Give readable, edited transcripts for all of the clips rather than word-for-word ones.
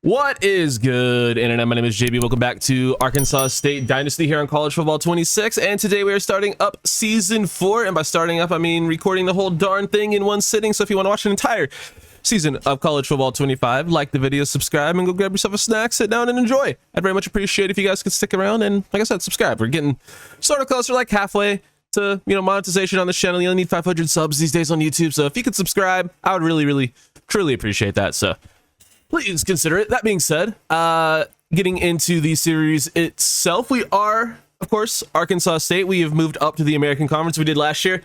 What is good, Internet? My name is JB. Welcome back to Arkansas State Dynasty here on College Football 26. And today we are starting up Season 4. And by starting up, I mean recording the whole darn thing in one sitting. So if you want to watch an entire season of College Football 25, like the video, subscribe, and go grab yourself a snack, sit down, and enjoy. I'd very much appreciate if you guys could stick around. And like I said, subscribe. We're getting sort of closer, like halfway to, monetization on this channel. You only need 500 subs these days on YouTube. So if you could subscribe, I would really, truly appreciate that. So please consider it. That being said, getting into the series itself, we are, of course, Arkansas State. We have moved up to the American Conference we did last year.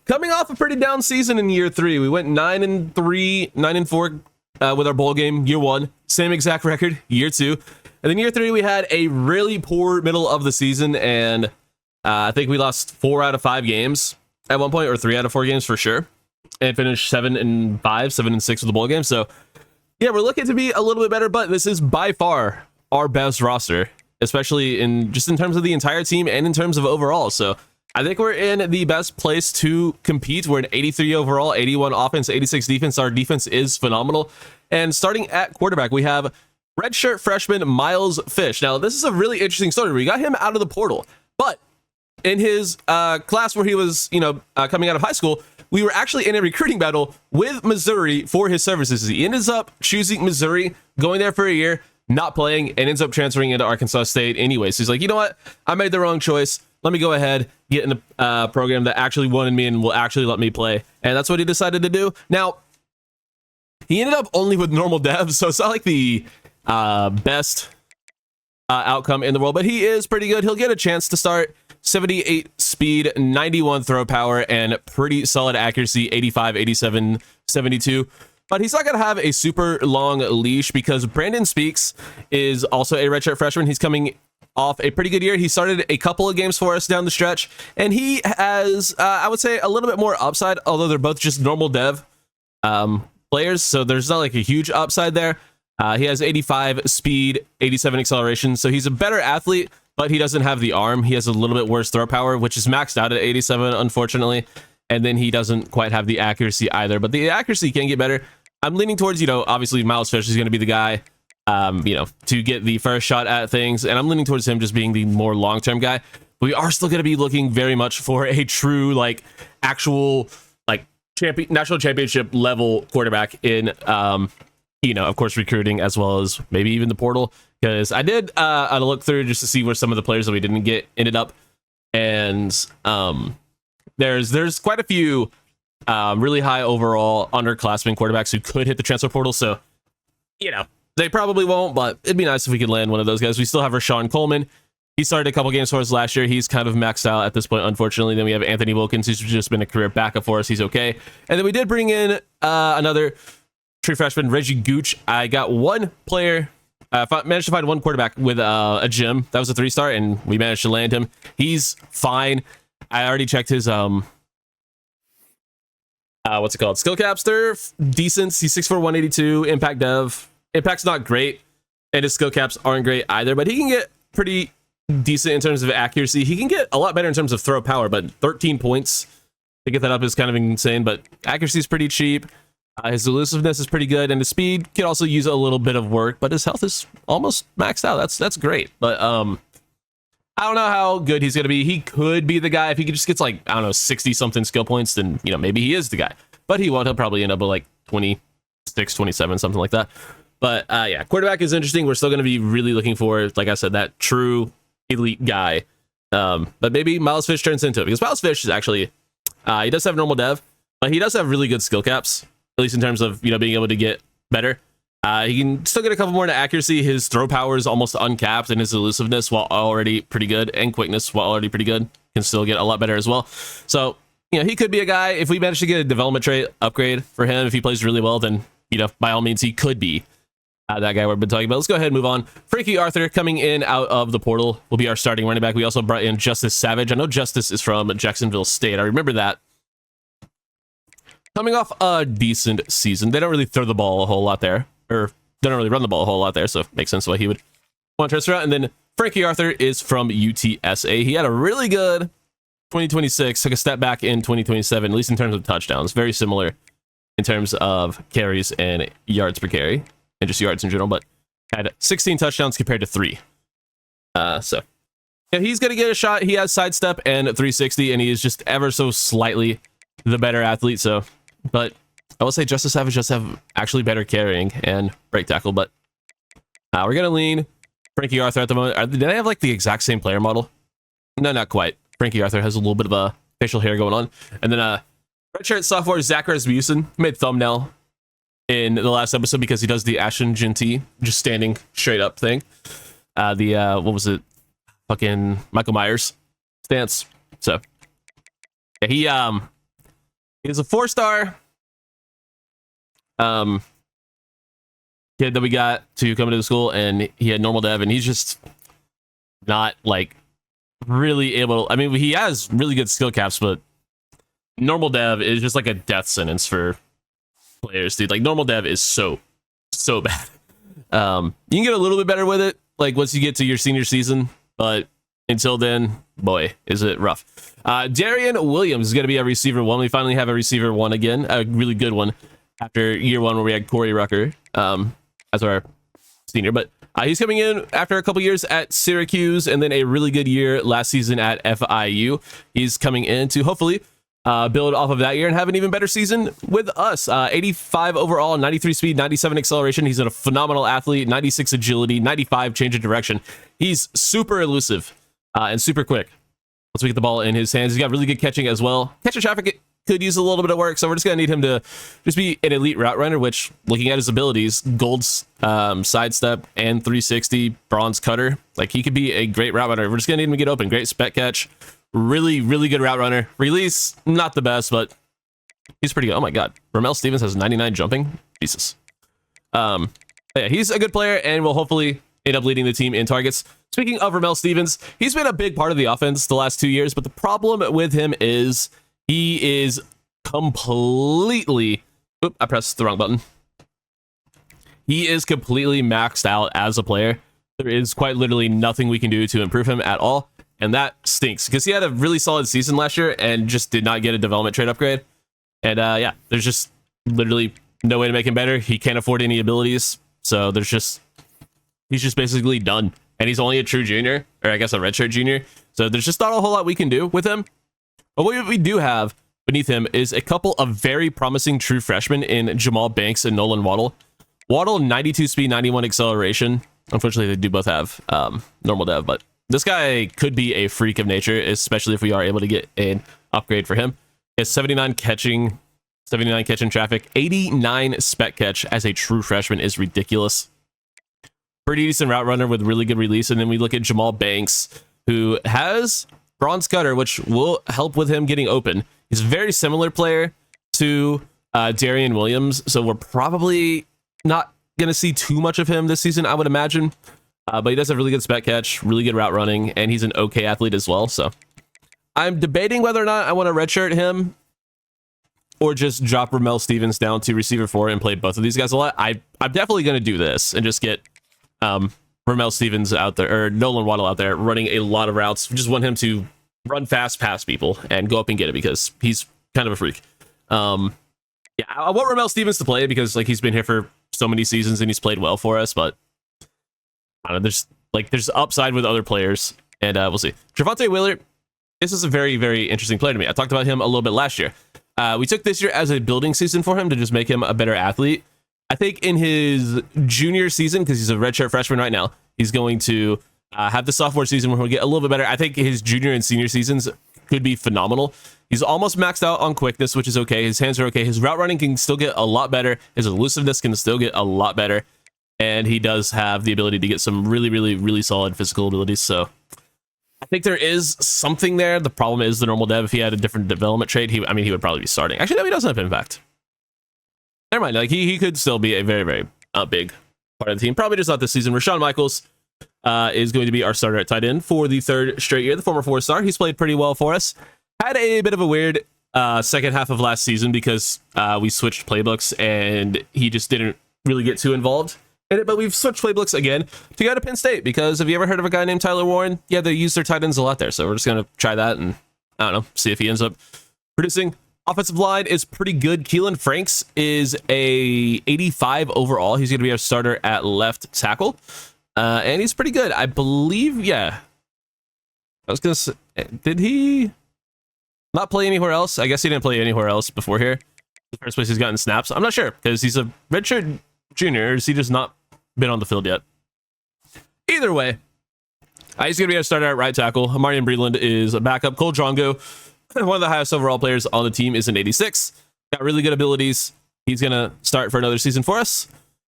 Coming off a pretty down season in year 3. We went 9-3, 9-4 with our bowl game year 1. Same exact record, year 2. And then year 3, we had a really poor middle of the season. And I think we lost 4 out of 5 games at one point, or 3 out of 4 games for sure. And finished 7-5, 7-6 with the bowl game. So yeah, we're looking to be a little bit better, but this is by far our best roster, especially in terms of the entire team and in terms of overall. So I think we're in the best place to compete. We're an 83 overall, 81 offense, 86 defense. Our defense is phenomenal. And starting at quarterback, we have redshirt freshman Miles Fish. Now, this is a really interesting story. We got him out of the portal, but in his class where he was, coming out of high school, we were actually in a recruiting battle with Missouri for his services. He ends up choosing Missouri, going there for a year, not playing, and ends up transferring into Arkansas State anyway. So he's like, you know what? I made the wrong choice. Let me go ahead, get in a program that actually wanted me and will actually let me play. And that's what he decided to do. Now, he ended up only with normal devs, so it's not like the best outcome in the world, but he is pretty good. He'll get a chance to start. 78 speed, 91 throw power, and pretty solid accuracy, 85, 87, 72. But he's not going to have a super long leash because Brandon Speaks is also a redshirt freshman. He's coming off a pretty good year. He started a couple of games for us down the stretch, and he has, I would say, a little bit more upside, although they're both just normal dev players, so there's not like a huge upside there. He has 85 speed, 87 acceleration, so he's a better athlete, but he doesn't have the arm. He has a little bit worse throw power, which is maxed out at 87, unfortunately. And then he doesn't quite have the accuracy either, but the accuracy can get better. I'm leaning towards, obviously Miles Fish is going to be the guy, to get the first shot at things. And I'm leaning towards him just being the more long-term guy. But we are still going to be looking very much for a true, actual, national championship level quarterback in, of course, recruiting as well as maybe even the portal. Because I did a look through just to see where some of the players that we didn't get ended up, and there's quite a few really high overall underclassmen quarterbacks who could hit the transfer portal. So they probably won't, but it'd be nice if we could land one of those guys. We still have Rashawn Coleman. He started a couple games for us last year. He's kind of maxed out at this point, unfortunately. Then we have Anthony Wilkins, who's just been a career backup for us. He's okay. And then we did bring in another true freshman, Reggie Gooch. I got one player. Managed to find one quarterback with a gym. That was a 3-star, and we managed to land him. He's fine. I already checked his what's it called? Skill caps. They're decent. He's 6'4", 182. Impact dev. Impact's not great, and his skill caps aren't great either. But he can get pretty decent in terms of accuracy. He can get a lot better in terms of throw power. But 13 points to get that up is kind of insane. But accuracy is pretty cheap. His elusiveness is pretty good, and his speed can also use a little bit of work, but his health is almost maxed out. That's great. But I don't know how good he's going to be. He could be the guy if he just gets 60 something skill points, then maybe he is the guy. But he won't. He'll probably end up with 26, 27, something like that. But yeah, quarterback is interesting. We're still going to be really looking for, like I said, that true elite guy. But maybe Miles Fish turns into it, because Miles Fish is actually he does have normal dev, but he does have really good skill caps. At least in terms of being able to get better. He can still get a couple more into accuracy. His throw power is almost uncapped, and his elusiveness, while already pretty good, and quickness, while already pretty good, can still get a lot better as well. So he could be a guy. If we manage to get a development trait upgrade for him, if he plays really well, then by all means he could be that guy we've been talking about. Let's go ahead and move on. Frankie Arthur coming in out of the portal will be our starting running back. We also brought in Justice Savage. I know Justice is from Jacksonville State. I remember that. Coming off a decent season. They don't really throw the ball a whole lot there, or they don't really run the ball a whole lot there, so it makes sense why he would want to transfer out. And then Frankie Arthur is from UTSA. He had a really good 2026, took a step back in 2027, at least in terms of touchdowns. Very similar in terms of carries and yards per carry, and just yards in general, but had 16 touchdowns compared to 3. So yeah, he's going to get a shot. He has sidestep and 360, and he is just ever so slightly the better athlete. So, but I will say Justice Savage just have actually better carrying and break tackle. But we're going to lean Frankie Arthur at the moment. Do they have like the exact same player model? No, not quite. Frankie Arthur has a little bit of a facial hair going on. And then redshirt sophomore Zach Rasmussen made thumbnail in the last episode because he does the Ashton Genty just standing straight up thing. What was it? Fucking Michael Myers stance. So yeah, he's a 4-star kid that we got to come into the school, and he had normal dev, and he's just not like really able to, I mean, he has really good skill caps, but normal dev is just like a death sentence for players, dude. Like normal dev is so bad. You can get a little bit better with it like once you get to your senior season, but until then, boy, is it rough. Darian Williams is going to be a receiver 1. We finally have a receiver 1 again, a really good one after year 1 where we had Corey Rucker as our senior. But he's coming in after a couple years at Syracuse and then a really good year last season at FIU. He's coming in to hopefully build off of that year and have an even better season with us. 85 overall, 93 speed, 97 acceleration. He's a phenomenal athlete, 96 agility, 95 change of direction. He's super elusive and super quick once we get the ball in his hands. He's got really good catching as well. Catching traffic could use a little bit of work, so we're just going to need him to just be an elite route runner, which, looking at his abilities, gold's sidestep and 360, bronze cutter, like he could be a great route runner. We're just going to need him to get open. Great spec catch. Really good route runner. Release, not the best, but he's pretty good. Oh my god. Ramel Stevens has 99 jumping. Jesus. Yeah, he's a good player and will hopefully end up leading the team in targets. Speaking of Ramel Stevens, he's been a big part of the offense the last 2 years, but the problem with him is he is completely... Oop, I pressed the wrong button. He is completely maxed out as a player. There is quite literally nothing we can do to improve him at all. And that stinks because he had a really solid season last year and just did not get a development trade upgrade. And yeah, there's just literally no way to make him better. He can't afford any abilities. So he's just basically done. And he's only a true junior, or I guess a redshirt junior. So there's just not a whole lot we can do with him. But what we do have beneath him is a couple of very promising true freshmen in Jamal Banks and Nolan Waddle. Waddle, 92 speed, 91 acceleration. Unfortunately, they do both have normal dev, but this guy could be a freak of nature, especially if we are able to get an upgrade for him. He has 79 catching traffic, 89 spec catch as a true freshman is ridiculous. Pretty decent route runner with really good release. And then we look at Jamal Banks, who has bronze cutter, which will help with him getting open. He's a very similar player to Darian Williams, so we're probably not going to see too much of him this season, I would imagine. But he does have really good spec catch, really good route running, and he's an okay athlete as well. So I'm debating whether or not I want to redshirt him or just drop Ramel Stevens down to receiver 4 and play both of these guys a lot. I'm definitely going to do this and just get Ramel Stevens out there, or Nolan Waddle out there running a lot of routes. Just want him to run fast past people and go up and get it because he's kind of a freak. Yeah, I want Ramel Stevens to play because like he's been here for so many seasons and he's played well for us, but I don't know, there's upside with other players, and we'll see. Javonte Wheeler, this is a very interesting player to me. I talked about him a little bit last year. We took this year as a building season for him to just make him a better athlete. I think in his junior season, because he's a redshirt freshman right now, he's going to have the sophomore season where he'll get a little bit better. I think his junior and senior seasons could be phenomenal. He's almost maxed out on quickness, which is okay. His hands are okay. His route running can still get a lot better. His elusiveness can still get a lot better. And he does have the ability to get some really solid physical abilities. So I think there is something there. The problem is the normal dev. If he had a different development trait, he would probably be starting. Actually, no, he doesn't have impact. Never mind. Like he could still be a very big part of the team. Probably just not this season. Rashawn Michaels is going to be our starter at tight end for the 3rd straight year. The former 4-star. He's played pretty well for us. Had a bit of a weird second half of last season because we switched playbooks and he just didn't really get too involved in it. But we've switched playbooks again to go to Penn State because have you ever heard of a guy named Tyler Warren? Yeah, they use their tight ends a lot there. So we're just going to try that and I don't know, see if he ends up producing. Offensive line is pretty good. Keelan Franks is a 85 overall. He's going to be our starter at left tackle. And he's pretty good. I believe, yeah. I was going to say, did he not play anywhere else? I guess he didn't play anywhere else before here. The first place he's gotten snaps. I'm not sure because he's a redshirt junior. He's just not been on the field yet. Either way, he's going to be our starter at right tackle. Marion Breland is a backup. Cole Drongo, one of the highest overall players on the team, is an 86. Got really good abilities. He's going to start for another season for us.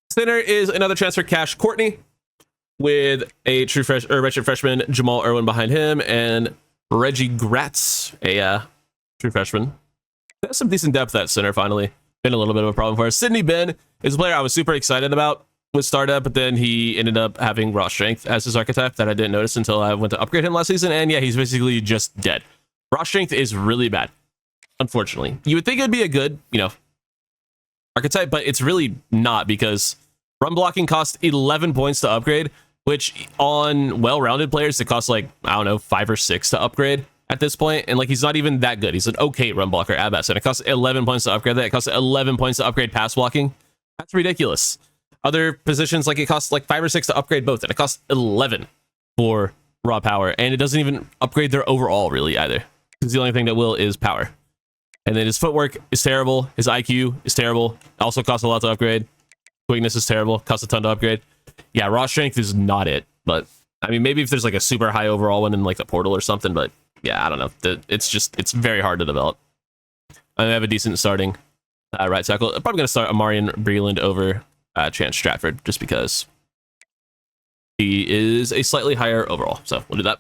Center is another transfer, Cash Courtney, with a true redshirt freshman, Jamal Irwin, behind him, and Reggie Gratz, a true freshman. That's some decent depth at center, finally. Been a little bit of a problem for us. Sidney Ben is a player I was super excited about with startup, but then he ended up having raw strength as his archetype that I didn't notice until I went to upgrade him last season, and yeah, he's basically just dead. Raw strength is really bad, unfortunately. You would think it'd be a good, archetype, but it's really not because run blocking costs 11 points to upgrade, which on well-rounded players, it costs like, I don't know, 5 or 6 to upgrade at this point. And like, he's not even that good. He's an okay run blocker at best. And it costs 11 points to upgrade that. It costs 11 points to upgrade pass blocking. That's ridiculous. Other positions, like it costs like 5 or 6 to upgrade both. And it costs 11 for raw power. And it doesn't even upgrade their overall really either. Because the only thing that will is power. And then his footwork is terrible. His IQ is terrible. Also costs a lot to upgrade. Quickness is terrible. Costs a ton to upgrade. Yeah, raw strength is not it. But I mean, maybe if there's like a super high overall one in like the portal or something. But yeah, I don't know. It's very hard to develop. I have a decent starting right tackle. I'm probably going to start Amarian Breland over Chance Stratford just because he is a slightly higher overall. So we'll do that.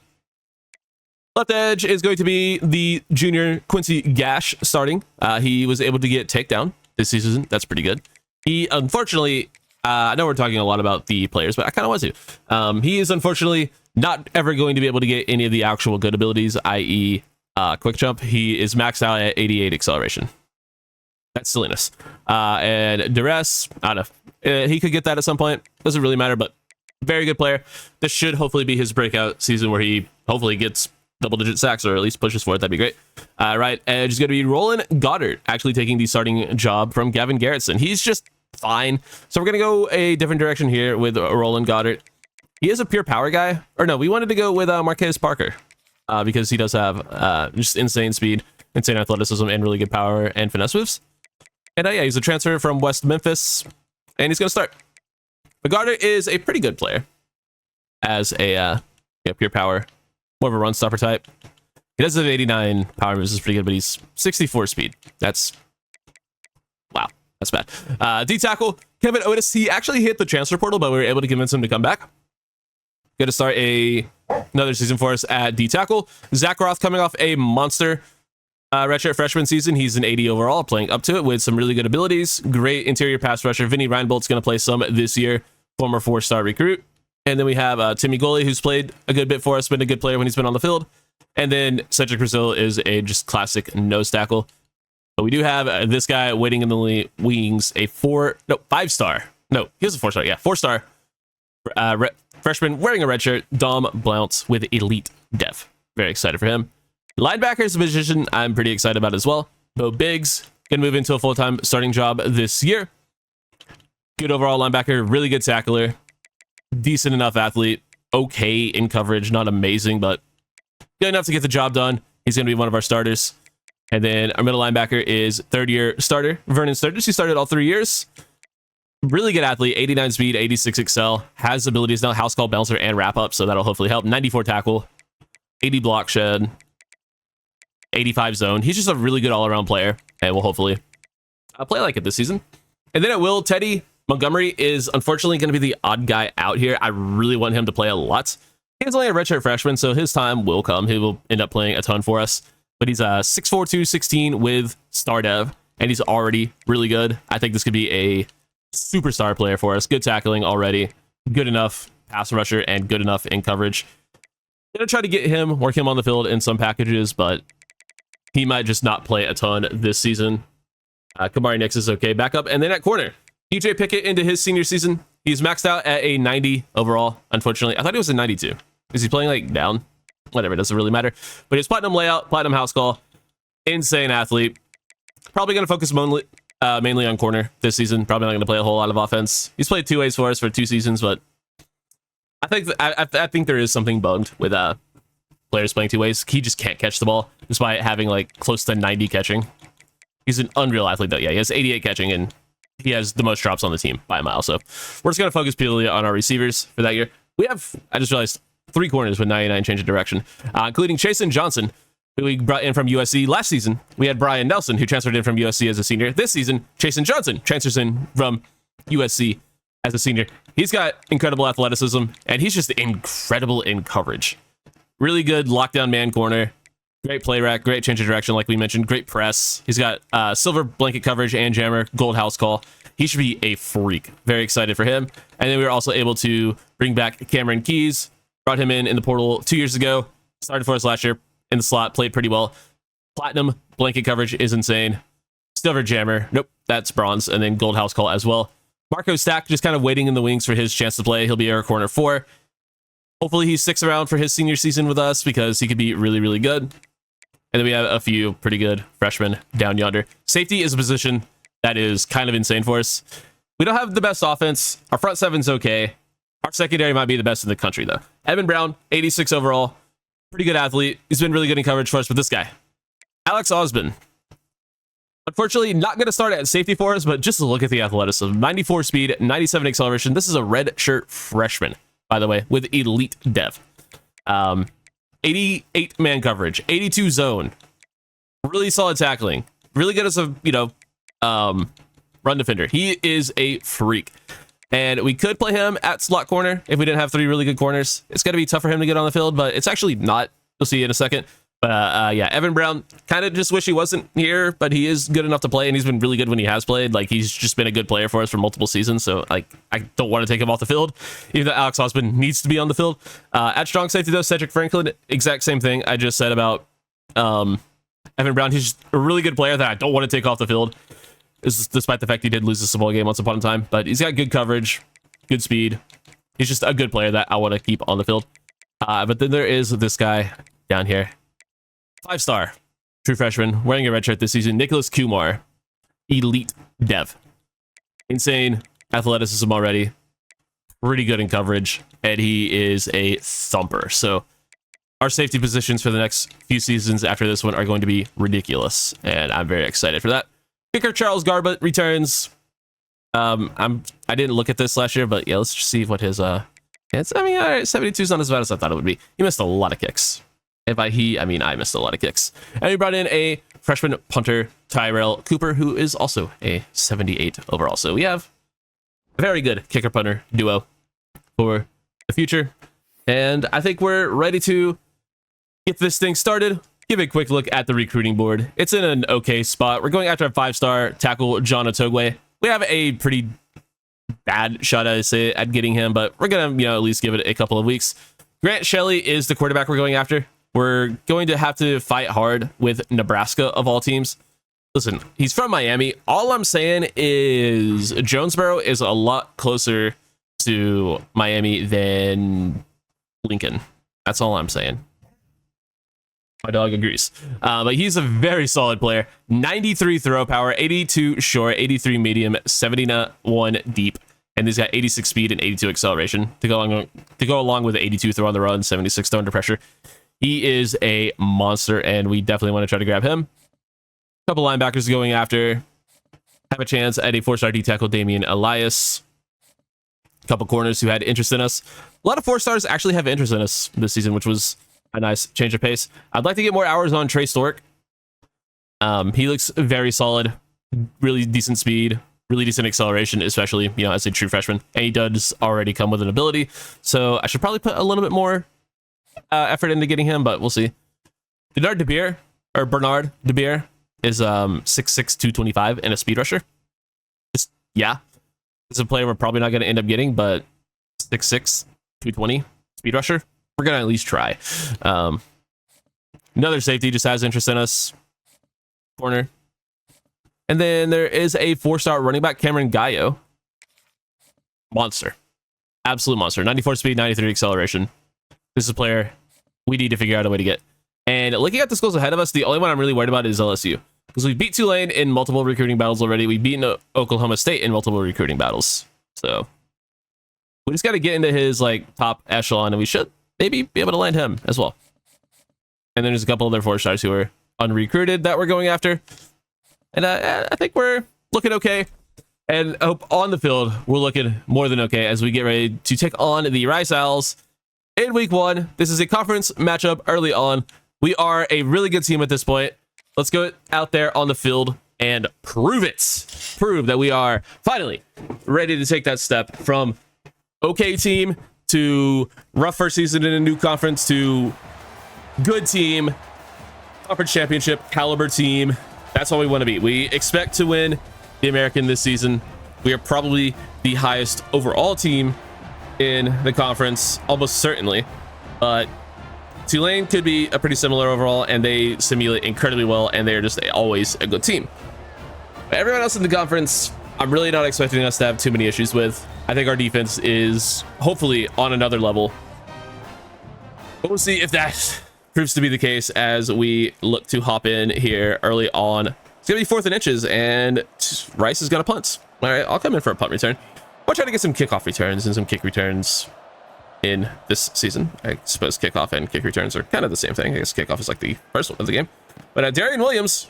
Left edge is going to be the junior Quincy Gash starting. He was able to get takedown this season. That's pretty good. He, unfortunately, I know we're talking a lot about the players, but I kind of want to. He is, unfortunately, not ever going to be able to get any of the actual good abilities, i.e. Quick Jump. He is maxed out at 88 acceleration. That's silliness. And Duress, I don't know. He could get that at some point. Doesn't really matter, but very good player. This should hopefully be his breakout season where he hopefully gets double-digit sacks or at least pushes for it. That'd be great. Right edge is going to be Roland Goddard, actually taking the starting job from Gavin Garrettson. He's just fine. So we're going to go a different direction here with Roland Goddard. He is a pure power guy. Or no, we wanted to go with Marquez Parker because he does have just insane speed, insane athleticism, and really good power and finesse moves. And yeah, he's a transfer from West Memphis, and he's going to start. But Goddard is a pretty good player as a pure power. More of a run stopper type. He does have 89 power moves, is pretty good, but he's 64 speed. That's wow, that's bad. D tackle Kevin Otis. He actually hit the transfer portal, but we were able to convince him to come back. Going to start another season for us at D tackle. Zach Roth coming off a monster redshirt freshman season. He's an 80 overall, playing up to it with some really good abilities. Great interior pass rusher. Vinny Reinbold's going to play some this year. Former 4-star recruit. And then we have Timmy Goley, who's played a good bit for us, been a good player when he's been on the field. And then Cedric Brazil is a just classic nose tackle. But we do have this guy waiting in the wings, a 5-star. No, he was a 4-star. Yeah, 4-star freshman wearing a red shirt, Dom Blount with elite depth. Very excited for him. Linebacker is a position I'm pretty excited about as well. Bo Biggs going to move into a full-time starting job this year. Good overall linebacker, really good tackler. Decent enough athlete, okay in coverage, not amazing, but good enough to get the job done. He's going to be one of our starters. And then our middle linebacker is third-year starter, Vernon Sturgis. He started all 3 years. Really good athlete, 89 speed, 86 excel. Has abilities now, house call, bouncer, and wrap-up, so that'll hopefully help. 94 tackle, 80 block shed, 85 zone. He's just a really good all-around player, and will hopefully play like it this season. And then at will, Teddy Montgomery is unfortunately going to be the odd guy out here. I really want him to play a lot. He's only a redshirt freshman, so his time will come. He will end up playing a ton for us. But he's 6'4", 216 with star dev, and he's already really good. I think this could be a superstar player for us. Good tackling already. Good enough pass rusher and good enough in coverage. Gonna try to get him, work him on the field in some packages, but he might just not play a ton this season. Kamari Nix is okay. Back up. And then at corner, DJ Pickett into his senior season. He's maxed out at a 90 overall, unfortunately. I thought he was a 92. Is he playing like down? Whatever, it doesn't really matter. But he's platinum layout, platinum house call, insane athlete. Probably going to focus mainly on corner this season. Probably not going to play a whole lot of offense. He's played 2 ways for us for 2 seasons, but I think there is something bugged with players playing 2 ways. He just can't catch the ball, despite having like close to 90 catching. He's an unreal athlete, though. Yeah, he has 88 catching, and he has the most drops on the team by a mile. So we're just going to focus purely on our receivers for that year. We have, I just realized, 3 corners with 99 change of direction, including Chasen Johnson, who we brought in from USC last season. We had Brian Nelson, who transferred in from USC as a senior. This season, Chasen Johnson transfers in from USC as a senior. He's got incredible athleticism, and he's just incredible in coverage. Really good lockdown man corner. Great play rack, great change of direction, like we mentioned. Great press. He's got silver blanket coverage and jammer, gold house call. He should be a freak. Very excited for him. And then we were also able to bring back Cameron Keys. Brought him in the portal 2 years ago. Started for us last year in the slot. Played pretty well. Platinum blanket coverage is insane. Silver jammer. Nope, that's bronze. And then gold house call as well. Marco Stack just kind of waiting in the wings for his chance to play. He'll be our corner 4. Hopefully he sticks around for his senior season with us because he could be really, really good. And then we have a few pretty good freshmen down yonder. Safety is a position that is kind of insane for us. We don't have the best offense. Our front 7's okay. Our secondary might be the best in the country, though. Evan Brown, 86 overall. Pretty good athlete. He's been really good in coverage for us, but this guy, Alex Osborne. Unfortunately, not going to start at safety for us, but just look at the athleticism. 94 speed, 97 acceleration. This is a red shirt freshman, by the way, with elite dev. 88 man coverage, 82 zone, really solid tackling, really good as a run defender. He is a freak, and we could play him at slot corner if we didn't have 3 really good corners. It's going to be tough for him to get on the field, but it's actually not. You'll see in a second. But yeah, Evan Brown, kind of just wish he wasn't here, but he is good enough to play, and he's been really good when he has played. Like, he's just been a good player for us for multiple seasons, so like I don't want to take him off the field, even though Alex Osborne needs to be on the field. At strong safety, though, Cedric Franklin, exact same thing I just said about Evan Brown. He's just a really good player that I don't want to take off the field, despite the fact he did lose the football game once upon a time. But he's got good coverage, good speed. He's just a good player that I want to keep on the field. But then there is this guy down here. 5-star, true freshman, wearing a red shirt this season, Nicholas Kumar, elite dev. Insane athleticism already, pretty good in coverage, and he is a thumper. So our safety positions for the next few seasons after this one are going to be ridiculous, and I'm very excited for that. Kicker Charles Garbutt returns. I didn't look at this last year, but yeah, let's just see what his all right, 72 is not as bad as I thought it would be. He missed a lot of kicks. And by he, I mean I missed a lot of kicks. And we brought in a freshman punter, Tyrell Cooper, who is also a 78 overall. So we have a very good kicker-punter duo for the future. And I think we're ready to get this thing started. Give a quick look at the recruiting board. It's in an okay spot. We're going after a 5-star tackle, John Otogwe. We have a pretty bad shot, I say, at getting him, but we're going to, at least give it a couple of weeks. Grant Shelley is the quarterback we're going after. We're going to have to fight hard with Nebraska, of all teams. Listen, he's from Miami. All I'm saying is Jonesboro is a lot closer to Miami than Lincoln. That's all I'm saying. My dog agrees. But he's a very solid player. 93 throw power, 82 short, 83 medium, 71 deep. And he's got 86 speed and 82 acceleration to go along with the 82 throw on the run, 76 throw under pressure. He is a monster, and we definitely want to try to grab him. A couple linebackers going after. Have a chance at a 4-star D tackle, Damian Elias. A couple corners who had interest in us. A lot of 4-stars actually have interest in us this season, which was a nice change of pace. I'd like to get more hours on Trey Stork. He looks very solid. Really decent speed. Really decent acceleration, especially, as a true freshman. And he does already come with an ability. So I should probably put a little bit more effort into getting him, but we'll see. Bernard DeBeer is 6'6", 225 and a speed rusher. It's a player we're probably not going to end up getting, but 6'6", 220 speed rusher. We're going to at least try. Another safety just has interest in us. Corner. And then there is a 4-star running back, Cameron Gallo. Monster. Absolute monster. 94 speed, 93 acceleration. This is a player we need to figure out a way to get. And looking at the schools ahead of us, the only one I'm really worried about is LSU. because we beat Tulane in multiple recruiting battles already. We've beaten Oklahoma State in multiple recruiting battles. So we just got to get into his like top echelon, and we should maybe be able to land him as well. And then there's a couple other 4-stars who are unrecruited that we're going after. And I think we're looking okay. And I hope on the field, we're looking more than okay as we get ready to take on the Rice Owls in week 1. This is a conference matchup early on. We are a really good team at this point. Let's go out there on the field and prove it. Prove that we are finally ready to take that step from okay team to rough first season in a new conference to good team, conference championship caliber team. That's what we want to be. We expect to win the American this season. We are probably the highest overall team in the conference, almost certainly. But Tulane could be a pretty similar overall, and they simulate incredibly well, and they're just always a good team. But everyone else in the conference, I'm really not expecting us to have too many issues with. I think our defense is hopefully on another level. But we'll see if that proves to be the case as we look to hop in here early on. It's going to be 4th and inches, and Rice is going to punt. All right, I'll come in for a punt return. I'll try to get some kickoff returns and some kick returns in this season. I suppose kickoff and kick returns are kind of the same thing. I guess kickoff is like the first one of the game. But Darian Williams,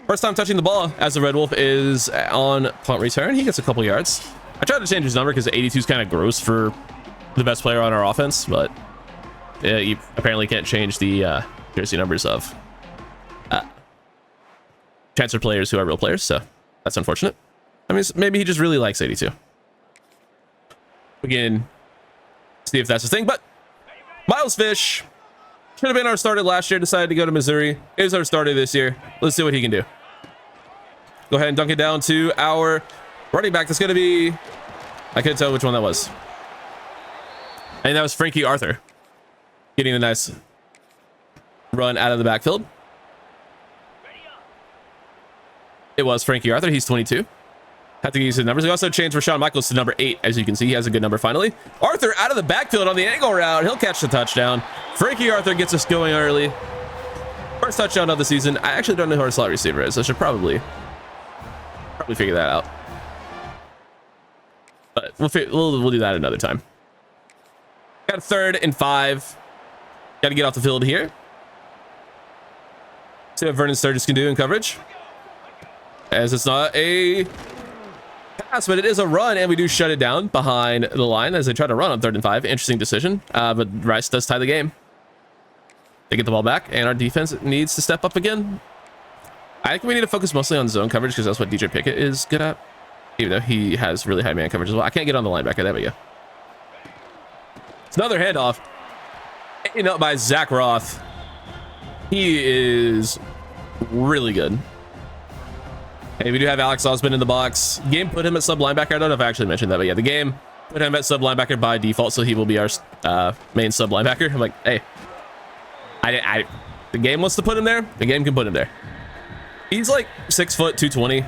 first time touching the ball as the Red Wolf, is on punt return. He gets a couple yards. I tried to change his number because 82 is kind of gross for the best player on our offense, but you apparently can't change the jersey numbers of transfer players who are real players, so that's unfortunate. I mean, maybe he just really likes 82. We can see if that's the thing, but Miles Fish should have been our starter last year, decided to go to Missouri. Is our starter this year. Let's see what he can do. Go ahead and dunk it down to our running back. That's going to be, I couldn't tell which one that was. And that was Frankie Arthur getting a nice run out of the backfield. It was Frankie Arthur. He's 22. Have to use his numbers. We also changed Rashawn Michaels to number 8. As you can see, he has a good number finally. Arthur out of the backfield on the angle route. He'll catch the touchdown. Frankie Arthur gets us going early. First touchdown of the season. I actually don't know who our slot receiver is. I should probably figure that out. But we'll do that another time. Got a 3rd and 5. Got to get off the field here. See what Vernon Sturgis can do in coverage. As it's not a pass, but it is a run, and we do shut it down behind the line as they try to run on 3rd and 5. Interesting decision, but Rice does tie the game. They get the ball back, and our defense needs to step up again. I think we need to focus mostly on zone coverage because that's what DJ Pickett is good at, even though he has really high man coverage as well. I can't get on the linebacker. There we go. It's another handoff. Taken up by Zach Roth. He is really good. Hey, we do have Alex Osmond in the box. Game put him at sub linebacker. I don't know if I actually mentioned that, but yeah, the game put him at sub linebacker by default, so he will be our main sub linebacker. I'm like, hey, the game wants to put him there. The game can put him there. He's like 6 foot 220,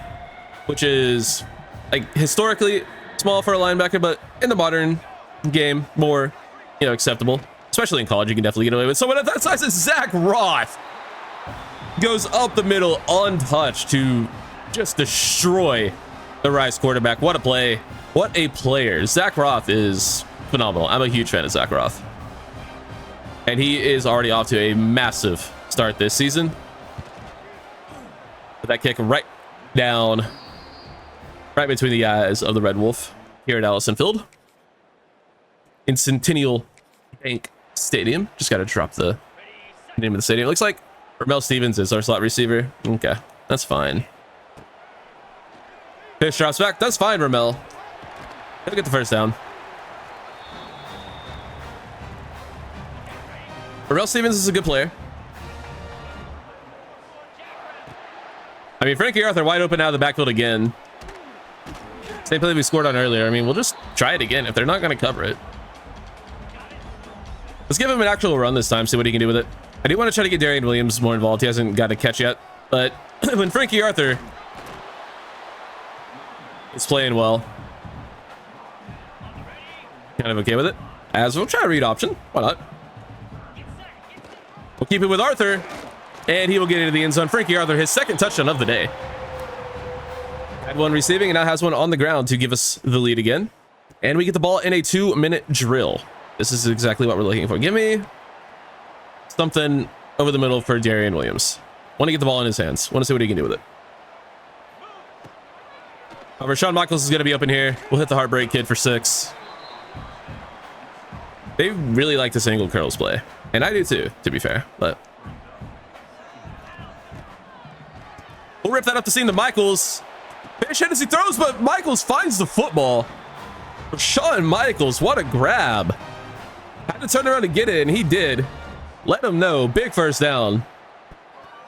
which is like historically small for a linebacker, but in the modern game, more acceptable. Especially in college, you can definitely get away with someone at that size. Is Zach Roth goes up the middle untouched to just destroy the Rice quarterback. What a play. What a player. Zach Roth is phenomenal. I'm a huge fan of Zach Roth. And he is already off to a massive start this season. With that kick right down, right between the eyes of the Red Wolf here at Allison Field. In Centennial Bank Stadium. Just got to drop the name of the stadium. It looks like Ramel Stevens is our slot receiver. Okay, that's fine. Fish drops back. That's fine, Ramel. He'll get the first down. Ramel Stevens is a good player. I mean, Frankie Arthur wide open out of the backfield again. Same play we scored on earlier. I mean, we'll just try it again if they're not going to cover it. Let's give him an actual run this time, see what he can do with it. I do want to try to get Darian Williams more involved. He hasn't got a catch yet, but when Frankie Arthur is playing well, kind of okay with it. As we'll try a read option. Why not? We'll keep it with Arthur. And he will get into the end zone. Frankie Arthur, his second touchdown of the day. Had one receiving and now has one on the ground to give us the lead again. And we get the ball in a 2-minute drill. This is exactly what we're looking for. Give me something over the middle for Darian Williams. Want to get the ball in his hands. Want to see what he can do with it. Rashawn Michaels is going to be open here. We'll hit the Heartbreak Kid for 6. They really like this angle curls play. And I do too, to be fair. But we'll rip that up the seam to Michaels. Fish hit as he throws, but Michaels finds the football. Rashawn Michaels, what a grab. Had to turn around to get it, and he did. Let him know. Big first down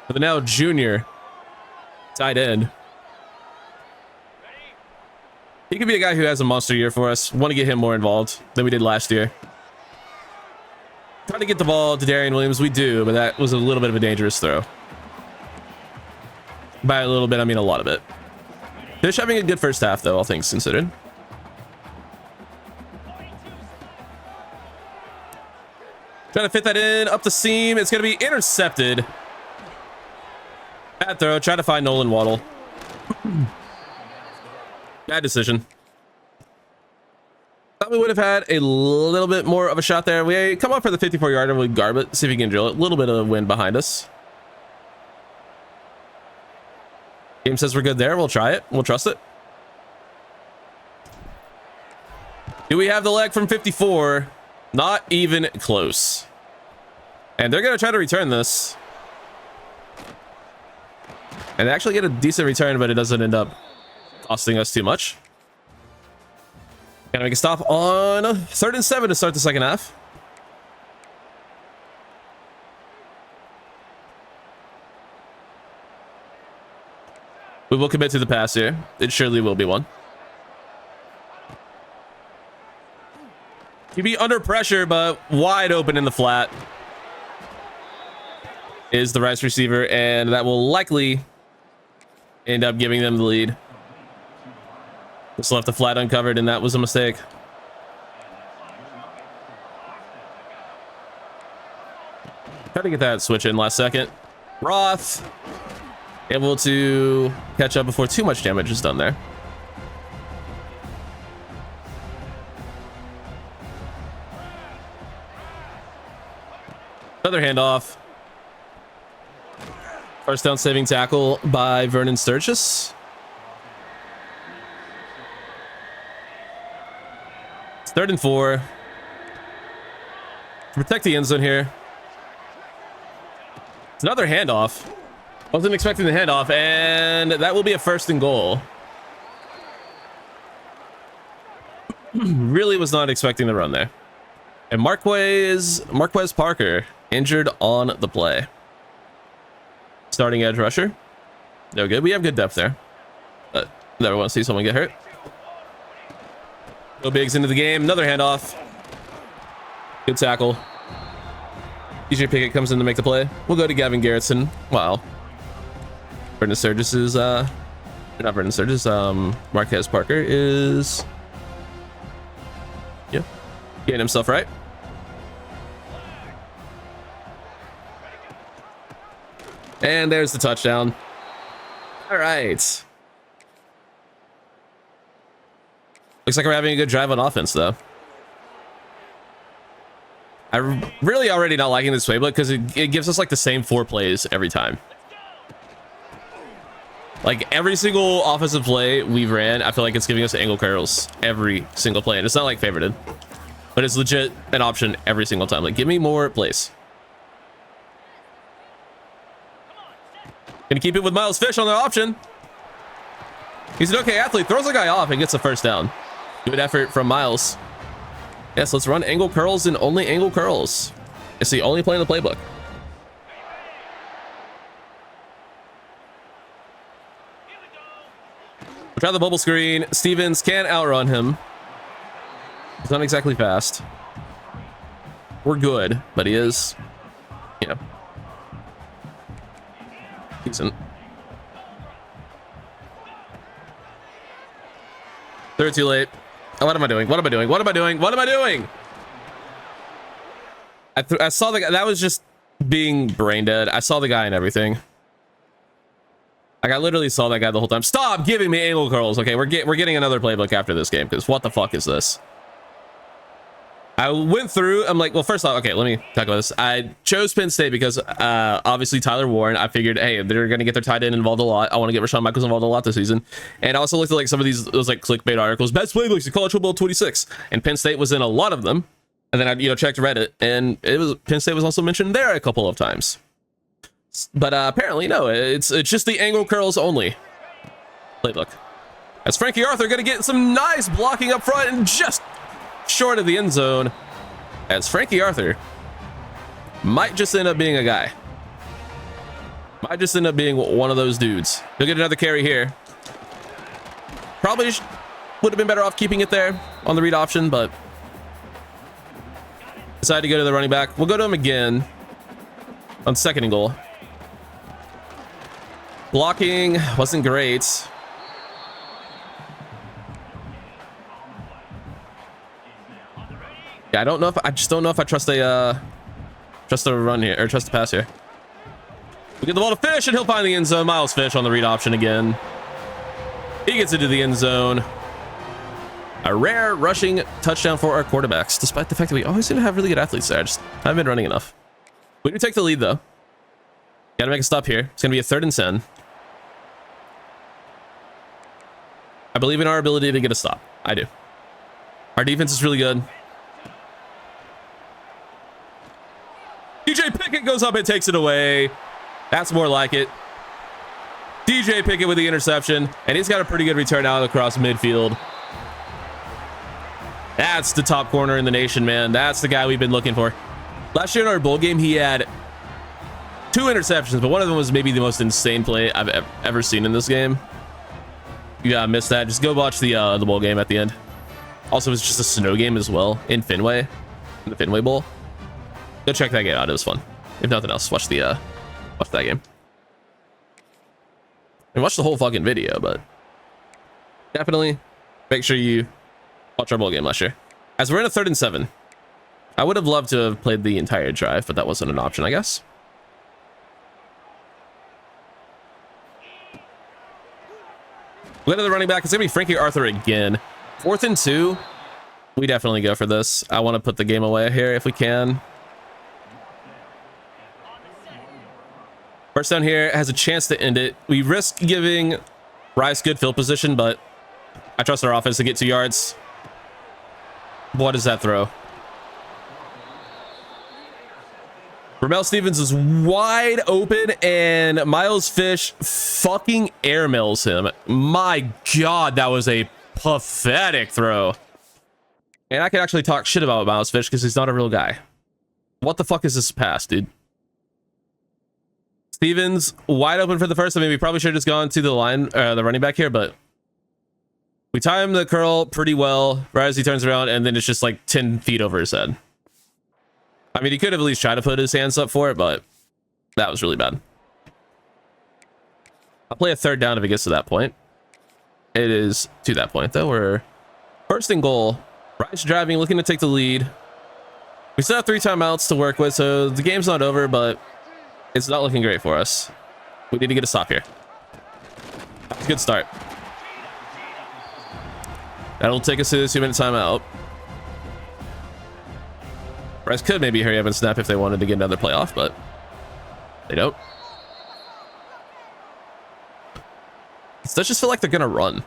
for the now junior tight end. He could be a guy who has a monster year for us. Want to get him more involved than we did last year. Trying to get the ball to Darian Williams. We do, but that was a little bit of a dangerous throw. By a little bit, I mean a lot of it. Fish having a good first half, though, all things considered. Trying to fit that in up the seam. It's going to be intercepted. Bad throw. Try to find Nolan Waddle. Bad decision. Thought we would have had a little bit more of a shot there. We come up for the 54-yarder with Garbett. See if he can drill it. A little bit of wind behind us. Game says we're good there. We'll try it. We'll trust it. Do we have the leg from 54? Not even close. And they're going to try to return this. And they actually get a decent return, but it doesn't end up costing us too much. Gonna make a stop on 3rd and 7 to start the second half. We will commit to the pass here. It surely will be one. He'd be under pressure, but wide open in the flat is the Rice receiver, and that will likely end up giving them the lead. Just left the flat uncovered, and that was a mistake. Try to get that switch in last second. Roth able to catch up before too much damage is done there. Another handoff. First down saving tackle by Vernon Sturgis. It's 3rd and 4. Protect the end zone here. It's another handoff. Wasn't expecting the handoff, and that will be a 1st and goal. Really was not expecting the run there. And Marquez Parker injured on the play. Starting edge rusher. No good. We have good depth there. But never want to see someone get hurt. Go Biggs into the game. Another handoff. Good tackle. DJ Pickett comes in to make the play. We'll go to Gavin Garrettson. Wow. Vernon Sturgis is not Vernon Sturgis. Marquez Parker is getting himself right. And there's the touchdown. All right. Looks like we're having a good drive on offense, though. I'm really already not liking this playbook because it gives us like the same 4 plays every time. Like every single offensive play we've ran, I feel like it's giving us angle curls every single play. And it's not like favorited, but it's legit an option every single time. Like, give me more plays. Gonna keep it with Miles Fish on the option. He's an okay athlete. Throws a guy off and gets a first down. Good effort from Miles. Yes, let's run angle curls and only angle curls. It's the only play in the playbook. We'll try the bubble screen. Stevens can outrun him. He's not exactly fast. We're good, but he is, decent. They're too late. Oh, what am I doing? What am I doing? I saw that was just being brain dead. I saw the guy and everything. Like, I literally saw that guy the whole time. Stop giving me angle curls. Okay, we're getting another playbook after this game, because what the fuck is this? I went through, I'm like, well, first off, okay, let me talk about this. I chose Penn State because obviously Tyler Warren, I figured, hey, they're going to get their tight end involved a lot. I want to get Rashawn Michaels involved a lot this season. And I also looked at like some of those like clickbait articles, best playbooks in college football 26. And Penn State was in a lot of them. And then I, checked Reddit, and Penn State was also mentioned there a couple of times. But apparently, no, it's just the angle curls only playbook. As Frankie Arthur going to get some nice blocking up front and just short of the end zone. As Frankie Arthur might just end up being a guy. Might just end up being one of those dudes. He'll get another carry here. Probably would have been better off keeping it there on the read option, but decided to go to the running back. We'll go to him again on second and goal. Blocking wasn't great. Yeah, I just don't know if I trust a run here, or trust a pass here. We get the ball to Fish, and he'll find the end zone. Miles Fish on the read option again. He gets into the end zone. A rare rushing touchdown for our quarterbacks, despite the fact that we always seem to have really good athletes there. I just haven't been running enough. We do take the lead though. Gotta make a stop here. It's gonna be a 3rd and 10. I believe in our ability to get a stop. I do. Our defense is really good. DJ Pickett goes up and takes it away. That's more like it. DJ Pickett with the interception, and he's got a pretty good return out across midfield. That's the top corner in the nation, man. That's the guy we've been looking for. Last year in our bowl game, he had 2 interceptions, but one of them was maybe the most insane play I've ever seen in this game. You gotta miss that. Just go watch the bowl game at the end. Also, it was just a snow game as well in Fenway, in the Fenway Bowl. Go check that game out. It was fun. If nothing else, watch that game. And watch the whole fucking video, but definitely make sure you watch our bowl game last year. As we're in a 3rd and 7. I would have loved to have played the entire drive, but that wasn't an option, I guess. We go to the running back. It's gonna be Frankie Arthur again. 4th and 2. We definitely go for this. I want to put the game away here if we can. First down here has a chance to end it. We risk giving Rice good field position, but I trust our offense to get 2 yards. What is that throw? Ramel Stevens is wide open, and Miles Fish fucking airmails him. My God, that was a pathetic throw. And I can actually talk shit about Miles Fish because he's not a real guy. What the fuck is this pass, dude? Stevens wide open for the first. I mean, we probably should have just gone to the line, the running back here, but we time the curl pretty well right as he turns around, and then it's just like 10 feet over his head. I mean, he could have at least tried to put his hands up for it, but that was really bad. I'll play a 3rd down if it gets to that point. It is to that point, though. We're 1st and goal. Rice driving, looking to take the lead. We still have 3 timeouts to work with, so the game's not over, but it's not looking great for us. We need to get a stop here. That's a good start. That'll take us to the 2-minute timeout. Rice could maybe hurry up and snap if they wanted to get another playoff, but they don't. It does just feel like they're gonna run.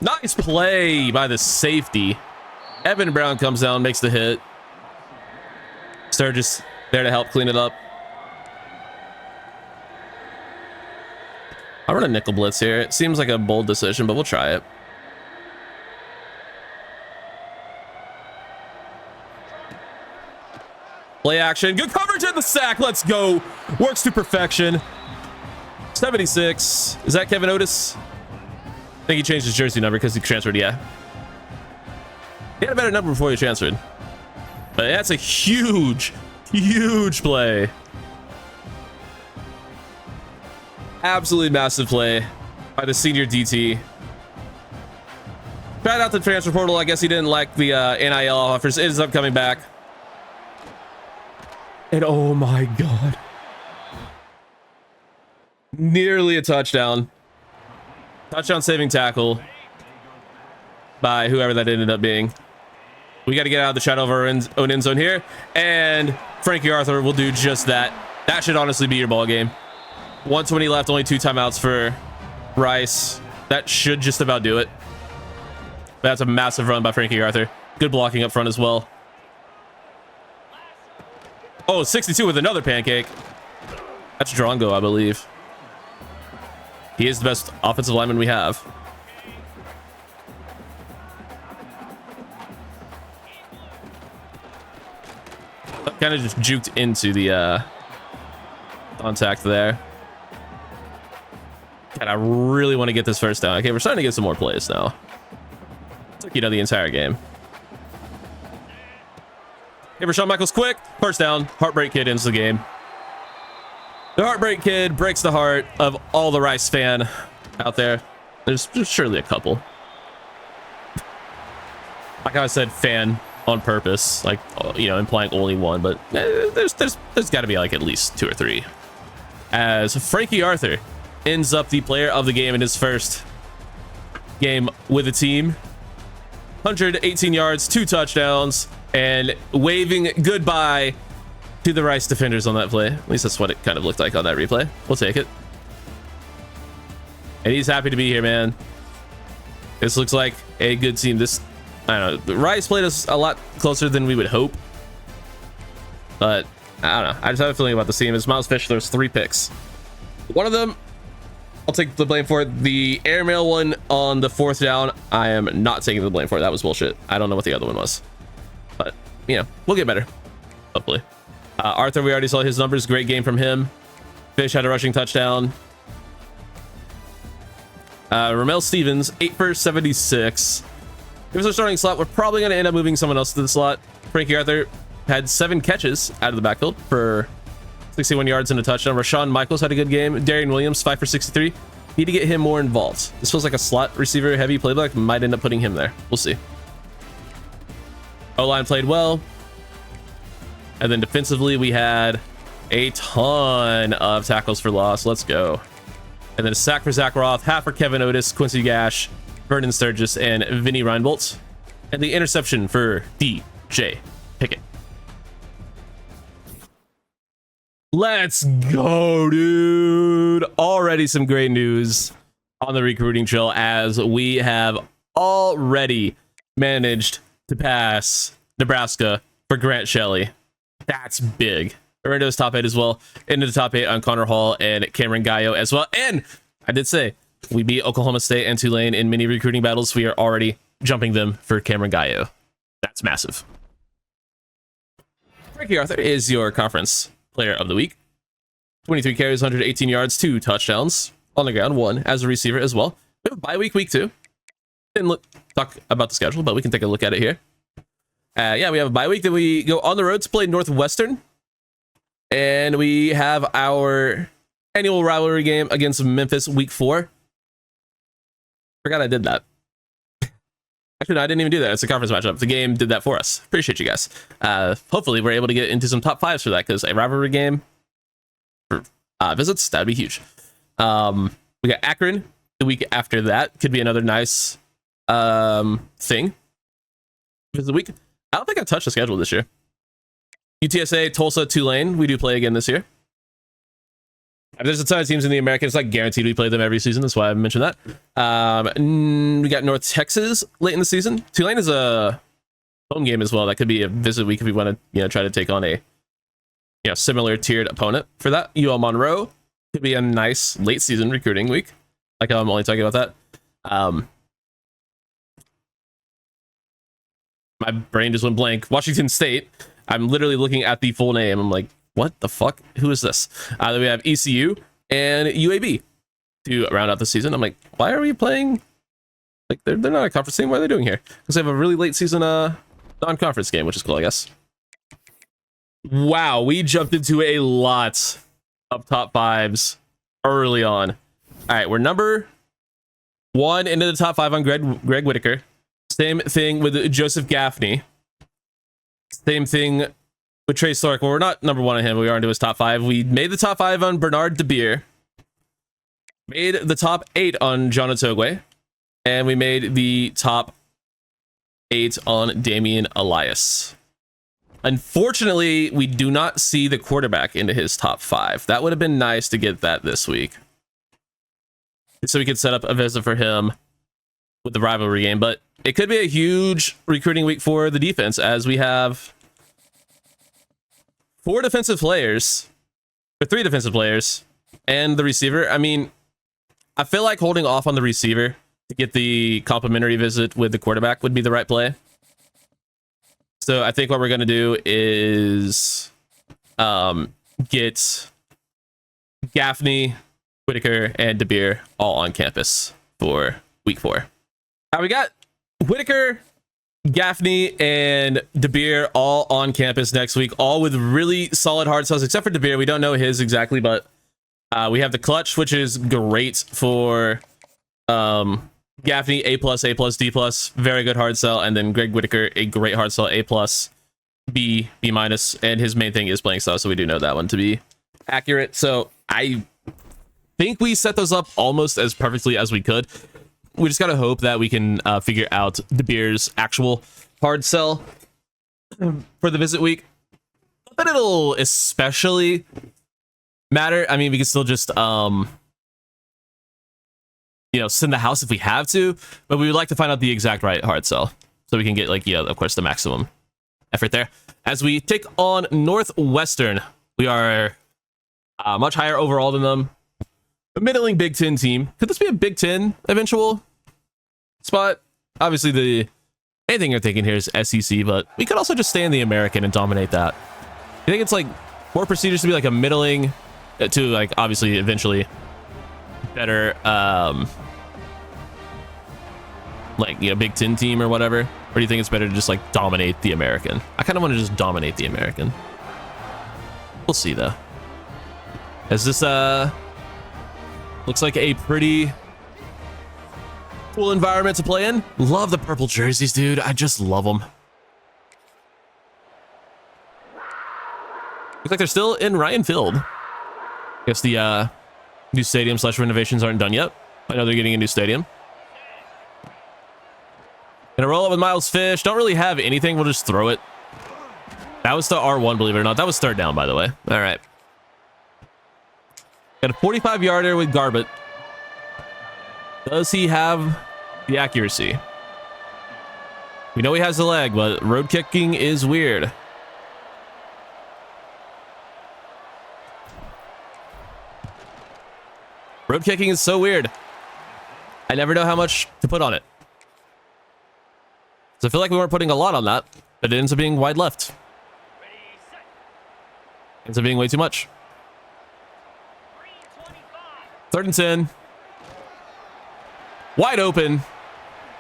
Nice play by the safety. Evan Brown comes down, makes the hit. Sturgis there to help clean it up. I'll run a nickel blitz here. It seems like a bold decision, but we'll try it. Play action. Good coverage in the sack. Let's go. Works to perfection. 76. Is that Kevin Otis? I think he changed his jersey number because he transferred. Yeah. He had a better number before he transferred. But that's a huge, huge play. Absolutely massive play. by the senior DT. Tried out the transfer portal. I guess he didn't like the NIL offers. Ends up coming back. And oh my God. Nearly a touchdown. Touchdown saving tackle by whoever that ended up being. We got to get out of the shadow of our own end zone here. And Frankie Arthur will do just that. That should honestly be your ball game. 1:20 left, only 2 timeouts for Rice. That should just about do it. That's a massive run by Frankie Arthur. Good blocking up front as well. Oh, 62 with another pancake. That's Drongo, I believe. He is the best offensive lineman we have. Kind of just juked into the contact there. God, I really want to get this first down. Okay, we're starting to get some more plays now. Took you know the entire game. Hey, Rashawn Michaels, quick first down. Heartbreak Kid ends the game. The Heartbreak Kid breaks the heart of all the Rice fan out there. There's surely a couple. Like I said, fan on purpose, like, you know, implying only one, but there's got to be like at least 2 or 3. As Frankie Arthur ends up the player of the game in his first game with the team. 118 yards, 2 touchdowns, and waving goodbye to the Rice defenders on that play. At least that's what it kind of looked like on that replay. We'll take it. And he's happy to be here, man. This looks like a good team. This, I don't know, Rice played us a lot closer than we would hope. But I don't know. I just have a feeling about the team. As Miles Fischler's 3 picks. One of them, I'll take the blame for it. The airmail one on the 4th down, I am not taking the blame for it. That was bullshit. I don't know what the other one was. But, you know, we'll get better. Hopefully. Arthur, we already saw his numbers. Great game from him. Fish had a rushing touchdown. Ramel Stevens, 8 for 76. If it's a starting slot, we're probably going to end up moving someone else to the slot. Frankie Arthur had 7 catches out of the backfield for 61 yards and a touchdown. Rashawn Michaels had a good game. Darian Williams, 5 for 63. Need to get him more involved. This feels like a slot receiver heavy playbook. Might end up putting him there. We'll see. O-line played well. And then defensively, we had a ton of tackles for loss. Let's go. And then a sack for Zach Roth, half for Kevin Otis, Quincy Gash, Vernon Sturgis, and Vinny Reinbolt. And the interception for DJ Pickett. Let's go, dude. Already some great news on the recruiting trail, as we have already managed to pass Nebraska for Grant Shelley. That's big. We're into his top 8 as well. Into the top 8 on Connor Hall and Cameron Gallo as well. And I did say we beat Oklahoma State and Tulane in many recruiting battles. We are already jumping them for Cameron Gallo. That's massive. Frankie Arthur is your conference player of the week. 23 carries, 118 yards, 2 touchdowns on the ground, 1 as a receiver as well. We have a bye week 2. Didn't talk about the schedule, but we can take a look at it here. Yeah, we have a bye week. Then we go on the road to play Northwestern. And we have our annual rivalry game against Memphis week 4. Forgot I did that. Actually, no, I didn't even do that. It's a conference matchup. The game did that for us. Appreciate you guys. Hopefully, we're able to get into some top 5s for that, because a rivalry game for visits, that'd be huge. We got Akron the week after that. Could be another nice thing. Because the week, I don't think I've touched the schedule this year. UTSA, Tulsa, Tulane. We do play again this year. There's a ton of teams in the American. It's like guaranteed we play them every season. That's why I mentioned that. We got North Texas late in the season. Tulane is a home game as well. That could be a visit week if we want to, try to take on a, similar tiered opponent for that. UL Monroe could be a nice late season recruiting week. Like I'm only talking about that. My brain just went blank. Washington State. I'm literally looking at the full name. I'm like, what the fuck? Who is this? Then we have ECU and UAB to round out the season. I'm like, why are we playing? Like, they're not a conference team. What are they doing here? Because they have a really late season non-conference game, which is cool, I guess. Wow, we jumped into a lot of top 5s early on. All right, we're number One into the top 5 on Greg Whitaker. Same thing with Joseph Gaffney. Same thing with Trey Stark. Well, we're not number 1 on him. We are into his top 5. We made the top 5 on Bernard DeBeer. Made the top 8 on John Otogwe. And we made the top 8 on Damian Elias. Unfortunately, we do not see the quarterback into his top 5. That would have been nice to get that this week, so we could set up a visit for him with the rivalry game. But it could be a huge recruiting week for the defense, as we have 4 defensive players, or 3 defensive players, and the receiver. I mean, I feel like holding off on the receiver to get the complimentary visit with the quarterback would be the right play. So I think what we're going to do is get Gaffney, Whitaker, and DeBeer all on campus for week 4. Now we got Whitaker, Gaffney, and DeBeer all on campus next week, all with really solid hard sells, except for DeBeer. We don't know his exactly, but we have the clutch, which is great for Gaffney, A+, D+, very good hard sell, and then Greg Whitaker, a great hard sell, A+, B-, and his main thing is playing style, so we do know that one to be accurate. So I think we set those up almost as perfectly as we could. We just gotta hope that we can figure out DeBeer's actual hard sell for the visit week. Not that it'll especially matter. I mean, we can still just send the house if we have to, but we would like to find out the exact right hard sell so we can get, like, of course, the maximum effort there. As we take on Northwestern, we are much higher overall than them. A middling Big Ten team. Could this be a Big Ten eventual spot? Obviously, the main thing you're thinking here is SEC, but we could also just stay in the American and dominate that. I think it's like more procedures to be like a middling to, like, obviously eventually better Big Ten team or whatever? Or do you think it's better to just, like, dominate the American? I kind of want to just dominate the American. We'll see, though. As this looks like a pretty cool environment to play in. Love the purple jerseys, dude. I just love them. Looks like they're still in Ryan Field. I guess the new stadium / renovations aren't done yet. I know they're getting a new stadium. Gonna roll up with Miles Fish. Don't really have anything. We'll just throw it. That was the R1, believe it or not. That was 3rd down, by the way. All right. Got a 45-yarder with Garbett. Does he have the accuracy? We know he has the leg, but road kicking is weird. Road kicking is so weird. I never know how much to put on it. So I feel like we weren't putting a lot on that, but it ends up being wide left. Ends up being way too much. 3rd and 10. Wide open.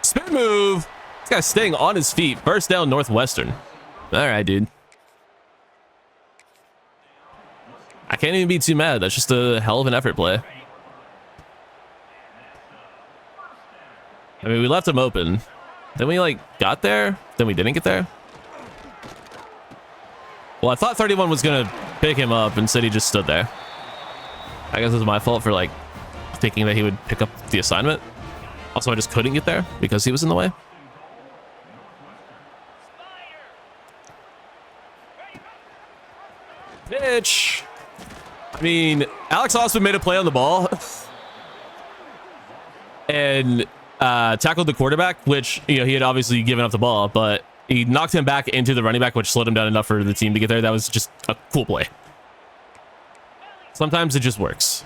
Spin move. This guy's staying on his feet. First down, Northwestern. All right, dude. I can't even be too mad. That's just a hell of an effort play. I mean, we left him open. Then we, like, got there. Then we didn't get there. Well, I thought 31 was going to pick him up. Instead, he just stood there. I guess it was my fault for, like, thinking that he would pick up the assignment. Also, I just couldn't get there because he was in the way. Pitch. I mean, Alex Osman made a play on the ball. And tackled the quarterback, which, he had obviously given up the ball, but he knocked him back into the running back, which slowed him down enough for the team to get there. That was just a cool play. Sometimes it just works.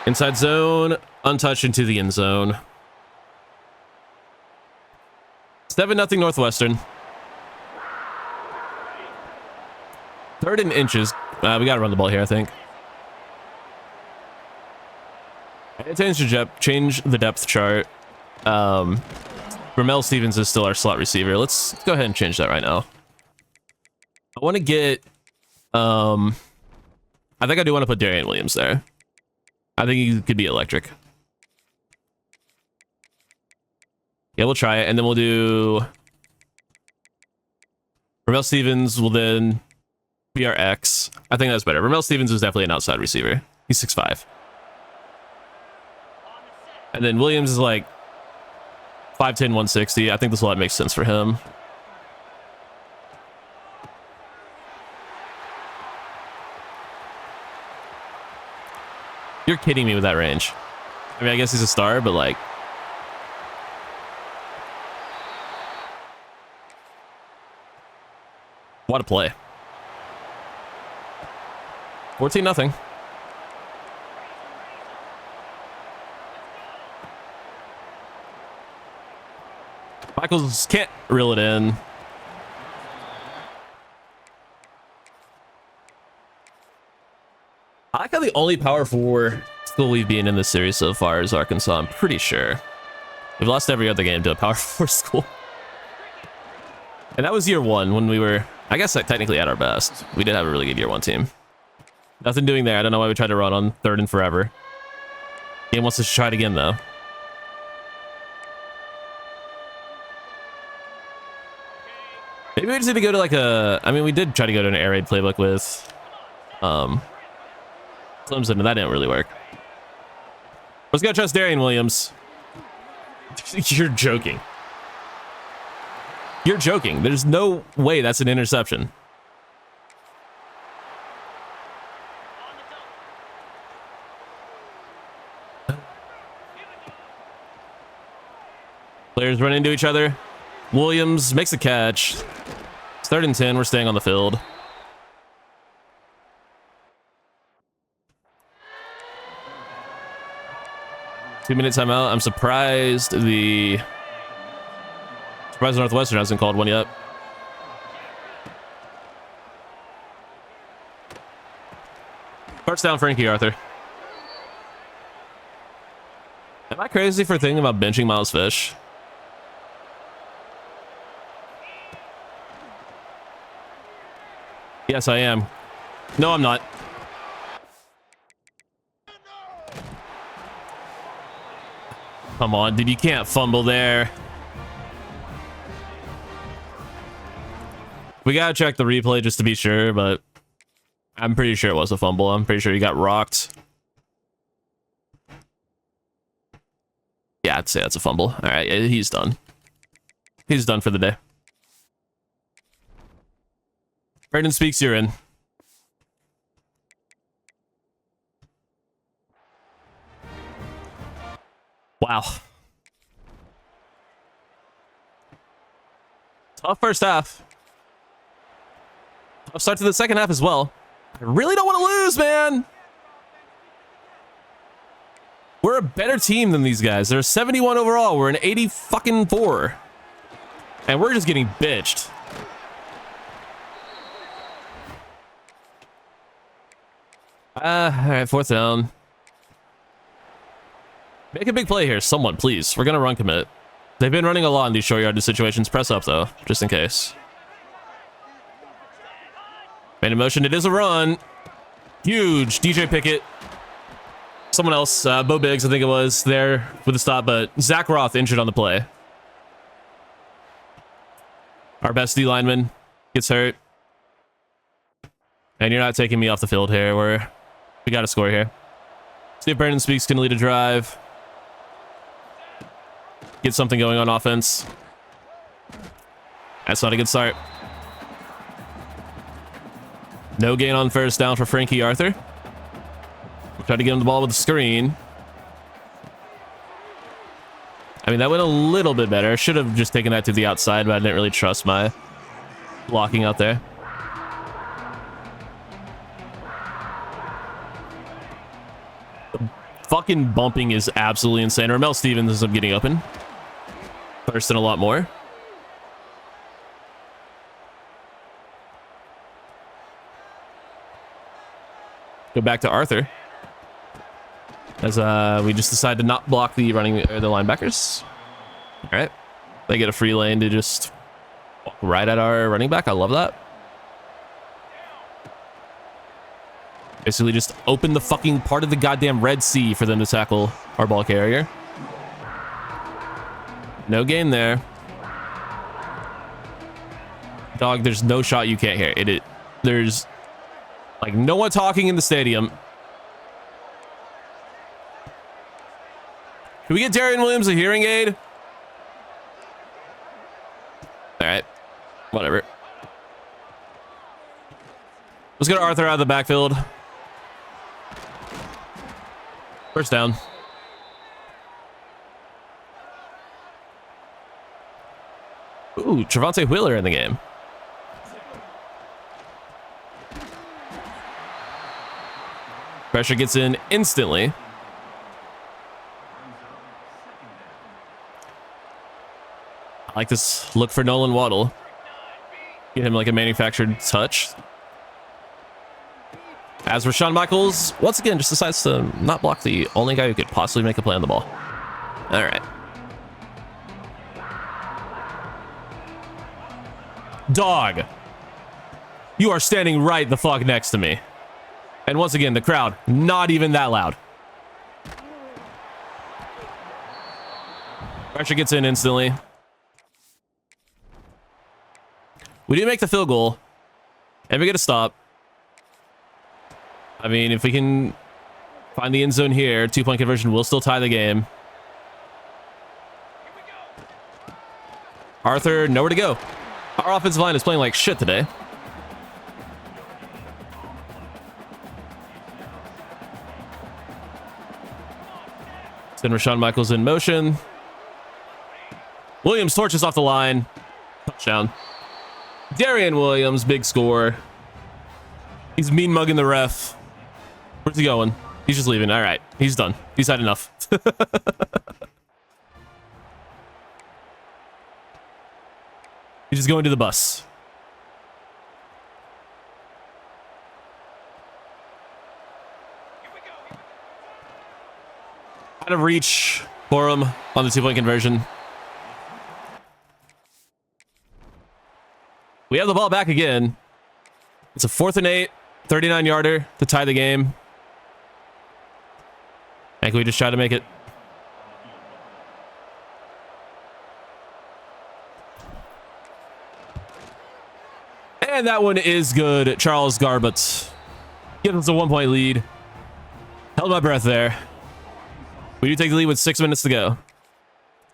Inside zone, untouched into the end zone. 7-0 Northwestern. 3rd and inches. We got to run the ball here, I think. Change the depth chart. Ramel Stevens is still our slot receiver. Let's go ahead and change that right now. I want to get I think I do want to put Darian Williams there. I think he could be electric. Yeah, we'll try it, and then we'll do... Ramel Stevens will then be our X. I think that's better. Ramel Stevens is definitely an outside receiver. He's 6'5". And then Williams is like 5'10", 160. I think this will make sense for him. You're kidding me with that range. I mean, I guess he's a star, but like... What a play. 14-0. Michaels can't reel it in. I like how the only Power 4 school we've been in this series so far is Arkansas, I'm pretty sure. We've lost every other game to a Power 4 school. And that was year one when we were, I guess, technically at our best. We did have a really good year one team. Nothing doing there. I don't know why we tried to run on 3rd and forever. Game wants us to try it again, though. Maybe we just need to go to like a... I mean, we did try to go to an air raid playbook with... Clemson, and that didn't really work. Let's go trust Darian Williams. You're joking. You're joking. There's no way that's an interception. Players run into each other. Williams makes a catch. It's 3rd and 10. We're staying on the field. Two-minute timeout. I'm surprised Northwestern hasn't called one yet. First down, Frankie Arthur. Am I crazy for thinking about benching Miles Fish? Yes, I am. No, I'm not. Come on, dude, you can't fumble there. We gotta check the replay just to be sure, but I'm pretty sure it was a fumble. I'm pretty sure he got rocked. Yeah, I'd say that's a fumble. All right, he's done. He's done for the day. Brandon Speaks, you're in. Wow. Tough first half. Tough start to the second half as well. I really don't want to lose, man. We're a better team than these guys. They're 71 overall. We're an 80 fucking 4. And we're just getting bitched. All right, 4th down. Make a big play here, someone, please. We're gonna run commit. They've been running a lot in these short yardage situations. Press up, though, just in case. Man in motion, it is a run. Huge. DJ Pickett. Someone else, Bo Biggs, I think it was, there with the stop, but Zach Roth injured on the play. Our best D lineman gets hurt. And you're not taking me off the field here. We got to score here. See if Brandon Speaks can lead a drive. Get something going on offense. That's not a good start. No gain on first down for Frankie Arthur. We'll try to get him the ball with the screen. I mean, that went a little bit better. Should have just taken that to the outside, but I didn't really trust my blocking out there. The fucking bumping is absolutely insane. Ramel Stevens ends up getting open. First and a lot more. Go back to Arthur. As we just decide to not block the the linebackers. All right. They get a free lane to just walk right at our running back. I love that. Basically just open the fucking part of the goddamn Red Sea for them to tackle our ball carrier. No gain there. Dog, there's no shot you can't hear. There's like no one talking in the stadium. Can we get Darian Williams a hearing aid? All right, whatever. Let's get Arthur out of the backfield. First down. Ooh, Trevante Wheeler in the game. Pressure gets in instantly. I like this look for Nolan Waddle. Get him like a manufactured touch. As Rashawn Michaels, once again, just decides to not block the only guy who could possibly make a play on the ball. All right. Dog, you are standing right the fuck next to me. And once again, the crowd, not even that loud. Pressure gets in instantly. We do make the field goal. And we get a stop. I mean, if we can find the end zone here, 2-point conversion will still tie the game. Arthur, nowhere to go. Our offensive line is playing like shit today. Send Rashawn Michaels in motion. Williams torches off the line. Touchdown. Darian Williams, big score. He's mean mugging the ref. Where's he going? He's just leaving. All right, he's done. He's had enough. He's just going to the bus. Out of reach for him on the 2-point conversion. We have the ball back again. It's a 4th and 8, 39-yarder to tie the game. And can we just try to make it? And that one is good. Charles Garbett gives us a 1-point lead. Held my breath there. We do take the lead with 6 minutes to go.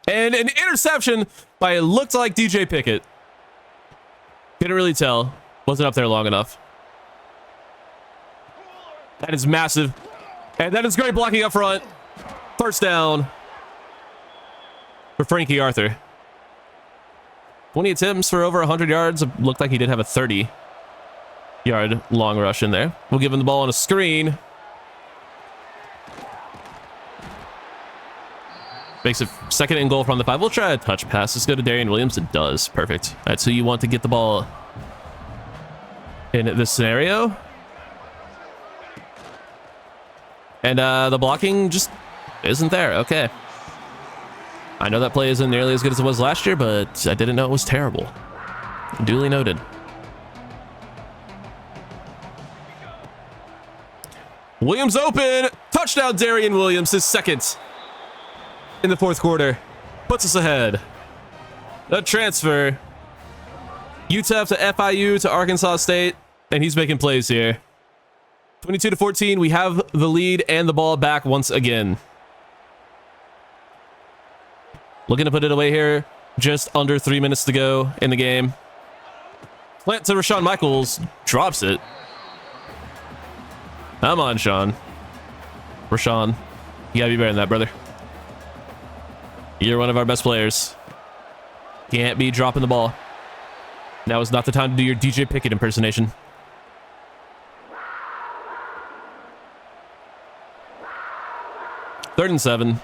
And an interception by it looked like DJ Pickett. Couldn't really tell. Wasn't up there long enough. That is massive. And that is great blocking up front. First down for Frankie Arthur. 20 attempts for over 100 yards. It looked like he did have a 30-yard long rush in there. We'll give him the ball on a screen. Makes it 2nd and goal from the 5. We'll try a touch pass. Let's go to Darian Williams. It does. Perfect. That's who you want to get the ball in this scenario. And the blocking just isn't there. Okay. I know that play isn't nearly as good as it was last year, but I didn't know it was terrible. Duly noted. Williams open. Touchdown, Darian Williams, his 2nd in the 4th quarter. Puts us ahead. The transfer. UTEP to FIU to Arkansas State. And he's making plays here. 22-14. We have the lead and the ball back once again. Looking to put it away here. Just under 3 minutes to go in the game. Plant to Rashawn Michaels. Drops it. Come on, Sean. Rashawn. You gotta be better than that, brother. You're one of our best players. Can't be dropping the ball. Now is not the time to do your DJ Pickett impersonation. Third and 7.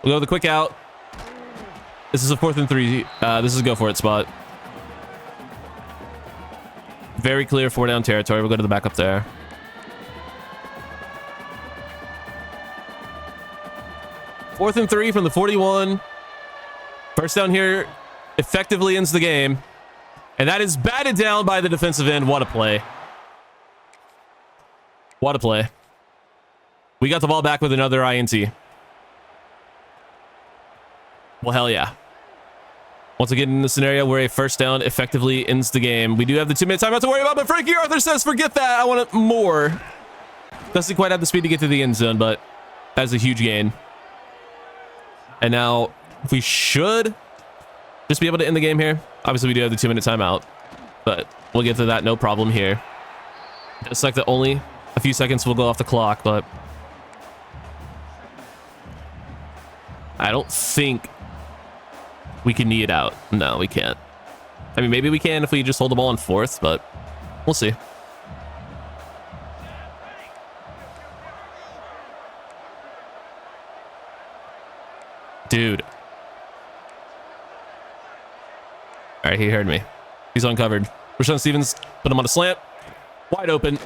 We'll go with the quick out. This is a 4th and 3. This is a go for it spot. Very clear 4-down territory. We'll go to the backup there. Fourth and 3 from the 41. First down here effectively ends the game. And that is batted down by the defensive end. What a play. What a play. We got the ball back with another INT. Well, hell yeah. Once again, in the scenario where a first down effectively ends the game. We do have the 2-minute timeout to worry about, but Frankie Arthur says, forget that. I want it more. Doesn't quite have the speed to get to the end zone, but that's a huge gain. And now we should just be able to end the game here. Obviously, we do have the 2-minute timeout, but we'll get to that no problem here. It's like that only a few seconds will go off the clock, but I don't think we can knee it out. No, we can't. I mean, maybe we can if we just hold the ball in fourth, but we'll see. Dude. All right, he heard me. He's uncovered. Rashawn Stevens put him on a slant. Wide open.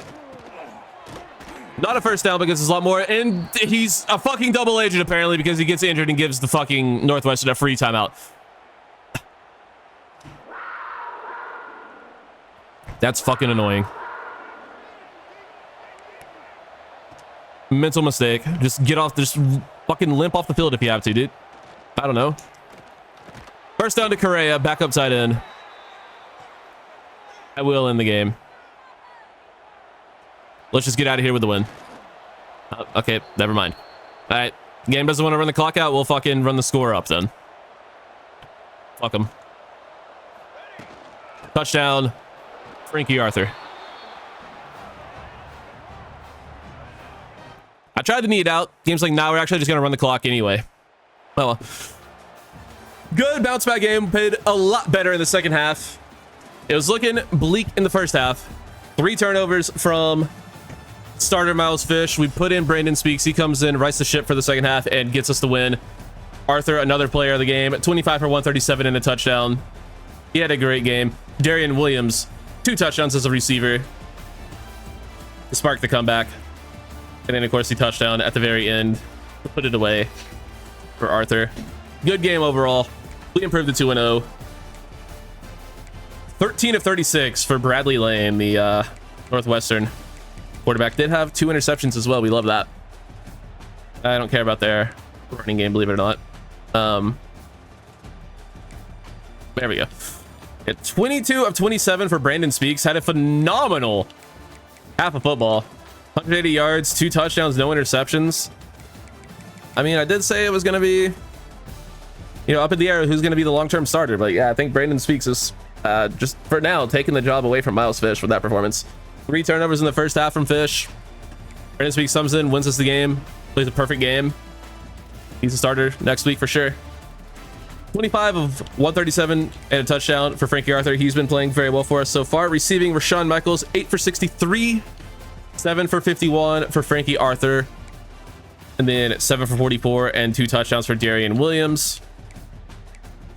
Not a first down because there's a lot more. And he's a fucking double agent apparently because he gets injured and gives the fucking Northwestern a free timeout. That's fucking annoying. Mental mistake. Just get off. Just fucking limp off the field if you have to, dude. I don't know. First down to Correa. Backup tight end. I will end the game. Let's just get out of here with the win. Okay, never mind. All right. Game doesn't want to run the clock out. We'll fucking run the score up then. Fuck him. Touchdown. Frankie Arthur. I tried to knee it out. Game's like, nah, we're actually just going to run the clock anyway. Well, good bounce back game. Played a lot better in the second half. It was looking bleak in the first half. 3 turnovers from starter Miles Fish. We put in Brandon Speaks. He comes in, rights the ship for the second half, and gets us the win. Arthur, another player of the game, 25 for 137 and a touchdown. He had a great game. Darian Williams, 2 touchdowns as a receiver to spark the comeback. And then, of course, the touchdown at the very end to put it away for Arthur. Good game overall. We improved to 2-0. 13 of 36 for Bradley Lane, the Northwestern quarterback. Did have 2 interceptions as well. We love that. I don't care about their running game, believe it or not. There we go. Yeah, 22 of 27 for Brandon Speaks. Had a phenomenal half of football. 180 yards, 2 touchdowns, no interceptions. I mean, I did say it was going to be, you know, up in the air who's going to be the long-term starter. But yeah, I think Brandon Speaks is just for now taking the job away from Miles Fish with that performance. 3 turnovers in the first half from Fish. Brandon Speaks comes in, wins us the game, plays a perfect game. He's a starter next week for sure. 25 of 137 and a touchdown for Frankie Arthur. He's been playing very well for us so far. Receiving Rashawn Michaels, 8 for 63, 7 for 51 for Frankie Arthur, and then 7 for 44 and 2 touchdowns for Darian Williams.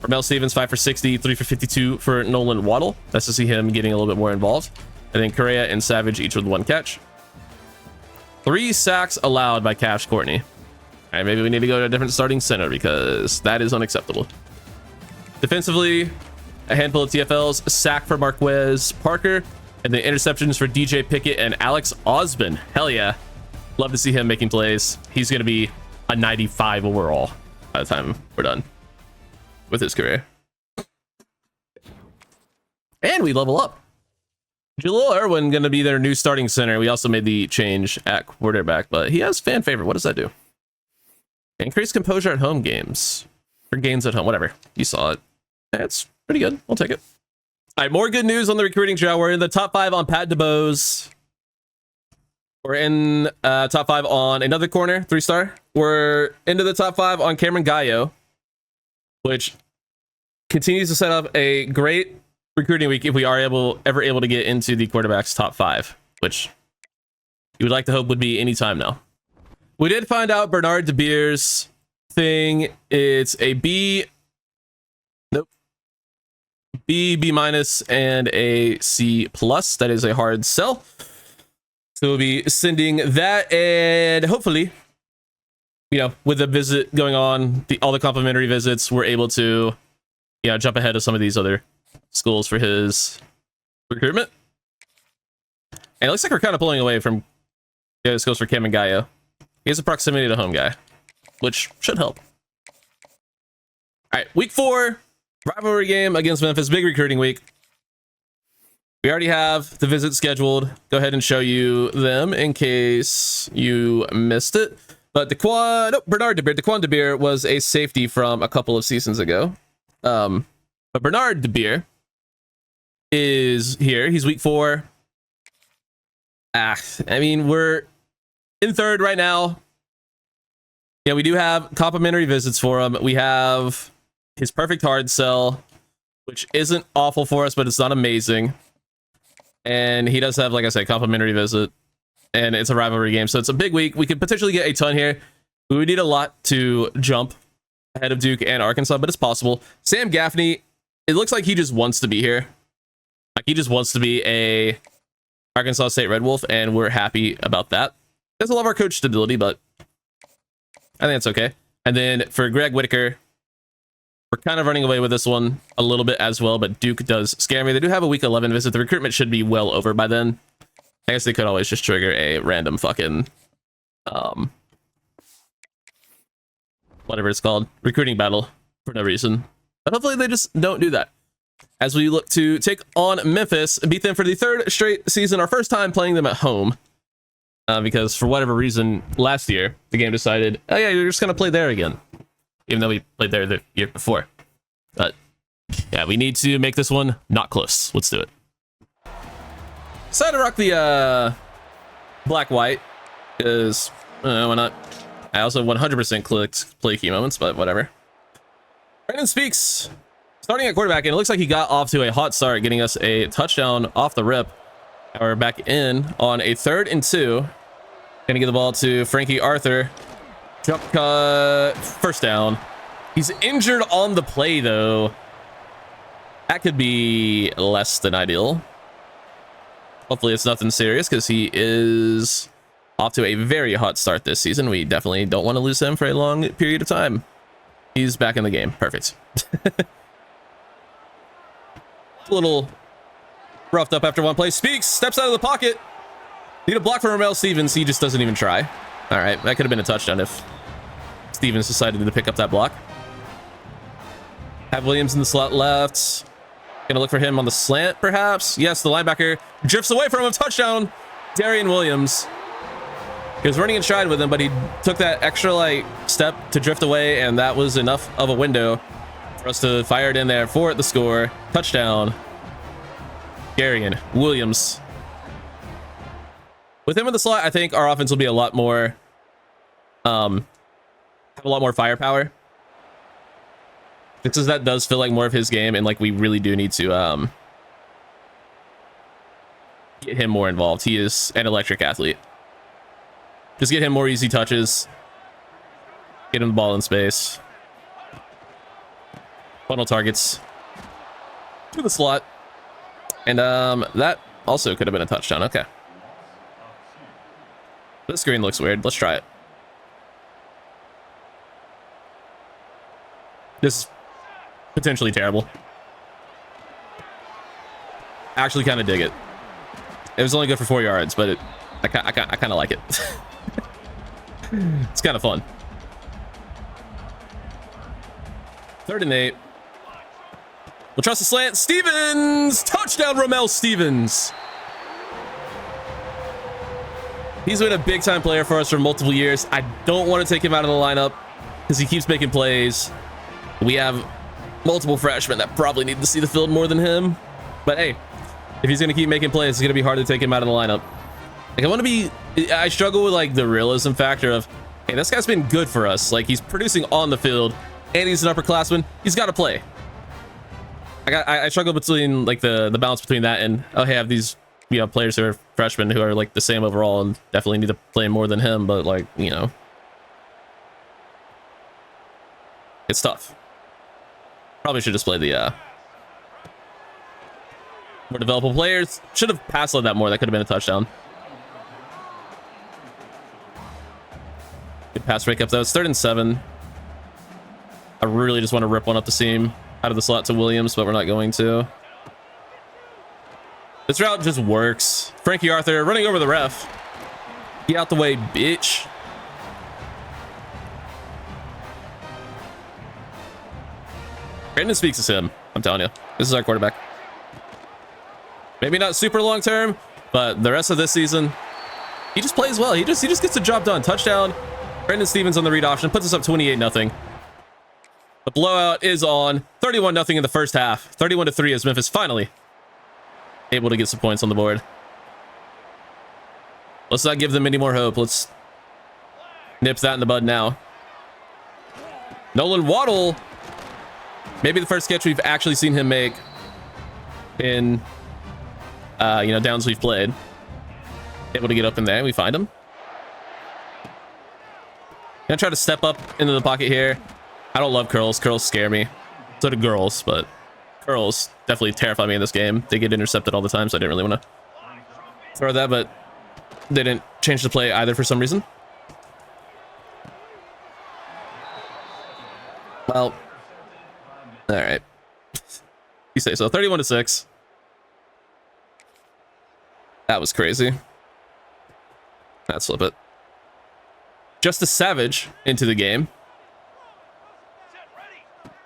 Ramel Stevens, 5 for 60, 3 for 52 for Nolan Waddle. Nice to see him getting a little bit more involved. And then Correa and Savage each with 1 catch. 3 sacks allowed by Cash Courtney. All right, maybe we need to go to a different starting center because that is unacceptable. Defensively, a handful of TFLs, a sack for Marquez Parker, and the interceptions for DJ Pickett and Alex Osborne. Hell yeah. Love to see him making plays. He's going to be a 95 overall by the time we're done with his career. And we level up. Jalil Irwin going to be their new starting center. We also made the change at quarterback, but he has fan favorite. What does that do? Increase composure at home games. Or gains at home, whatever. You saw it. That's pretty good. I'll take it. All right, more good news on the recruiting trail. We're in the top 5 on Pat DeBose. We're in top 5 on another corner, 3-star. We're into the top 5 on Cameron Gallo, which continues to set up a great recruiting week if we are ever able to get into the quarterback's top 5, which you would like to hope would be anytime now. We did find out Bernard De Beers thing. It's a B. Nope. B minus, and a C plus. That is a hard sell. So we'll be sending that, and hopefully, you know, with the visit going on, all the complimentary visits, we're able to, you know, jump ahead of some of these other schools for his recruitment. And it looks like we're kind of pulling away from Yeah, this goes for Cam and Gaia. He has a proximity to home guy, which should help. All right, week 4, rivalry game against Memphis, big recruiting week. We already have the visit scheduled. Go ahead and show you them in case you missed it. But Bernard Daquan DeBeer was a safety from a couple of seasons ago. But Bernard DeBeer is here. He's week 4. I mean, we're in 3rd right now. Yeah, we do have complimentary visits for him. We have his perfect hard sell, which isn't awful for us, but it's not amazing. And he does have, like I said, complimentary visit, and it's a rivalry game, so it's a big week. We could potentially get a ton here. We would need a lot to jump ahead of Duke and Arkansas, but it's possible. Sam Gaffney, it looks like he just wants to be here. Like, he just wants to be a Arkansas State Red Wolf, and we're happy about that. Doesn't love our coach stability, but I think it's okay. And then for Greg Whitaker, we're kind of running away with this one a little bit as well, but Duke does scare me. They do have a week 11 visit. The recruitment should be well over by then. I guess they could always just trigger a random fucking, whatever it's called, recruiting battle for no reason. But hopefully they just don't do that. As we look to take on Memphis and beat them for the 3rd straight season, our first time playing them at home. Because for whatever reason, last year, the game decided, oh yeah, you're just going to play there again. Even though we played there the year before. But yeah, we need to make this one not close. Let's do it. Decided to rock the black-white, because, why not? I also 100% clicked play key moments, but whatever. Brandon Speaks, starting at quarterback, and it looks like he got off to a hot start, getting us a touchdown off the rip. Now we're back in on a 3rd and 2. Gonna get the ball to Frankie Arthur. Jump cut, first down. He's injured on the play, though. That could be less than ideal. Hopefully it's nothing serious, because he is off to a very hot start this season. We definitely don't want to lose him for a long period of time. He's back in the game. Perfect. A little roughed up after one play. Speaks, steps out of the pocket. Need a block from Ramel Stevens. He just doesn't even try. All right, that could have been a touchdown if Stevens decided to pick up that block. Have Williams in the slot left. Gonna look for him on the slant, perhaps. Yes, the linebacker drifts away from him. Touchdown, Darian Williams. He was running in stride with him, but he took that extra step to drift away, and that was enough of a window for us to fire it in there for the score. Touchdown, Darian Williams. With him in the slot, I think our offense will be a lot more, have a lot more firepower. Because that does feel like more of his game, and we really do need to get him more involved. He is an electric athlete. Just get him more easy touches. Get him the ball in space. Funnel targets to the slot. And that also could have been a touchdown. Okay. This screen looks weird. Let's try it. This is potentially terrible. Actually kind of dig it. It was only good for 4 yards, but I kind of like it. It's kind of fun. 3rd and 8. We'll trust the slant. Stevens! Touchdown, Ramel Stevens! He's been a big-time player for us for multiple years. I don't want to take him out of the lineup because he keeps making plays. We have multiple freshmen that probably need to see the field more than him. But hey, if he's going to keep making plays, it's going to be hard to take him out of the lineup. I struggle with the realism factor of, hey, this guy's been good for us. He's producing on the field, and he's an upperclassman. He's got to play. I struggle between the balance between that and, oh, hey, I have these players who are freshmen who are the same overall and definitely need to play more than him, but it's tough. Probably should just play the more developable players. Should have passed on that more. That could have been a touchdown. Good pass breakup though. It's 3rd and 7. I really just want to rip one up the seam out of the slot to Williams, but we're not going to. This route just works. Frankie Arthur running over the ref. Get out the way, bitch. Brandon Speaks is him. I'm telling you. This is our quarterback. Maybe not super long term, but the rest of this season, he just plays well. He just gets the job done. Touchdown. Brandon Stevens on the read option puts us up 28-0. The blowout is on. 31-0 in the first half. 31-3 as Memphis finally able to get some points on the board. Let's not give them any more hope. Let's nip that in the bud now. Nolan Waddle. Maybe the first catch we've actually seen him make in, downs we've played. Able to get up in there. We find him. Gonna try to step up into the pocket here. I don't love curls. Curls scare me. So do girls, but curls definitely terrify me in this game. They get intercepted all the time, so I didn't really want to throw that, but they didn't change the play either for some reason. Well, all right. You say so. 31-6. That was crazy. Let's flip it. Just a Savage into the game.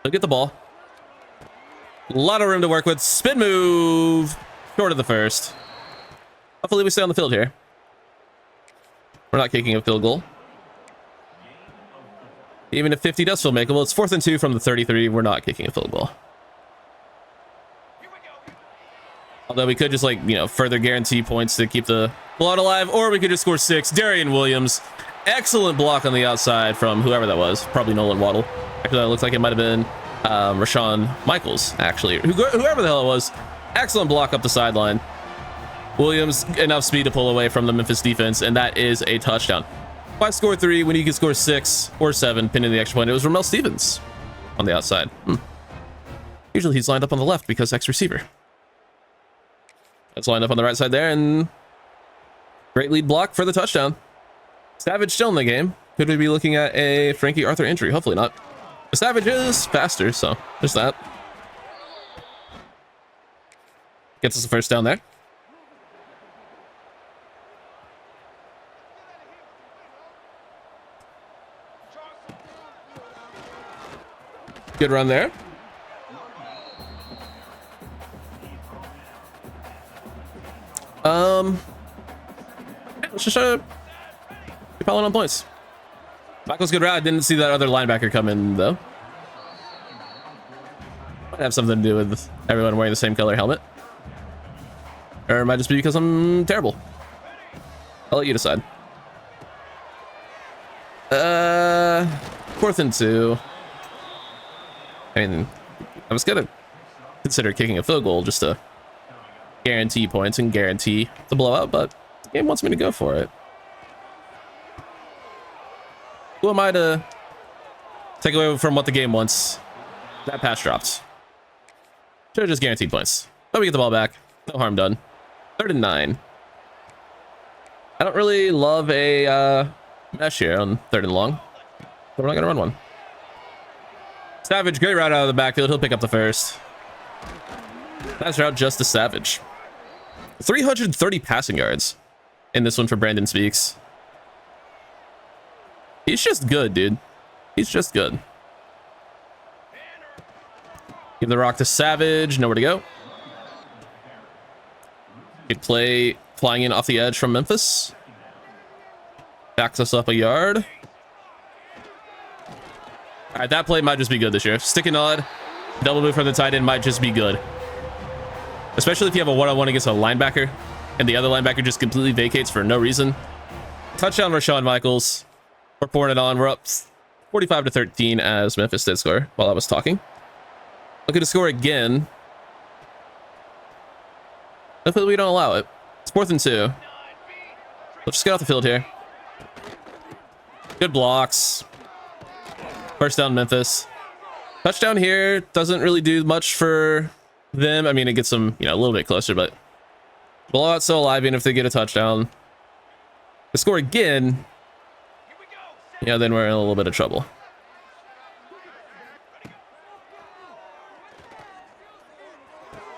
Look at the ball. A lot of room to work with. Spin move. Short of the first. Hopefully we stay on the field here. We're not kicking a field goal. Even if 50 does feel makeable, it's 4th and 2 from the 33. We're not kicking a field goal. Although we could just further guarantee points to keep the blowout alive, or we could just score 6. Darian Williams. Excellent block on the outside from whoever that was. Probably Nolan Waddle. Actually, that looks like it might have been Rashawn Michaels, actually. Whoever the hell it was. Excellent block up the sideline. Williams, enough speed to pull away from the Memphis defense, and that is a touchdown. Why score 3 when you can score 6 or 7, pinning the extra point? It was Ramel Stevens on the outside. Usually he's lined up on the left because ex-receiver. That's lined up on the right side there, and great lead block for the touchdown. Savage still in the game. Could we be looking at a Frankie Arthur injury? Hopefully not. The Savage is faster, so there's that. Gets us a first down there. Good run there. Let's just try to keep piling on points. Michael's good route. I didn't see that other linebacker come in, though. Might have something to do with everyone wearing the same color helmet. Or it might just be because I'm terrible. I'll let you decide. 4th and 2. I mean, I was gonna consider kicking a field goal just to guarantee points and guarantee the blowout, but the game wants me to go for it. Who am I to take away from what the game wants? That pass dropped. Should have just guaranteed points. But we get the ball back. No harm done. 3rd and 9. I don't really love a mesh here on 3rd and long. But we're not gonna run one. Savage, great route out of the backfield. He'll pick up the first. Nice route, just a Savage. 330 passing yards in this one for Brandon Speaks. He's just good, dude. He's just good. Give the rock to Savage. Nowhere to go. Good play flying in off the edge from Memphis. Backs us up a yard. All right, that play might just be good this year. Stick and nod. Double move from the tight end might just be good. Especially if you have a one-on-one against a linebacker and the other linebacker just completely vacates for no reason. Touchdown Rashawn Michaels. We're pouring it on. We're up 45-13 as Memphis did score while I was talking. Looking to score again. Hopefully we don't allow it. It's 4th and 2. Let's just get off the field here. Good blocks. First down Memphis. Touchdown here doesn't really do much for them. I mean, it gets them, a little bit closer, but blowout's still alive even if they get a touchdown. They score again. Then we're in a little bit of trouble.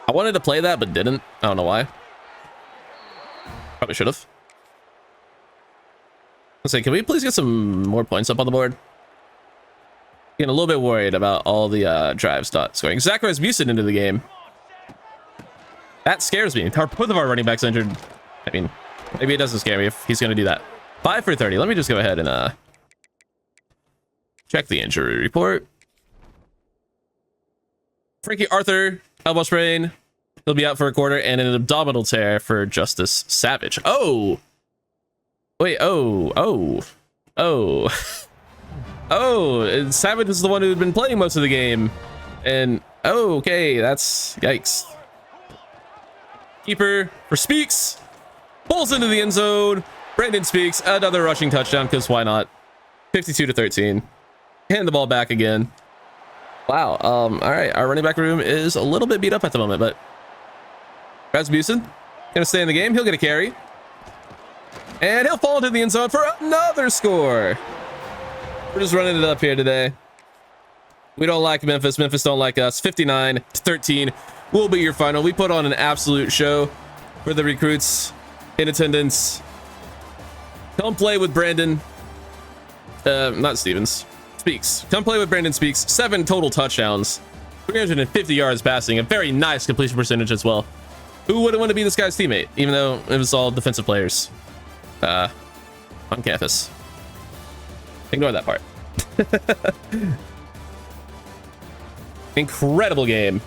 I wanted to play that, but didn't. I don't know why. Probably should have. Let's say, can we please get some more points up on the board? Getting a little bit worried about all the drives not scoring. Zach Rasmussen into the game. That scares me. Both of our running backs injured. I mean, maybe it doesn't scare me if he's going to do that. 5 for 30. Let me just go ahead and check the injury report. Frankie Arthur, elbow sprain. He'll be out for a quarter, and an abdominal tear for Justice Savage. Oh! Wait, oh. Oh, and Savage is the one who had been playing most of the game. And, oh, okay, that's... Yikes. Keeper for Speaks. Pulls into the end zone. Brandon Speaks, another rushing touchdown, because why not? 52-13. Hand the ball back again. Wow, all right, our running back room is a little bit beat up at the moment, but... Rasmussen, gonna stay in the game. He'll get a carry. And he'll fall into the end zone for another score. We're just running it up here today. We don't like Memphis. Memphis don't like us. 59-13 will be your final. We put on an absolute show for the recruits in attendance. Come play with Brandon. Not Stevens. Speaks. Come play with Brandon Speaks. 7 total touchdowns. 350 yards passing. A very nice completion percentage as well. Who wouldn't want to be this guy's teammate, even though it was all defensive players on campus? Ignore that part. Incredible game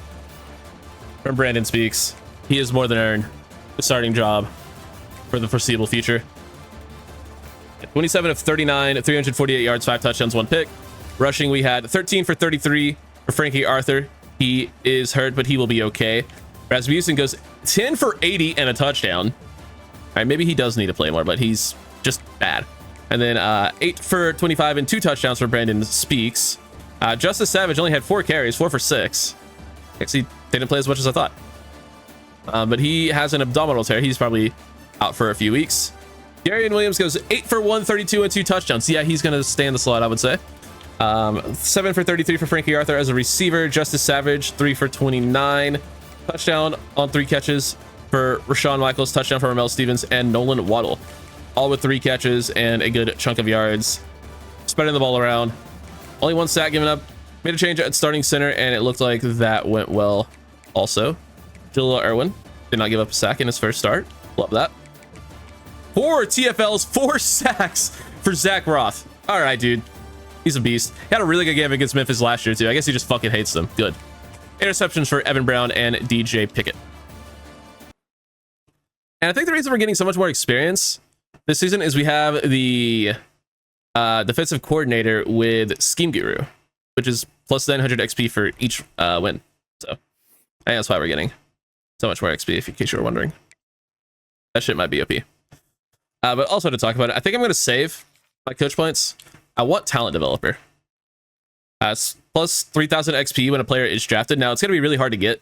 from Brandon Speaks. He has more than earned the starting job for the foreseeable future. 27 of 39, 348 yards, 5 touchdowns, 1 pick. Rushing, we had 13 for 33 for Frankie Arthur. He is hurt, but he will be okay. Rasmussen goes 10 for 80 and a touchdown. All right, maybe he does need to play more, but he's just bad. And then 8 for 25 and 2 touchdowns for Brandon Speaks. Justice Savage only had 4 carries, 4 for 6. Actually, didn't play as much as I thought. But he has an abdominal tear. He's probably out for a few weeks. Darian Williams goes 8 for 132 and 2 touchdowns. Yeah, he's going to stay in the slot, I would say. 7 for 33 for Frankie Arthur as a receiver. Justice Savage, 3 for 29. Touchdown on 3 catches for Rashawn Michaels. Touchdown for Ramel Stevens and Nolan Waddle. All with 3 catches and a good chunk of yards. Spreading the ball around. Only 1 sack given up. Made a change at starting center, and it looked like that went well also. Jalil Irwin did not give up a sack in his first start. Love that. 4 TFLs, 4 sacks for Zach Roth. All right, dude. He's a beast. He had a really good game against Memphis last year, too. I guess he just fucking hates them. Good. Interceptions for Evan Brown and DJ Pickett. And I think the reason we're getting so much more experience this season is we have the defensive coordinator with Scheme Guru, which is plus 900 XP for each win. So I think that's why we're getting so much more XP, in case you were wondering. That shit might be OP. But also to talk about it, I think I'm going to save my coach points. I want Talent Developer. It's plus 3,000 XP when a player is drafted. Now, it's going to be really hard to get.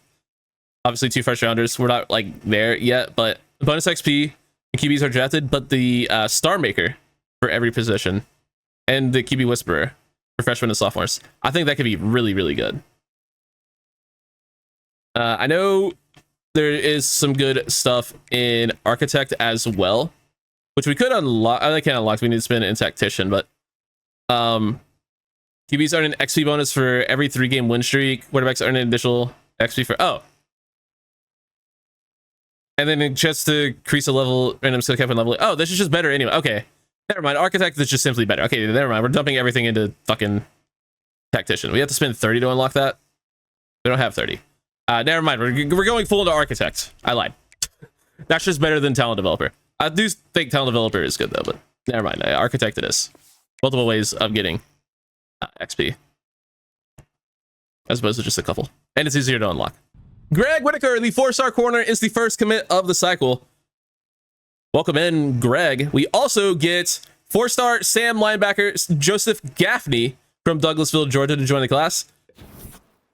Obviously, 2 first rounders. We're not like there yet, but bonus XP and QBs are drafted, but the Star Maker for every position and the QB Whisperer for freshmen and sophomores. I think that could be really, really good. I know there is some good stuff in Architect as well, which we could unlock. I can't unlock. We need to spend it in Tactician, but QBs earn an XP bonus for every 3-game win streak. Quarterbacks earn an additional XP for... Oh. And then just to increase a level, random skill cap and level... Oh, this is just better anyway. Okay. Never mind. Architect is just simply better. Okay, never mind. We're dumping everything into fucking Tactician. We have to spend 30 to unlock that. We don't have 30. Never mind. We're going full into Architect. I lied. That's just better than Talent Developer. I do think Talent Developer is good, though, but never mind. Architect it is. Multiple ways of getting XP. As opposed to just a couple. And it's easier to unlock. Greg Whitaker, the 4-star corner, is the first commit of the cycle. Welcome in, Greg. We also get 4-star Sam linebacker Joseph Gaffney from Douglasville, Georgia, to join the class.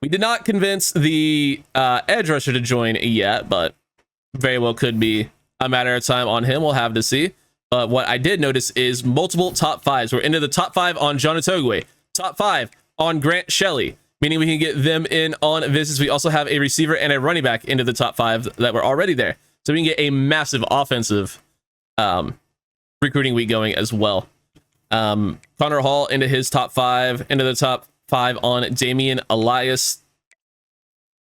We did not convince the edge rusher to join yet, but very well could be a matter of time on him. We'll have to see. But what I did notice is multiple top 5s. We're into the top 5 on John Otogwe, top 5 on Grant Shelley, meaning we can get them in on visits. We also have a receiver and a running back into the top 5 that were already there. So we can get a massive offensive recruiting week going as well. Connor Hall into his top 5, into the top 5 on Damian Elias.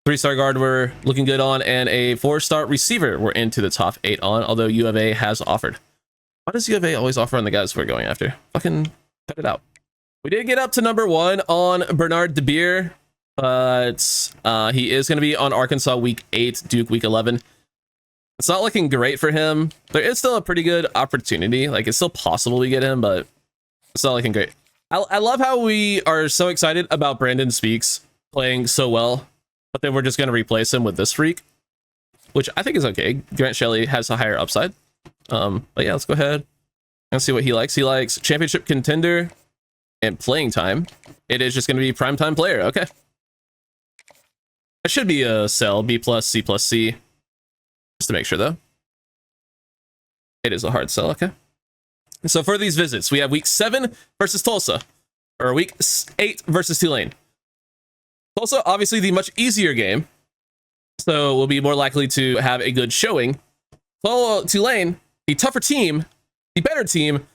3-star guard we're looking good on, and a 4-star receiver we're into the top 8 on, although U of A has offered. Why does U of A always offer on the guys we're going after? Fucking cut it out. We did get up to number 1 on Bernard DeBeer, but he is going to be on Arkansas week 8, Duke week 11. It's not looking great for him. There is still a pretty good opportunity. Like, it's still possible we get him, but it's not looking great. I love how we are so excited about Brandon Speaks playing so well, but then we're just going to replace him with this freak, which I think is okay. Grant Shelley has a higher upside. But yeah, let's go ahead and see what he likes. He likes championship contender and playing time. It is just going to be primetime player. Okay. It should be a sell, B+, C+, C. Just to make sure, though. It is a hard sell. Okay. So for these visits, we have week 7 versus Tulsa, or week 8 versus Tulane. Tulsa, obviously the much easier game, so we'll be more likely to have a good showing. Tulane, the tougher team, the better team,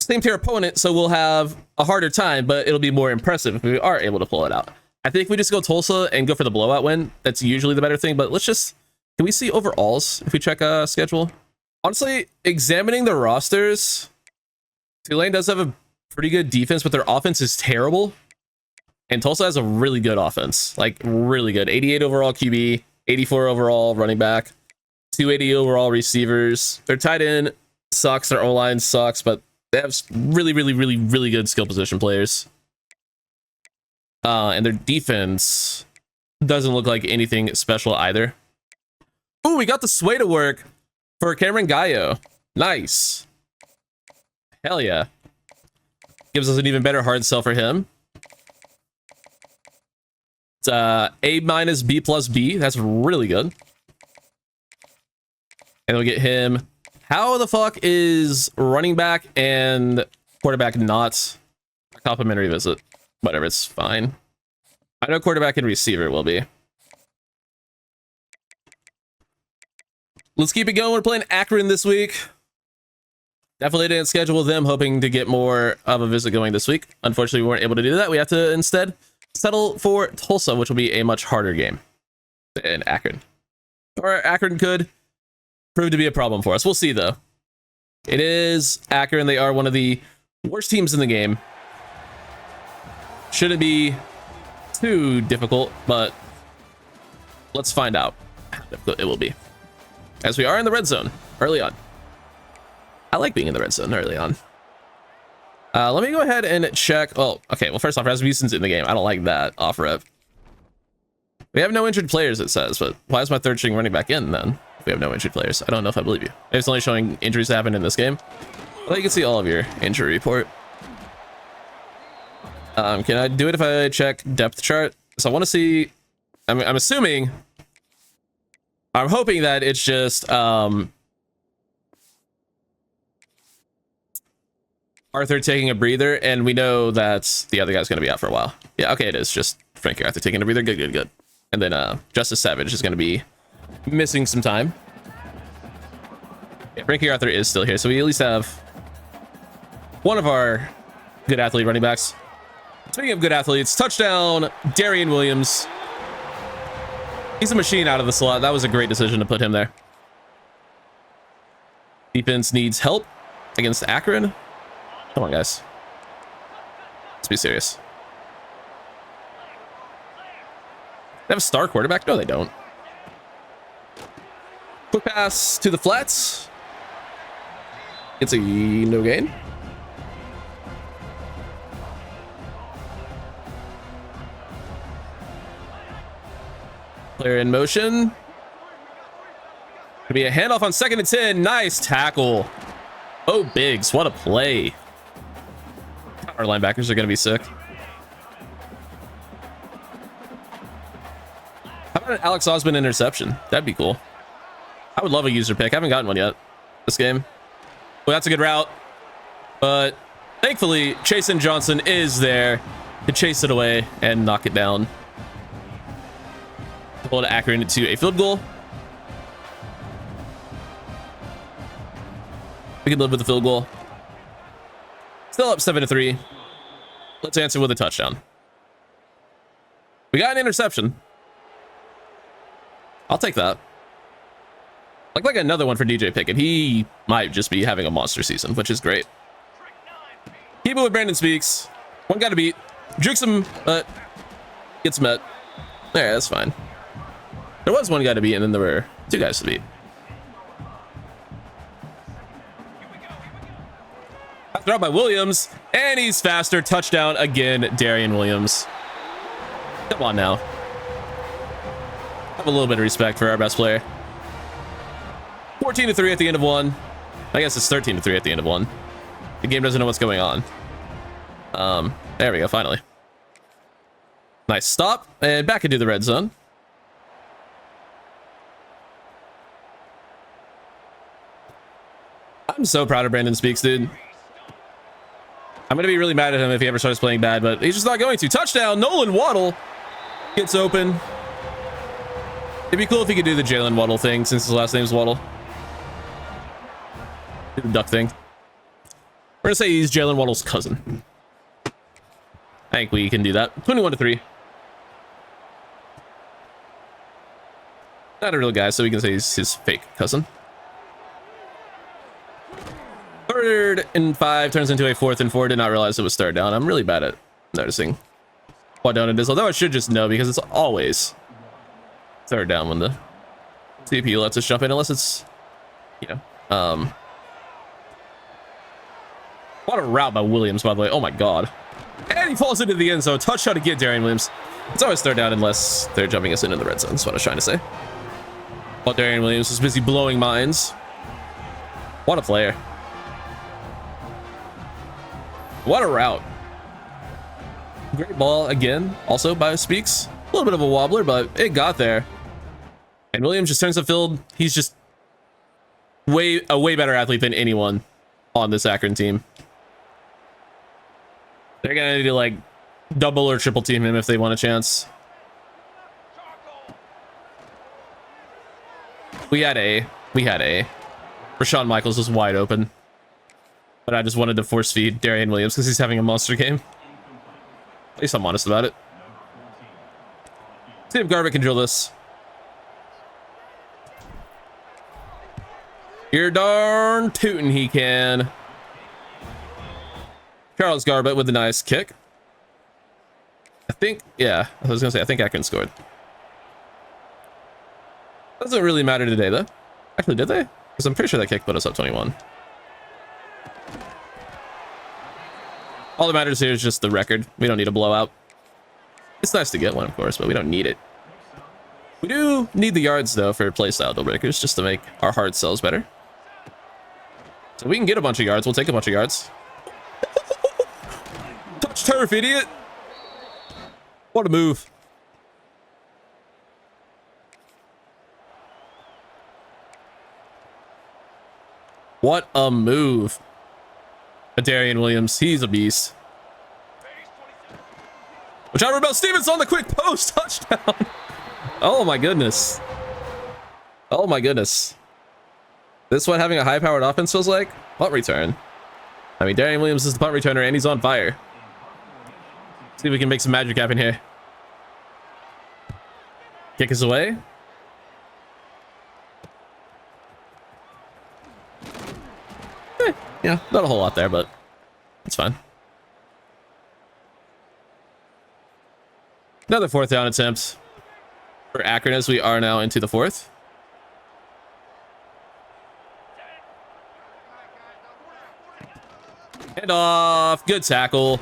same tier opponent, so we'll have a harder time, but it'll be more impressive if we are able to pull it out. I think we just go Tulsa and go for the blowout win. That's usually the better thing, but let's just... Can we see overalls if we check a schedule? Honestly, examining the rosters, Tulane does have a pretty good defense, but their offense is terrible. And Tulsa has a really good offense, like really good. 88 overall QB, 84 overall running back, 280 overall receivers. Their tight end sucks, their O-line sucks, but they have really good skill position players. And their defense doesn't look like anything special either. Ooh, we got the sway to work for Cameron Gallo. Nice. Hell yeah. Gives us an even better hard sell for him. It's A- B + B. That's really good. And we'll get him. How the fuck is running back and quarterback not a complimentary visit? Whatever, it's fine. I know quarterback and receiver will be. Let's keep it going. We're playing Akron this week. Definitely didn't schedule them, hoping to get more of a visit going this week. Unfortunately, we weren't able to do that. We have to instead settle for Tulsa, which will be a much harder game than Akron. Or Akron could prove to be a problem for us. We'll see, though. It is Akron. They are one of the worst teams in the game. Shouldn't be too difficult, but let's find out how difficult it will be. As we are in the red zone early on. I like being in the red zone early on. Let me go ahead and check. Oh, okay. Well, first off, Rasmussen's in the game. I don't like that off rep. We have no injured players, it says, but why is my third string running back in then? If we have no injured players. I don't know if I believe you. It's only showing injuries that happened in this game. Well, you can see all of your injury report. Can I do it if I check depth chart? So I want to see. I'm assuming. I'm hoping that it's just Arthur taking a breather, and we know that the other guy's going to be out for a while. Yeah, okay, it is just Frankie Arthur taking a breather. Good. And then Justice Savage is going to be missing some time. Yeah, Frankie Arthur is still here, so we at least have one of our good athlete running backs. Speaking of good athletes, touchdown, Darian Williams. He's a machine out of the slot. That was a great decision to put him there. Defense needs help against Akron. Come on, guys. Let's be serious. They have a star quarterback? No, they don't. Quick pass to the flats. It's a no gain. Player in motion. Gonna be a handoff on 2nd and 10. Nice tackle. Oh, Biggs, what a play. Our linebackers are gonna be sick. How about an Alex Osmond interception? That'd be cool. I would love a user pick. I haven't gotten one yet this game. Well, that's a good route. But thankfully, Chasen Johnson is there to chase it away and knock it down. Hold Akron to a field goal. We can live with the field goal. Still up 7-3. Let's answer with a touchdown. We got an interception. I'll take that. Like another one for DJ Pickett. He might just be having a monster season, which is great. Keep it with Brandon Speaks. One guy to beat. Jukes him, but gets met. There, that's fine. There was one guy to beat, and then there were two guys to beat. Throw out by Williams, and he's faster. Touchdown again, Darian Williams. Come on now. Have a little bit of respect for our best player. 14-3 at the end of one. I guess it's 13-3 at the end of one. The game doesn't know what's going on. There we go, finally. Nice stop, and back into the red zone. I'm so proud of Brandon Speaks, dude. I'm gonna be really mad at him if he ever starts playing bad, but he's just not going to. Touchdown, Nolan Waddle gets open. It'd be cool if he could do the Jalen Waddle thing since his last name's Waddle. Do the duck thing. We're gonna say he's Jalen Waddle's cousin. I think we can do that. 21-3. Not a real guy, so we can say he's his fake cousin. 3rd and 5 turns into a 4th and 4. Did not realize it was 3rd down. I'm really bad at noticing what down it is, although I should just know because it's always 3rd down when the CPU lets us jump in, unless it's, you know, what a route by Williams, by the way. Oh my god. And he falls into the end zone. Touchdown again, Darian Williams. It's always 3rd down unless they're jumping us in the red zone. That's what I was trying to say. While Darian Williams was busy blowing minds. What a player. What a route. Great ball again, also by Speaks. A little bit of a wobbler, but it got there. And Williams just turns the field. He's just a way better athlete than anyone on this Akron team. They're gonna need to like double or triple team him if they want a chance. We had A. Rashawn Michaels was wide open. But I just wanted to force feed Darian Williams because he's having a monster game. At least I'm honest about it. See if Garbutt can drill this. You're darn tootin' he can. Charles Garbutt with a nice kick. I think, yeah, I was gonna say, I think Akron scored. Doesn't really matter today, though. Actually, did they? Because I'm pretty sure that kick put us up 21. All that matters here is just the record. We don't need a blowout. It's nice to get one, of course, but we don't need it. We do need the yards, though, for playstyle deal breakers, just to make our hard sells better. So we can get a bunch of yards. We'll take a bunch of yards. Touch turf, idiot! What a move. What a move. Darian Williams, he's a beast. Which I rebel Stevens on the quick post touchdown. Oh my goodness. Oh my goodness. This is what having a high-powered offense feels like? Punt return. I mean, Darian Williams is the punt returner and he's on fire. See if we can make some magic happen here. Kick us away. Yeah, not a whole lot there, but it's fine. Another 4th down attempt for Akron as we are now into the 4th. Hand off. Good tackle.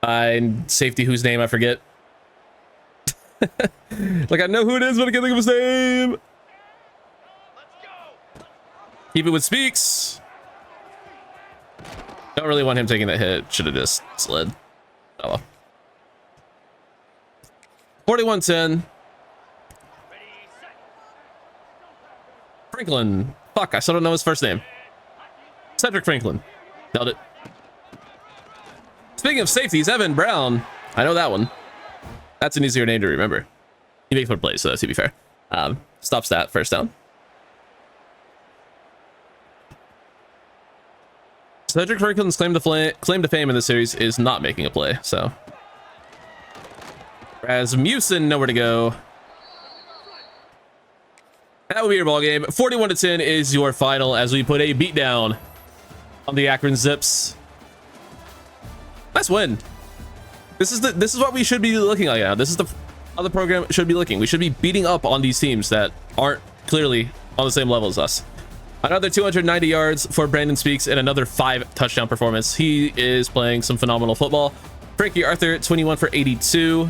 And safety whose name I forget. Like I know who it is, but I can't think of his name. Keep it with Speaks. Don't really want him taking that hit. Should have just slid. Oh well. 41-10. Franklin. Fuck, I still don't know his first name. Cedric Franklin. Nailed it. Speaking of safeties, Evan Brown. I know that one. That's an easier name to remember. He makes more plays, so to be fair. Stops that 1st down. Cedric Franklin's claim to fame in this series is not making a play, so. Rasmussen, nowhere to go. That would be your ball game. 41-10 is your final as we put a beat down on the Akron Zips. Nice win. This is what we should be looking like now. This is how the program should be looking. We should be beating up on these teams that aren't clearly on the same level as us. Another 290 yards for Brandon Speaks and another 5 touchdown performance. He is playing some phenomenal football. Frankie Arthur, 21 for 82.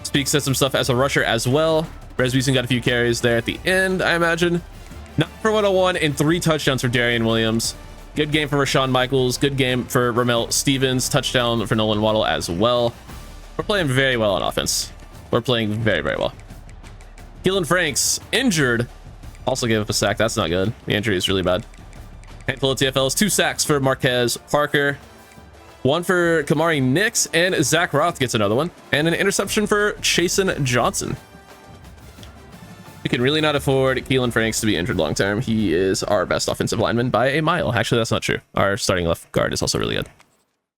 Speaks said some stuff as a rusher as well. Rasmussen got a few carries there at the end, I imagine. 9 for 101 and 3 touchdowns for Darian Williams. Good game for Rashawn Michaels. Good game for Ramel Stevens. Touchdown for Nolan Waddle as well. We're playing very well on offense. We're playing very, very well. Keelan Franks, injured. Also gave up a sack. That's not good. The injury is really bad. Handful of TFLs. 2 sacks for Marquez Parker. 1 for Kamari Nix. And Zach Roth gets another one. And an interception for Chasen Johnson. We can really not afford Keelan Franks to be injured long term. He is our best offensive lineman by a mile. Actually, that's not true. Our starting left guard is also really good.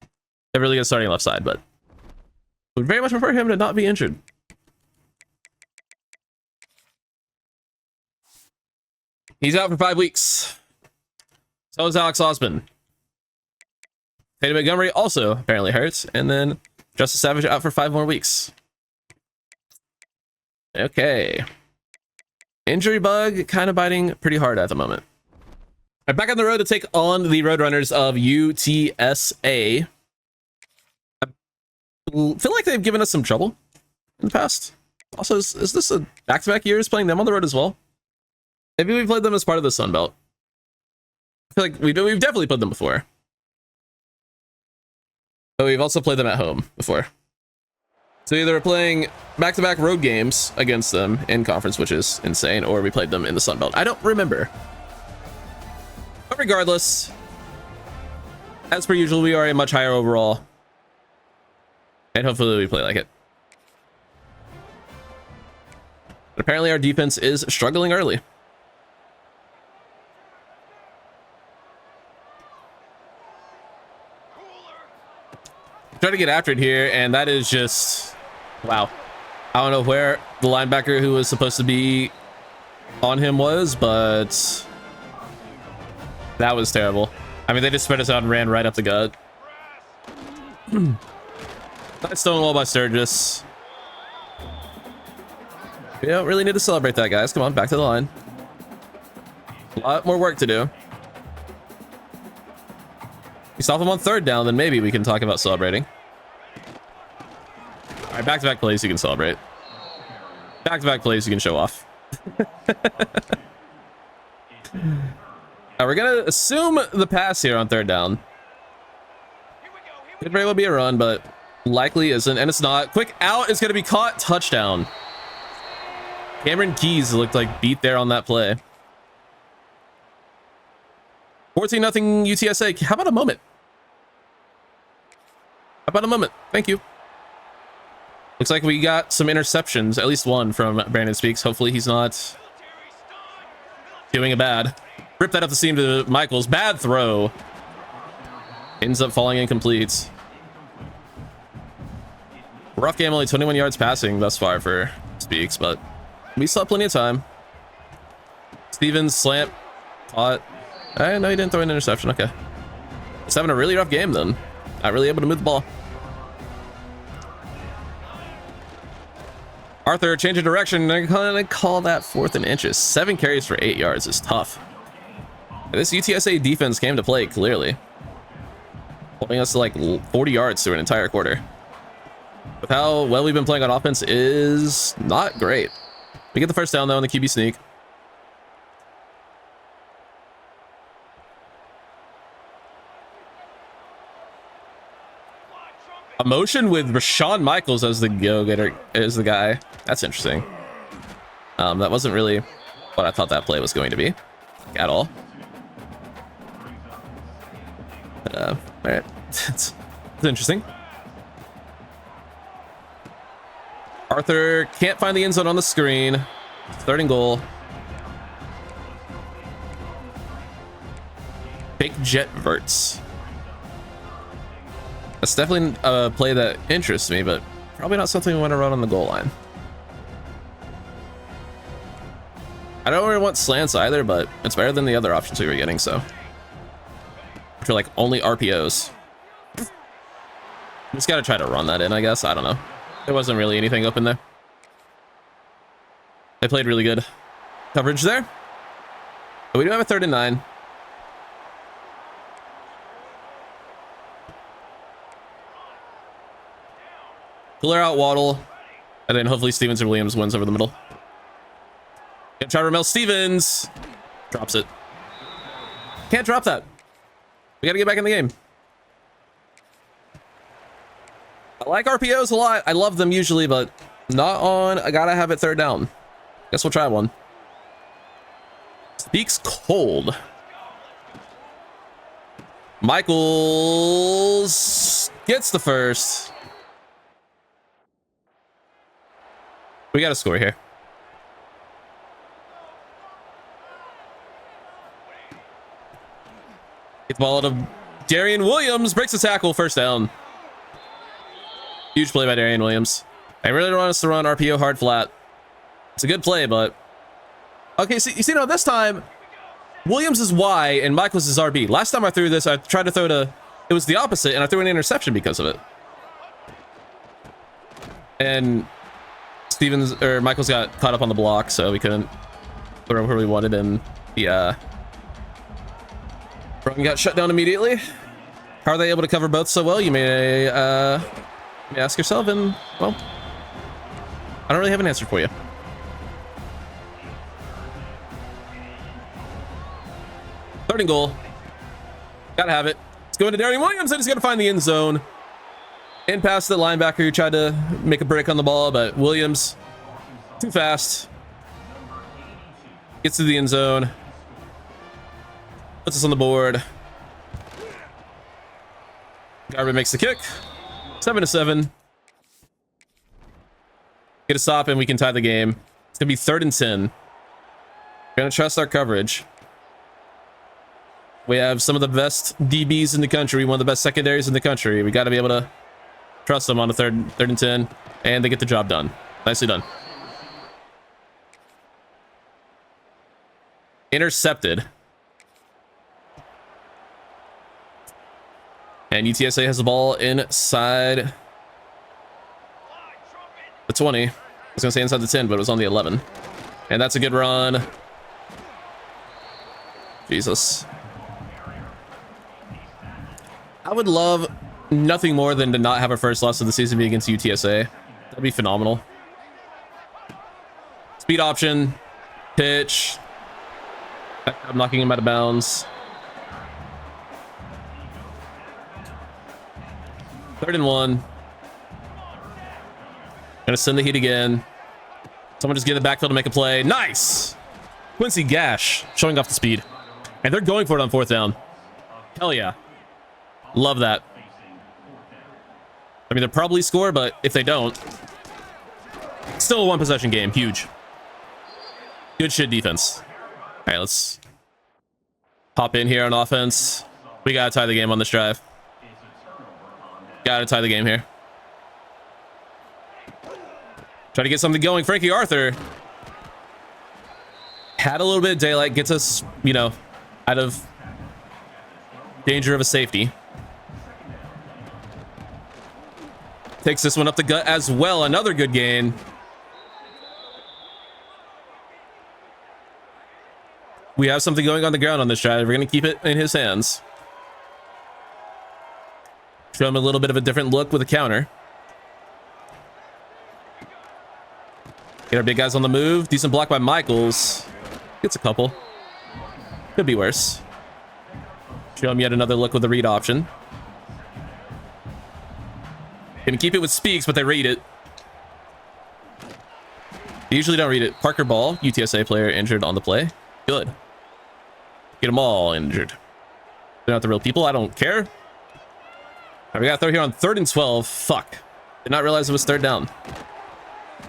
They have really good starting left side, but would very much prefer him to not be injured. He's out for 5 weeks. So is Alex Osman. Tatum Montgomery also apparently hurts. And then Justice Savage out for 5 more weeks. Okay. Injury bug kind of biting pretty hard at the moment. I'm back on the road to take on the Roadrunners of UTSA. I feel like they've given us some trouble in the past. Also, is this a back-to-back years playing them on the road as well? Maybe we played them as part of the Sun Belt. I feel like we've definitely played them before. But we've also played them at home before. So either we're playing back-to-back road games against them in conference, which is insane, or we played them in the Sun Belt. I don't remember. But regardless, as per usual, we are a much higher overall. And hopefully we play like it. But apparently our defense is struggling early. Try to get after it here, and that is just wow. I don't know where the linebacker who was supposed to be on him was, but that was terrible. I mean, they just spread us out and ran right up the gut. Nice stonewall by Sturgis. We don't really need to celebrate that, guys. Come on, back to the line. A lot more work to do. We stop him on 3rd down, then maybe we can talk about celebrating. All right, back-to-back plays you can celebrate. Back-to-back plays you can show off. We're gonna assume the pass here on 3rd down. Could very well be a run, but likely isn't, and it's not. Quick out is gonna be caught. Touchdown. Cameron Keys looked like beat there on that play. 14-0 UTSA. How about a moment? How about a moment? Thank you. Looks like we got some interceptions, at least one from Brandon Speaks. Hopefully he's not doing a bad. Rip that up the seam to Michaels. Bad throw. Ends up falling incomplete. Rough game, only 21 yards passing thus far for Speaks, but we still have plenty of time. Stevens slant. Caught. I know he didn't throw an interception. Okay. Just having a really rough game then. Not really able to move the ball. Arthur, change of direction. I'm gonna call that 4th and inches. 7 carries for 8 yards is tough. This UTSA defense came to play clearly, holding us to like 40 yards through an entire quarter. With how well we've been playing on offense is not great. We get the first down though on the QB sneak. A motion with Rashawn Michaels as the go-getter is the guy. That's interesting. That wasn't really what I thought that play was going to be at all. But, all right, it's interesting. Arthur can't find the end zone on the screen. 3rd and goal. Fake jet verts. That's definitely a play that interests me, but probably not something we want to run on the goal line. I don't really want slants either, but it's better than the other options we were getting, so. Which are like only RPOs. Just gotta try to run that in, I guess. I don't know. There wasn't really anything open there. They played really good coverage there. But we do have a 3rd and 9. Clear out Waddle. And then hopefully Stevens or Williams wins over the middle. Gonna try Ramel Stevens. Drops it. Can't drop that. We gotta get back in the game. I like RPOs a lot. I love them usually, but not on. I gotta have it 3rd down. Guess we'll try one. Speaks cold. Michaels gets the first. We got to score here. Get the ball to Darian Williams. Breaks the tackle. First down. Huge play by Darian Williams. I really don't want us to run RPO hard flat. It's a good play, but... Okay, see, you see now this time, Williams is Y and Michaels is RB. Last time I threw this, I tried to throw to... It was the opposite, and I threw an interception because of it. And Stevens, or Michaels got caught up on the block, so we couldn't throw where we wanted, and the run got shut down immediately. How are they able to cover both so well? You may ask yourself, and, well, I don't really have an answer for you. Third and goal. Gotta have it. It's going to Darian Williams, and he's gonna find the end zone. In past the linebacker who tried to make a break on the ball, but Williams, too fast. Gets to the end zone. Puts us on the board. Garber makes the kick. 7-7. Get a stop and we can tie the game. It's gonna be 3rd and 10. We're gonna trust our coverage. We have some of the best DBs in the country, one of the best secondaries in the country. We got to be able to trust them on the third and 10, and they get the job done. Nicely done. Intercepted. And UTSA has the ball inside the 20. I was going to say inside the 10, but it was on the 11. And that's a good run. Jesus. I would love nothing more than to not have our first loss of the season be against UTSA. That'd be phenomenal. Speed option. Pitch. I'm knocking him out of bounds. 3rd and 1. Gonna send the heat again. Someone just get in the backfield to make a play. Nice! Quincy Gash showing off the speed. And they're going for it on 4th down. Hell yeah. Love that. I mean, they'll probably score, but if they don't, still a 1-possession game. Huge. Good shit defense. All right, let's hop in here on offense. We gotta tie the game on this drive. Gotta tie the game here. Try to get something going. Frankie Arthur had a little bit of daylight. Gets us, you know, out of danger of a safety. Takes this one up the gut as well. Another good gain. We have something going on the ground on this drive. We're going to keep it in his hands. Show him a little bit of a different look with a counter. Get our big guys on the move. Decent block by Michaels. Gets a couple. Could be worse. Show him yet another look with the read option. Gonna keep it with Speaks, but they read it. They usually don't read it. Parker Ball, UTSA player, injured on the play. Good. Get them all injured. They're not the real people. I don't care. All right, we got to throw here on 3rd and 12. Fuck. Did not realize it was 3rd down.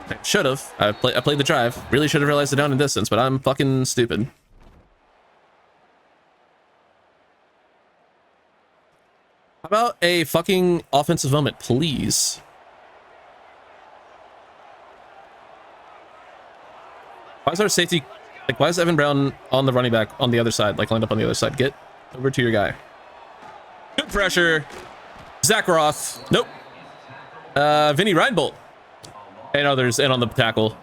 I should have. I played the drive. Really should have realized the down and distance, but I'm fucking stupid. How about a fucking offensive moment, please? Why is our safety... Like, why is Evan Brown on the running back on the other side? Like, lined up on the other side. Get over to your guy. Good pressure. Zach Roth. Nope. Vinny Reinbolt. And others. And on the tackle.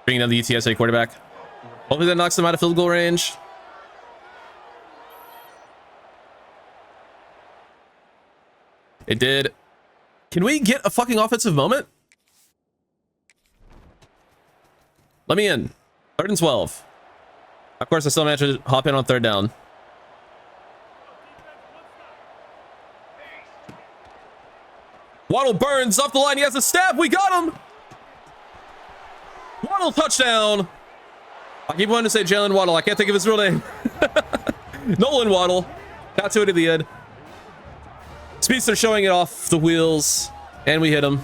Bringing down the UTSA quarterback. Hopefully that knocks them out of field goal range. It did. Can we get a fucking offensive moment? Let me in. 3rd and 12. Of course, I still managed to hop in on 3rd down. Waddle burns off the line. He has a stab. We got him. Waddle touchdown. I keep wanting to say Jalen Waddle. I can't think of his real name. Nolan Waddle. Got to it at the end. Speedster showing it off the wheels. And we hit him.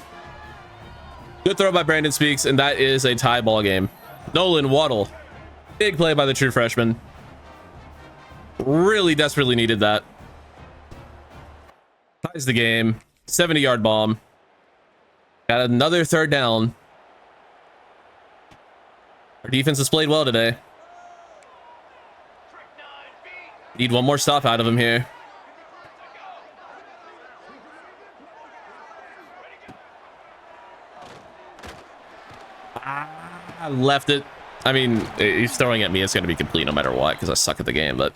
Good throw by Brandon Speaks. And that is a tie ball game. Nolan Waddle. Big play by the true freshman. Really desperately needed that. Ties the game. 70-yard bomb. Got another 3rd down. Our defense has played well today. Need one more stop out of him here. I left it. I mean, he's throwing at me. It's going to be complete no matter what because I suck at the game. But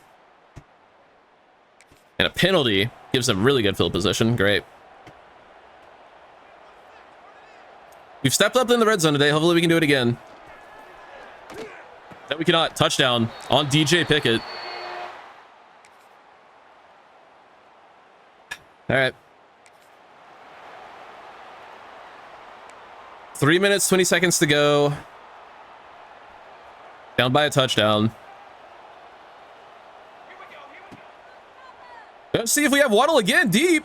and a penalty gives a really good field position. Great. We've stepped up in the red zone today. Hopefully we can do it again. That we cannot. Touchdown on DJ Pickett. All right. 3 minutes, 20 seconds to go. Down by a touchdown. Let's see if we have Waddle again. Deep.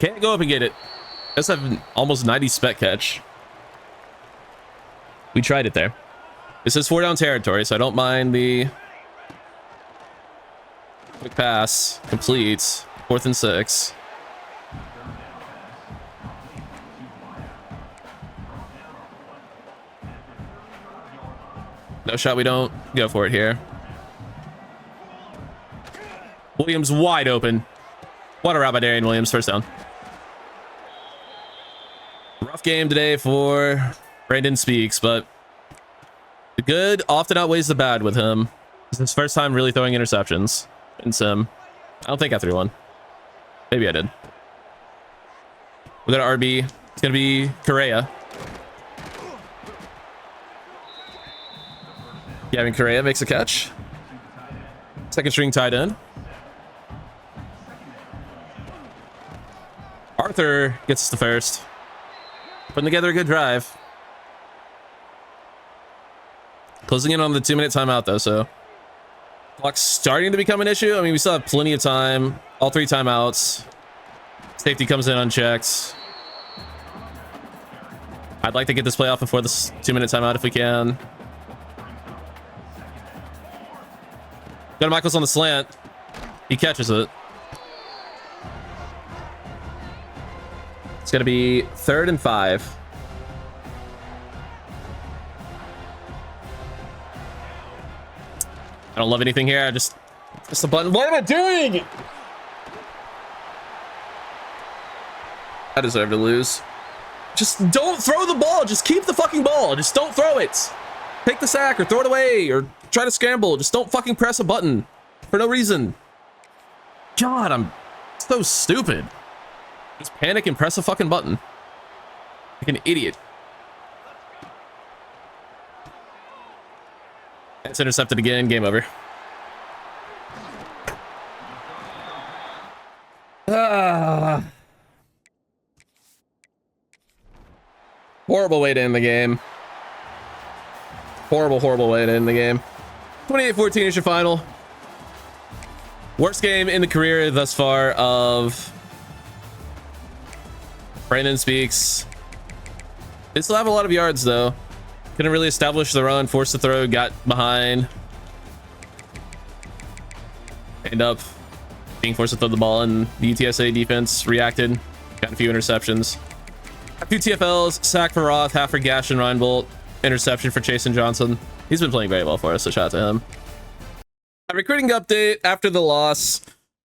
Can't go up and get it. Let's have an almost 90 spec catch. We tried it there. This is 4 down territory, so I don't mind the quick pass. Complete. 4th and 6. No shot, we don't go for it here. Williams wide open. What a route by Darian Williams. 1st down. Rough game today for Brandon Speaks, but the good often outweighs the bad with him. It's his first time really throwing interceptions in Sim. I don't think I threw one. Maybe I did. We got an RB. It's going to be Correa. Gavin Correa makes a catch. 2nd string tight end. Arthur gets the 1st. Putting together a good drive. Closing in on the 2-minute timeout though, so clock's starting to become an issue. I mean, we still have plenty of time. All 3 timeouts. Safety comes in unchecked. I'd like to get this play off before this 2-minute timeout if we can. Got Michaels on the slant. He catches it. It's going to be 3rd and 5. I don't love anything here. I just press the button. What am I doing? I deserve to lose. Just don't throw the ball. Just keep the fucking ball. Just don't throw it. Take the sack or throw it away or try to scramble. Just don't fucking press a button for no reason. God, I'm so stupid. Just panic and press a fucking button. Like an idiot. It's intercepted again. Game over. Horrible way to end the game. Horrible way to end the game. 28-14 is your final. Worst game in the career thus far of Brandon Speaks. They still have a lot of yards though. Couldn't really establish the run, forced to throw, got behind. End up being forced to throw the ball, and the UTSA defense reacted. Got a few interceptions. A few TFLs, sack for Roth, half for Gash and Reinbolt, interception for Chasen Johnson. He's been playing very well for us, so shout out to him. A recruiting update after the loss.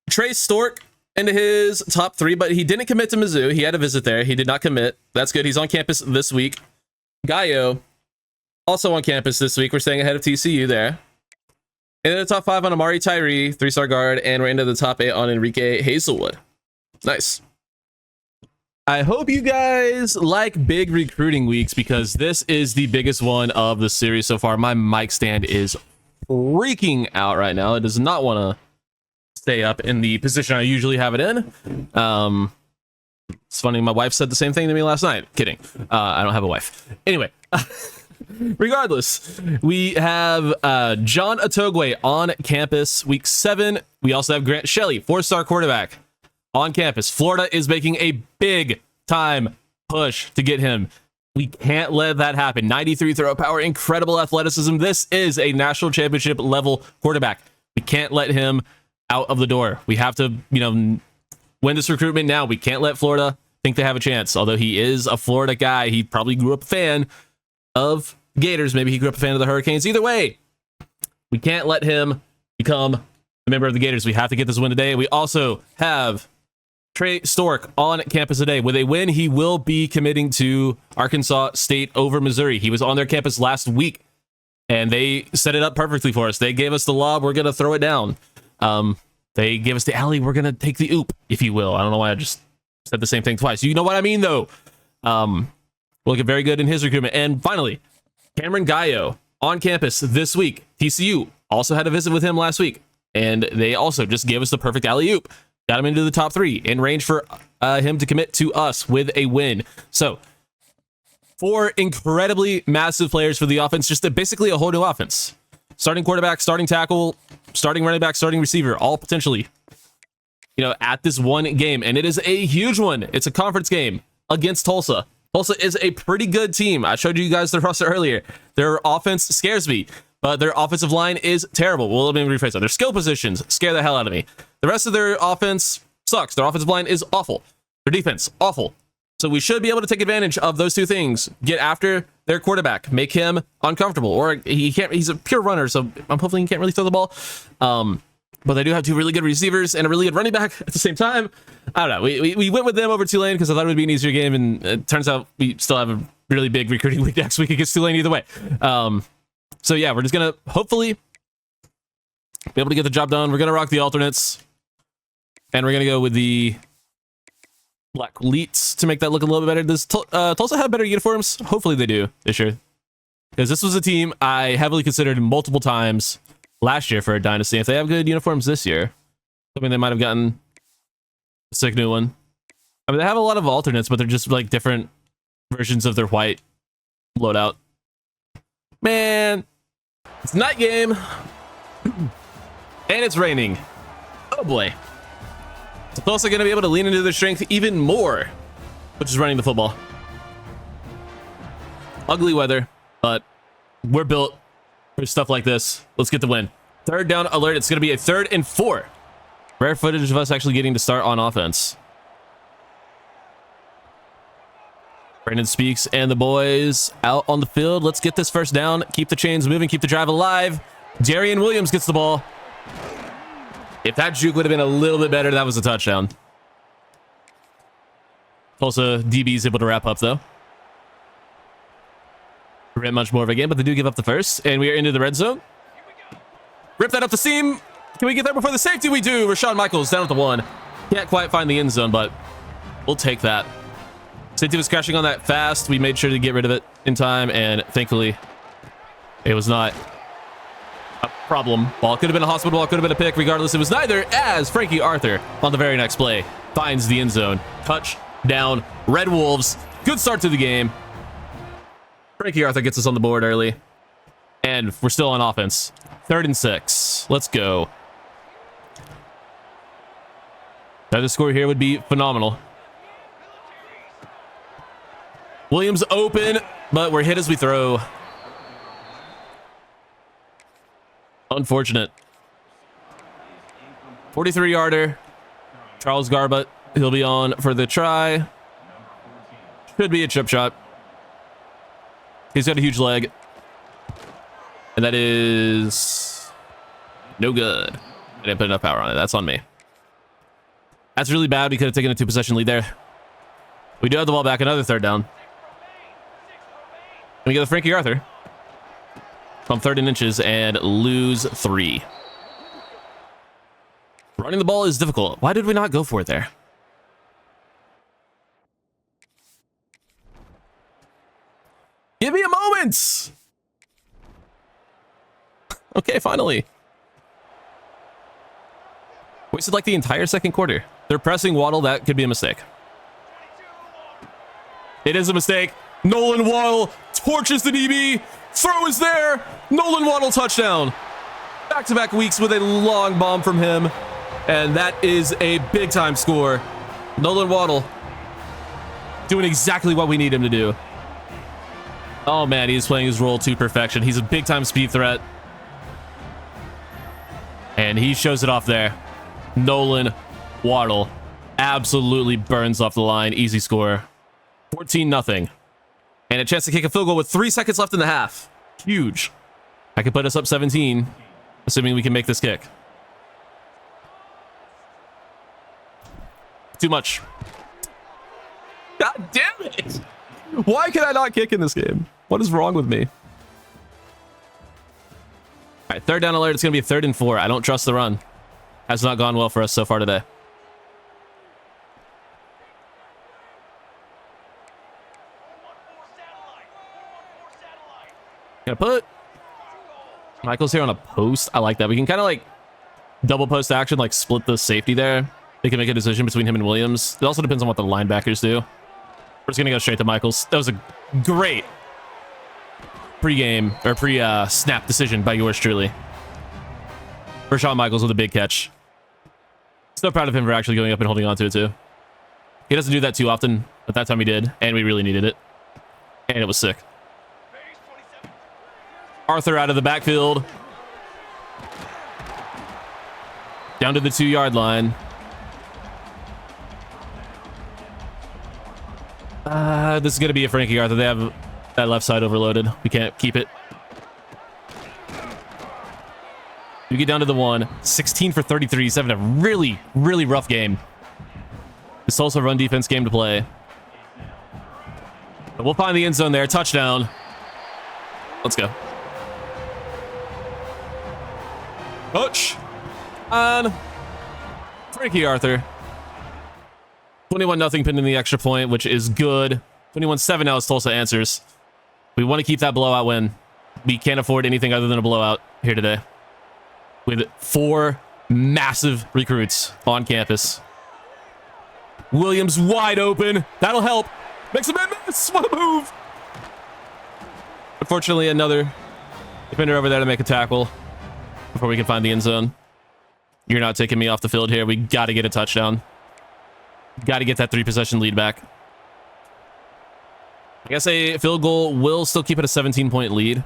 Trey Stork into his top 3, but he didn't commit to Mizzou. He had a visit there. He did not commit. That's good. He's on campus this week. Gaio, also on campus this week. We're staying ahead of TCU there. Into the top 5 on Amari Tyree, 3-star guard, and we're into the top 8 on Enrique Hazelwood. Nice. I hope you guys like big recruiting weeks, because this is the biggest one of the series so far. My mic stand is freaking out right now. It does not want to stay up in the position I usually have it in. It's funny, my wife said the same thing to me last night. Kidding. I don't have a wife. Anyway, regardless, we have John Atogwe on campus week 7. We also have Grant Shelley, 4-star quarterback, on campus. Florida is making a big time push to get him. We can't let that happen. 93 throw power, incredible athleticism. This is a national championship level quarterback. We can't let him out of the door. We have to, win this recruitment now. We can't let Florida think they have a chance. Although he is a Florida guy, he probably grew up a fan of Gators. Maybe he grew up a fan of the Hurricanes. Either way, we can't let him become a member of the Gators. We have to get this win today. We also have Trey Stork on campus today. With a win, he will be committing to Arkansas State over Missouri. He was on their campus last week, and they set it up perfectly for us. They gave us the lob. We're going to throw it down. They gave us the alley. We're going to take the oop, if you will. I don't know why I just said the same thing twice. You know what I mean, though. Looking very good in his recruitment. And finally, Cameron Gaio on campus this week. TCU also had a visit with him last week, and they also just gave us the perfect alley-oop. Got him into the top 3, in range for him to commit to us with a win. So, 4 incredibly massive players for the offense, just basically a whole new offense. Starting quarterback, starting tackle, starting running back, starting receiver, all potentially, at this one game. And it is a huge one. It's a conference game against Tulsa. Tulsa is a pretty good team. I showed you guys the roster earlier. Their offense scares me, but their offensive line is terrible. Well, let me rephrase that. Their skill positions scare the hell out of me. The rest of their offense sucks. Their offensive line is awful. Their defense, awful. So we should be able to take advantage of those two things. Get after their quarterback, make him uncomfortable, or he's a pure runner, so I'm hoping he can't really throw the ball. But they do have 2 really good receivers and a really good running back at the same time. I don't know. We went with them over Tulane because I thought it would be an easier game, and it turns out we still have a really big recruiting week next week against Tulane either way. So yeah, we're just gonna hopefully be able to get the job done. We're gonna rock the alternates, and we're gonna go with the black cleats to make that look a little bit better. Does Tulsa have better uniforms? Hopefully they do this year, because this was a team I heavily considered multiple times last year for a Dynasty. If they have good uniforms this year, I mean, they might have gotten a sick new one. I mean, they have a lot of alternates, but they're just like different versions of their white loadout. Man, it's night game, and it's raining. Oh boy. So Tulsa going to be able to lean into their strength even more, which is running the football. Ugly weather, but we're built for stuff like this. Let's get the win. 3rd down alert. It's going to be a 3rd and 4. Rare footage of us actually getting to start on offense. Brandon Speaks and the boys out on the field. Let's get this first down. Keep the chains moving. Keep the drive alive. Darian Williams gets the ball. If that juke would have been a little bit better, that was a touchdown. Tulsa DB is able to wrap up, though. Prevent much more of a game, but they do give up the first. And we are into the red zone. Rip that up the seam. Can we get there before the safety? We do. Rashawn Michaels down at the 1. Can't quite find the end zone, but we'll take that. Safety was crashing on that fast. We made sure to get rid of it in time, and thankfully, it was not a problem. Ball could have been a hospital ball, could have been a pick. Regardless, it was neither, as Frankie Arthur on the very next play finds the end zone. Touchdown, Red Wolves. Good start to the game. Frankie Arthur gets us on the board early, and we're still on offense. 3rd and 6. Let's go. Another score here would be phenomenal. Williams open, but we're hit as we throw. Unfortunate. 43-yarder Charles Garbutt, he'll be on for the try. Should be a chip shot. He's got a huge leg. And that is no good. I didn't put enough power on it. That's on me. That's really bad. We could have taken a 2-possession lead there. We do have the ball back. Another third down. And we go to Frankie Arthur. On 3rd and inches and lose 3. Running the ball is difficult. Why did we not go for it there? Give me a moment! Okay, finally. Wasted like the entire second quarter. They're pressing Waddle. That could be a mistake. It is a mistake. Nolan Waddle torches the DB. Throw is there. Nolan Waddle touchdown. Back-to-back weeks with a long bomb from him. And that is a big-time score. Nolan Waddle doing exactly what we need him to do. Oh, man, he's playing his role to perfection. He's a big-time speed threat. And he shows it off there. Nolan Waddle absolutely burns off the line. Easy score. 14-0. And a chance to kick a field goal with 3 seconds left in the half. Huge. I could put us up 17, assuming we can make this kick. Too much. God damn it! Why can I not kick in this game? What is wrong with me? All right, 3rd down alert. It's going to be a 3rd and 4. I don't trust the run. Has not gone well for us so far today. Gonna put Michaels here on a post. I like that. We can kind of like double post action, like split the safety there. They can make a decision between him and Williams. It also depends on what the linebackers do. We're just gonna go straight to Michaels. That was a great pre-game or pre-snap decision by yours truly. Rashawn Michaels with a big catch. So proud of him for actually going up and holding on to it too. He doesn't do that too often, but that time he did, and we really needed it. And it was sick. Arthur out of the backfield. Down to the 2-yard line. This is going to be a Frankie Arthur. They have that left side overloaded. We can't keep it. We get down to the 1. 16 for 33. He's having a really, really rough game. It's also a run defense game to play. But we'll find the end zone there. Touchdown. Let's go. Coach. And Frankie Arthur. 21-0 pinned in the extra point, which is good. 21-7 now as Tulsa answers. We want to keep that blowout win. We can't afford anything other than a blowout here today. With 4 massive recruits on campus. Williams wide open. That'll help. Makes a miss. What a move. Unfortunately, another defender over there to make a tackle before we can find the end zone. You're not taking me off the field here. We got to get a touchdown. Got to get that 3-possession lead back. I guess a field goal will still keep it a 17-point lead.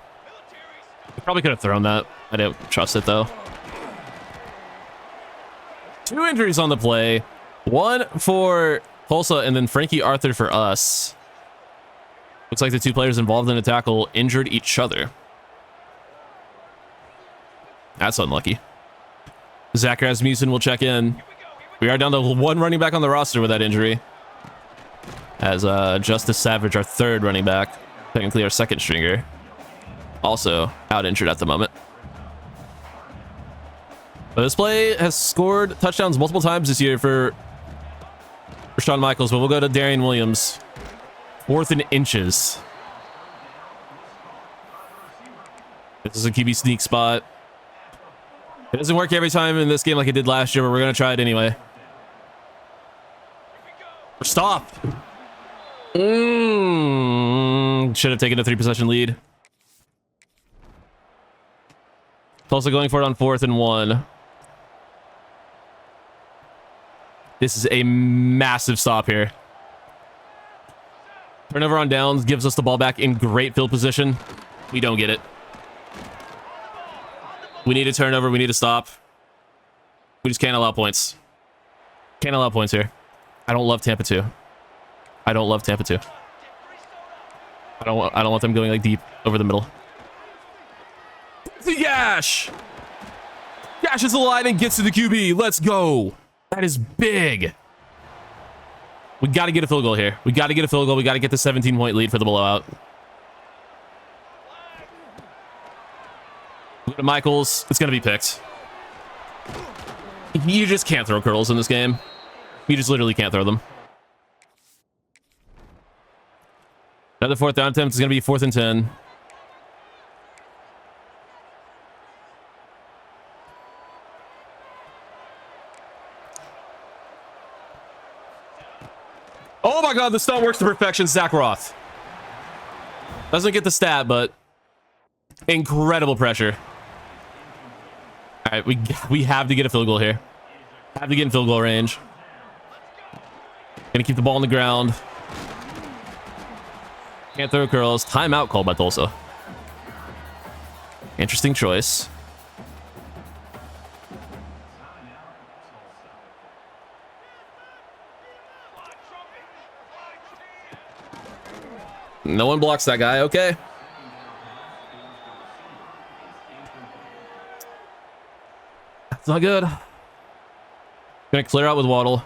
We probably could have thrown that. I didn't trust it, though. 2 injuries on the play. 1 for Tulsa and then Frankie Arthur for us. Looks like the 2 players involved in the tackle injured each other. That's unlucky. Zach Rasmussen will check in. We are down to 1 running back on the roster with that injury. As Justice Savage, our 3rd running back, technically our 2nd stringer, also out injured at the moment. But this play has scored touchdowns multiple times this year for Rashawn Michaels, but we'll go to Darian Williams. 4th and inches. This is a QB sneak spot. It doesn't work every time in this game like it did last year, but we're going to try it anyway. Stop. Should have taken a 3-possession lead. Tulsa going for it on 4th and 1. This is a massive stop here. Turnover on downs gives us the ball back in great field position. We don't get it. We need a turnover. We need a stop. We just can't allow points. Can't allow points here. I don't love Tampa 2. I don't love Tampa 2. I don't want them going like deep over the middle. Gash! Gash is the line and gets to the QB. Let's go. That is big. We got to get a field goal here. We got to get a field goal. We got to get the 17-point lead for the blowout. Look at Michaels. It's going to be picked. You just can't throw curls in this game. You just literally can't throw them. Another fourth down attempt is going to be 4th and 10. Oh my god, the stunt works to perfection. Zach Roth. Doesn't get the stat, but incredible pressure. All right, we have to get a field goal here. Have to get in field goal range. Gonna keep the ball on the ground. Can't throw curls. Timeout called by Tulsa. Interesting choice. No one blocks that guy. Okay. That's not good. Gonna clear out with Waddle.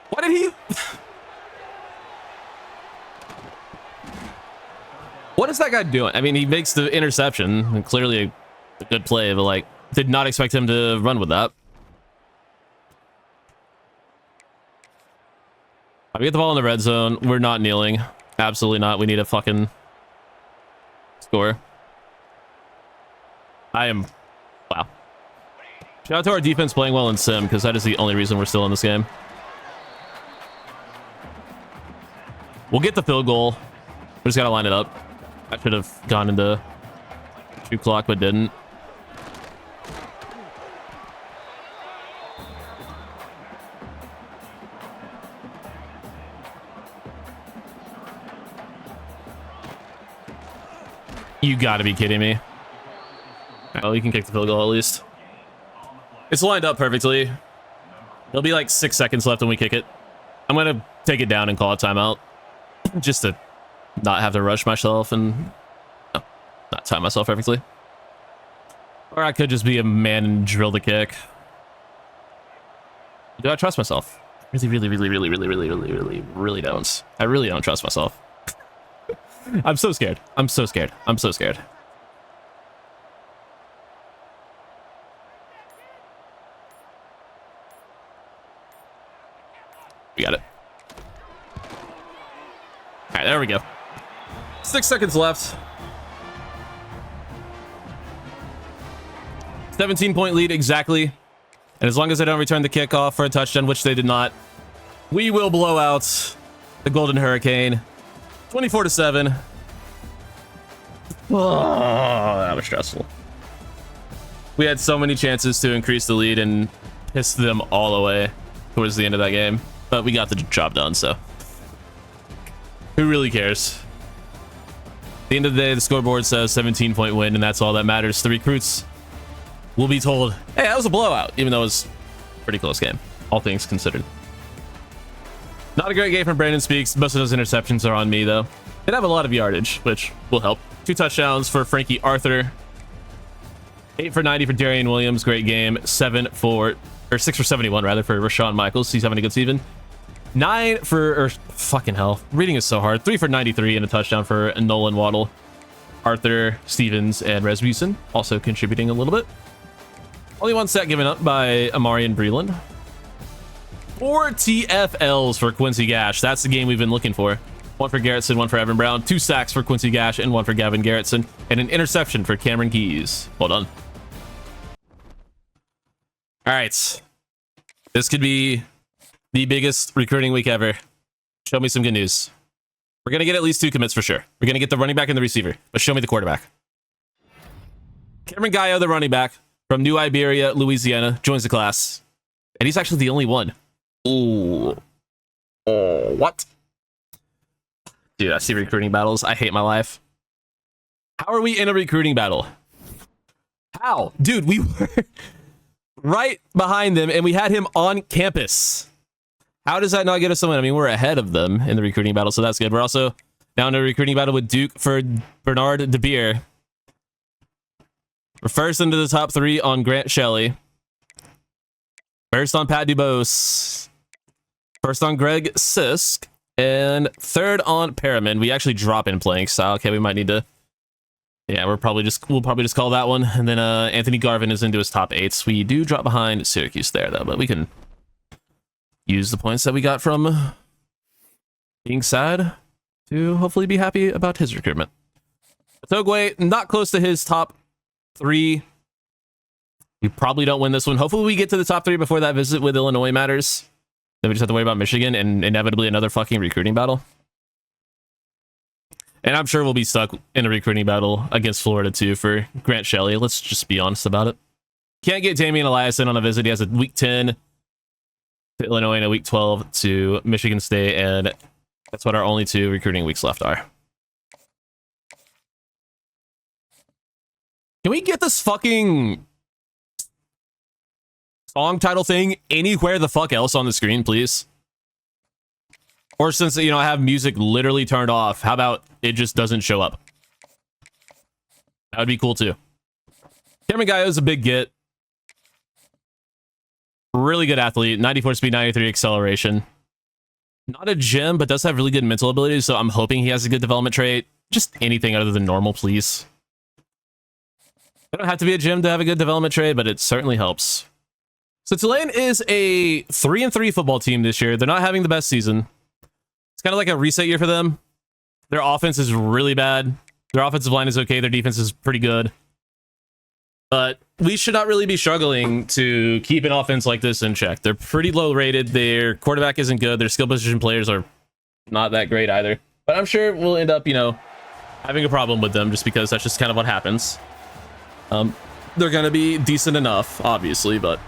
What did he... What is that guy doing? I mean, he makes the interception. And clearly a good play, but like, did not expect him to run with that. We get the ball in the red zone. We're not kneeling. Absolutely not. We need a fucking score. Wow. Shout out to our defense playing well in sim, because that is the only reason we're still in this game. We'll get the field goal. We just gotta line it up. I should have gone into shoot clock, but didn't. You gotta be kidding me. Oh, you can kick the field goal at least. It's lined up perfectly. There'll be like 6 seconds left when we kick it. I'm gonna take it down and call a timeout. Just to not have to rush myself and not time myself perfectly. Or I could just be a man and drill the kick. Do I trust myself? Really don't. I really don't trust myself. I'm so scared. I'm so scared. I'm so scared. We got it. All right, there we go. 6 seconds left. 17-point lead exactly. And as long as they don't return the kickoff for a touchdown, which they did not, we will blow out the Golden Hurricane. 24-7. Oh, that was stressful. We had so many chances to increase the lead and piss them all away towards the end of that game, but we got the job done, so who really cares? At the end of the day, the scoreboard says 17-point win, and that's all that matters. The recruits will be told, hey, that was a blowout, even though it was a pretty close game, all things considered. Not a great game from Brandon Speaks. Most of those interceptions are on me, though. Did have a lot of yardage, which will help. 2 touchdowns for Frankie Arthur. 8 for 90 for Darian Williams. Great game. 6 for 71, rather, for Rashawn Michaels. He's having a good season. 9 for... fucking hell. Reading is so hard. 3 for 93 and a touchdown for Nolan Waddle. Arthur, Stevens, and Rasmussen also contributing a little bit. Only 1 set given up by Amarian Breland. 4 TFLs for Quincy Gash. That's the game we've been looking for. 1 for Garrettson, 1 for Evan Brown, 2 sacks for Quincy Gash, and 1 for Gavin Garrettson, and an interception for Cameron Keys. Well done. All right. This could be the biggest recruiting week ever. Show me some good news. We're going to get at least 2 commits for sure. We're going to get the running back and the receiver, but show me the quarterback. Cameron Gallo, the running back from New Iberia, Louisiana, joins the class, and he's actually the only one. Ooh. Oh, what? Dude, I see recruiting battles. I hate my life. How are we in a recruiting battle? How? Dude, we were right behind them, and we had him on campus. How does that not get us a win? I mean, we're ahead of them in the recruiting battle, so that's good. We're also now in a recruiting battle with Duke for Bernard DeBeer. We're first into the top 3 on Grant Shelley. First on Pat Dubose. First on Greg Sisk. And third on Perriman. We actually drop in playing style. Okay, we might need to... Yeah, we'll probably just call that one. And then Anthony Garvin is into his top 8s. We do drop behind Syracuse there, though. But we can use the points that we got from being sad to hopefully be happy about his recruitment. Togway, not close to his top 3. We probably don't win this one. Hopefully we get to the top 3 before that visit with Illinois matters. Then we just have to worry about Michigan and inevitably another fucking recruiting battle. And I'm sure we'll be stuck in a recruiting battle against Florida too for Grant Shelley. Let's just be honest about it. Can't get Damian Eliason on a visit. He has a week 10 to Illinois and a week 12 to Michigan State. And that's what our only 2 recruiting weeks left are. Can we get this fucking song title thing anywhere the fuck else on the screen, please? Or since, you know, I have music literally turned off, how about it just doesn't show up? That would be cool too. Cameron Gaio is a big get. Really good athlete. 94 speed, 93 acceleration. Not a gem, but does have really good mental abilities, so I'm hoping he has a good development trait. Just anything other than normal, please. I don't have to be a gem to have a good development trait, but it certainly helps. So Tulane is a 3-3 football team this year. They're not having the best season. It's kind of like a reset year for them. Their offense is really bad. Their offensive line is okay. Their defense is pretty good. But we should not really be struggling to keep an offense like this in check. They're pretty low rated. Their quarterback isn't good. Their skill position players are not that great either. But I'm sure we'll end up, you know, having a problem with them just because that's just kind of what happens. They're going to be decent enough, obviously, but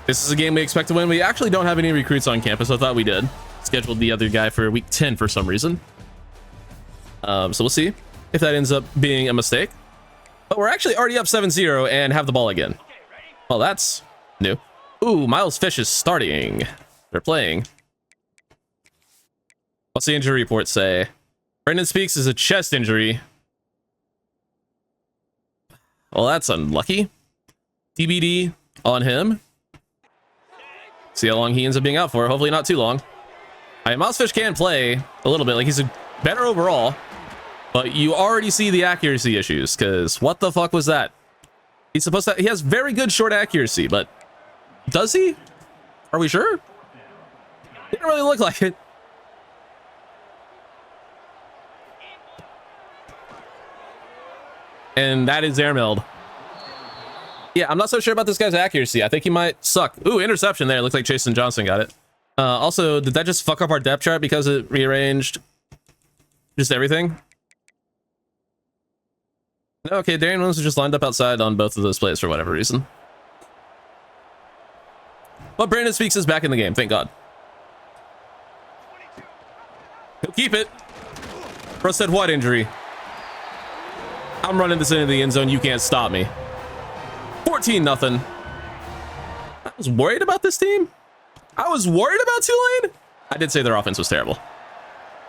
this is a game we expect to win. We actually don't have any recruits on campus. I thought we did. Scheduled the other guy for week 10 for some reason. So we'll see if that ends up being a mistake. But we're actually already up 7-0 and have the ball again. Well, that's new. Ooh, Miles Fish is starting. They're playing. What's the injury report say? Brendan Speaks is a chest injury. Well, that's unlucky. TBD on him. See how long he ends up being out for. Hopefully not too long. Miles Fish can play a little bit. Like, he's a better overall. But you already see the accuracy issues. Because what the fuck was that? He's supposed to... He has very good short accuracy. But does he? Are we sure? Didn't really look like it. And that is airmailed. Yeah, I'm not so sure about this guy's accuracy. I think he might suck. Ooh, interception there. Looks like Jason Johnson got it. Also, did that just fuck up our depth chart because it rearranged just everything? No, okay, Darian Williams was just lined up outside on both of those plays for whatever reason. But Brandon Speaks is back in the game, thank God. He'll keep it. Bro said what injury? I'm running this into the end zone. You can't stop me. 14-0. I was worried about this team. I was worried about Tulane. I did say their offense was terrible.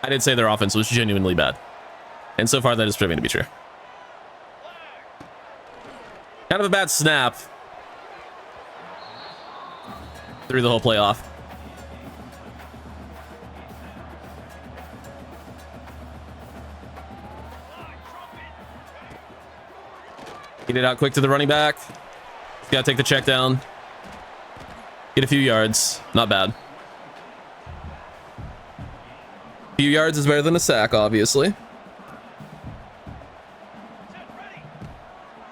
I did say their offense was genuinely bad. And so far, that is proving to be true. Kind of a bad snap. Through the whole playoff. Get it out quick to the running back. Gotta take the check down. Get a few yards. Not bad. A few yards is better than a sack, obviously.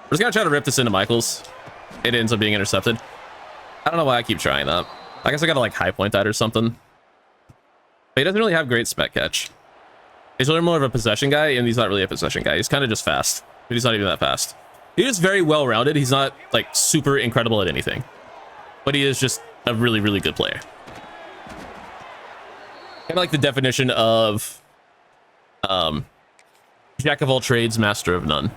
We're just gonna try to rip this into Michaels. It ends up being intercepted. I don't know why I keep trying that. I guess I gotta like high point that or something. But he doesn't really have great spec catch. He's really more of a possession guy, and he's not really a possession guy. He's kind of just fast. But he's not even that fast. He is very well-rounded. He's not like super incredible at anything. But he is just a really, really good player. Kind of like the definition of jack of all trades, master of none.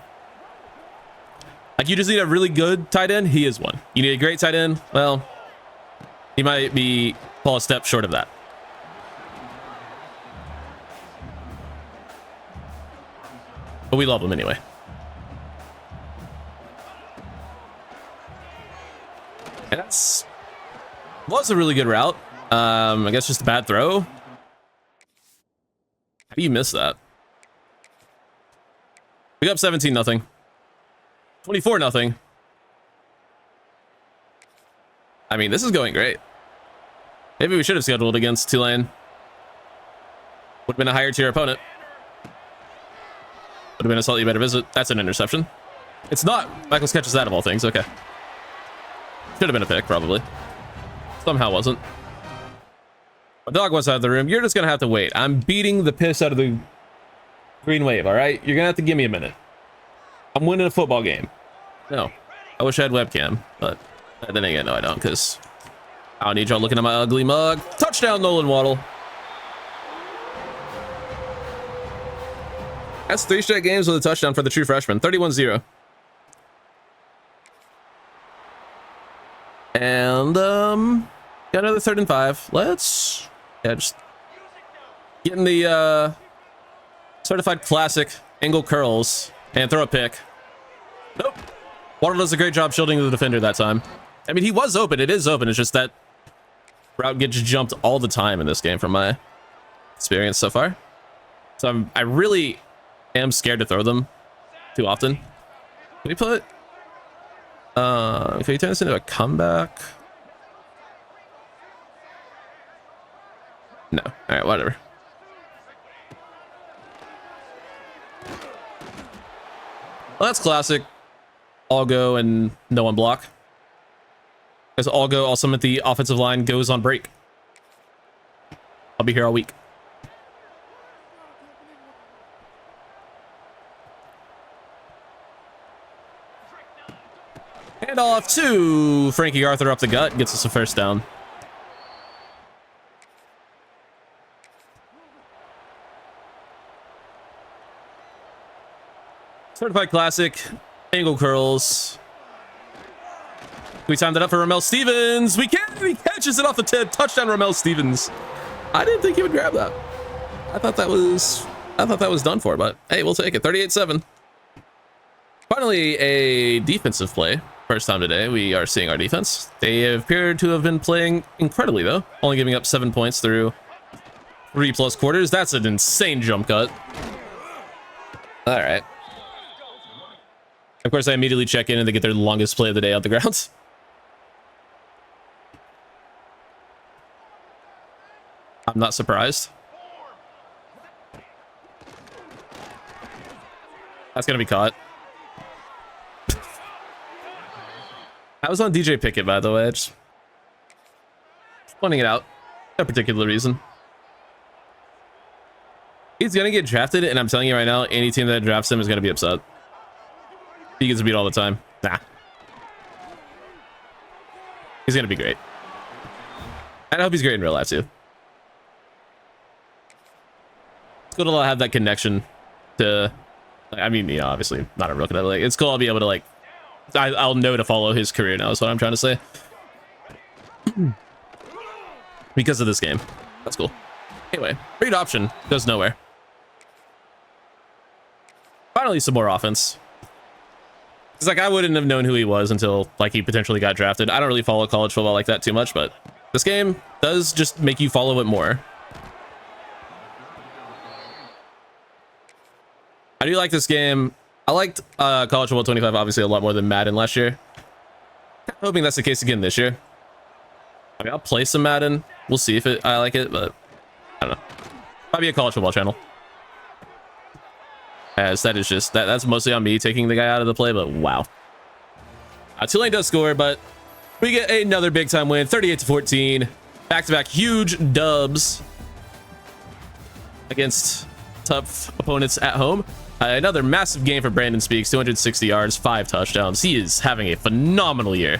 Like, you just need a really good tight end. He is one. You need a great tight end. Well, he might fall a step short of that. But we love him anyway. And was a really good route. I guess just a bad throw. How do you miss that? We got up 17-0. 24-0. I mean, this is going great. Maybe we should have scheduled against Tulane. Would have been a higher tier opponent. Would have been a slightly better visit. That's an interception. It's not. Michaels catches that of all things. Okay. Should have been a pick, probably. Somehow wasn't. My dog was out of the room. You're just going to have to wait. I'm beating the piss out of the green wave, all right? You're going to have to give me a minute. I'm winning a football game. No. I wish I had webcam, but then again, no, I don't, because I don't need y'all looking at my ugly mug. Touchdown, Nolan Waddle. That's 3 straight games with a touchdown for the true freshman. 31-0. And, got another 3rd and 5. Let's, just getting the, certified classic angle curls and throw a pick. Nope. Waddle does a great job shielding the defender that time. I mean, he was open. It is open. It's just that route gets jumped all the time in this game from my experience so far. So I really am scared to throw them too often. Can we put... can we turn this into a comeback? No. All right, whatever. Well, that's classic. All go and no one block. Because all go also meant the offensive line goes on break. I'll be here all week. Hand off to Frankie Arthur up the gut. Gets us a first down. Certified classic. Angle curls. We timed it up for Ramel Stevens. We can. He catches it off the tip. Touchdown, Ramel Stevens. I didn't think he would grab that. I thought that was done for, but hey, we'll take it. 38-7. Finally, a defensive play. First time today we are seeing our defense. They appeared to have been playing incredibly though, only giving up 7 points through 3+ quarters. That's an insane jump cut. All right. Of course, I immediately check in and they get their longest play of the day on the ground. I'm not surprised. That's gonna be caught. I was on DJ Pickett, by the way. Just pointing it out. No particular reason. He's gonna get drafted, and I'm telling you right now, any team that drafts him is gonna be upset. He gets beat all the time. Nah. He's gonna be great. And I hope he's great in real life too. It's cool to have that connection to, I mean, yeah, obviously not a rookie, but like, it's cool I'll be able to like, I'll know to follow his career now is what I'm trying to say. Because of this game. That's cool. Anyway, read option goes nowhere. Finally, some more offense. It's like I wouldn't have known who he was until like he potentially got drafted. I don't really follow college football like that too much, but this game does just make you follow it more. I do like this game. I liked College Football 25 obviously a lot more than Madden last year. Hoping that's the case again this year. I mean, I'll play some Madden. We'll see if I like it, but I don't know. Might be a college football channel. As that is just that's mostly on me taking the guy out of the play, but wow. Tulane does score, but we get another big time win, 38-14. Back-to-back huge dubs against tough opponents at home. Another massive game for Brandon Speaks, 260 yards, 5 touchdowns. He is having a phenomenal year.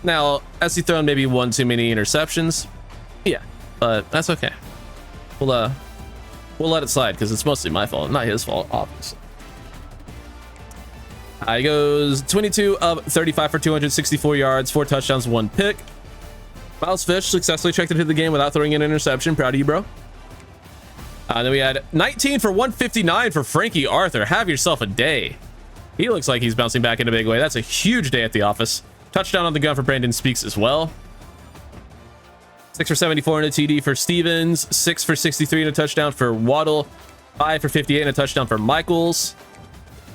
Now, has he thrown maybe one too many interceptions? Yeah, but that's okay. We'll let it slide because it's mostly my fault, not his fault, obviously. He goes 22 of 35 for 264 yards, 4 touchdowns, 1 pick. Miles Fish successfully checked into the game without throwing an interception. Proud of you, bro. Then we had 19 for 159 for Frankie Arthur. Have yourself a day. He looks like he's bouncing back in a big way. That's a huge day at the office. Touchdown on the gun for Brandon Speaks as well. 6 for 74 and a TD for Stevens. 6 for 63 and a touchdown for Waddle. 5 for 58 and a touchdown for Michaels.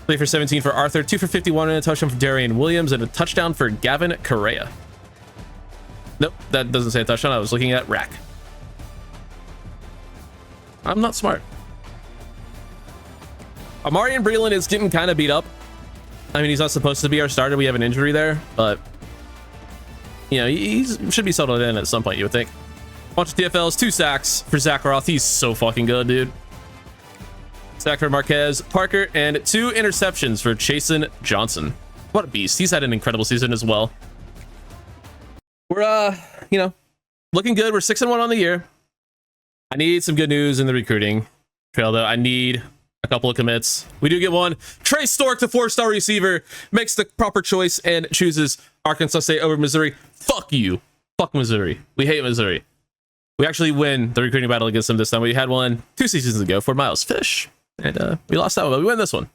3 for 17 for Arthur. 2 for 51 and a touchdown for Darian Williams. And a touchdown for Gavin Correa. Nope, that doesn't say a touchdown. I was looking at rack. I'm not smart. Amarian Breland is getting kind of beat up. I mean, he's not supposed to be our starter. We have an injury there, but you know, he should be settled in at some point, you would think. Bunch of TFLs, 2 sacks for Zach Roth. He's so fucking good, dude. Sack for Marquez Parker, and 2 interceptions for Chasen Johnson. What a beast. He's had an incredible season as well. We're, you know, looking good. We're 6-1 on the year. I need some good news in the recruiting trail, though. I need a couple of commits. We do get one. Trey Stork, the 4-star receiver, makes the proper choice and chooses Arkansas State over Missouri. Fuck you. Fuck Missouri. We hate Missouri. We actually win the recruiting battle against them this time. We had one 2 seasons ago for Miles Fish, and we lost that one, but we win this one.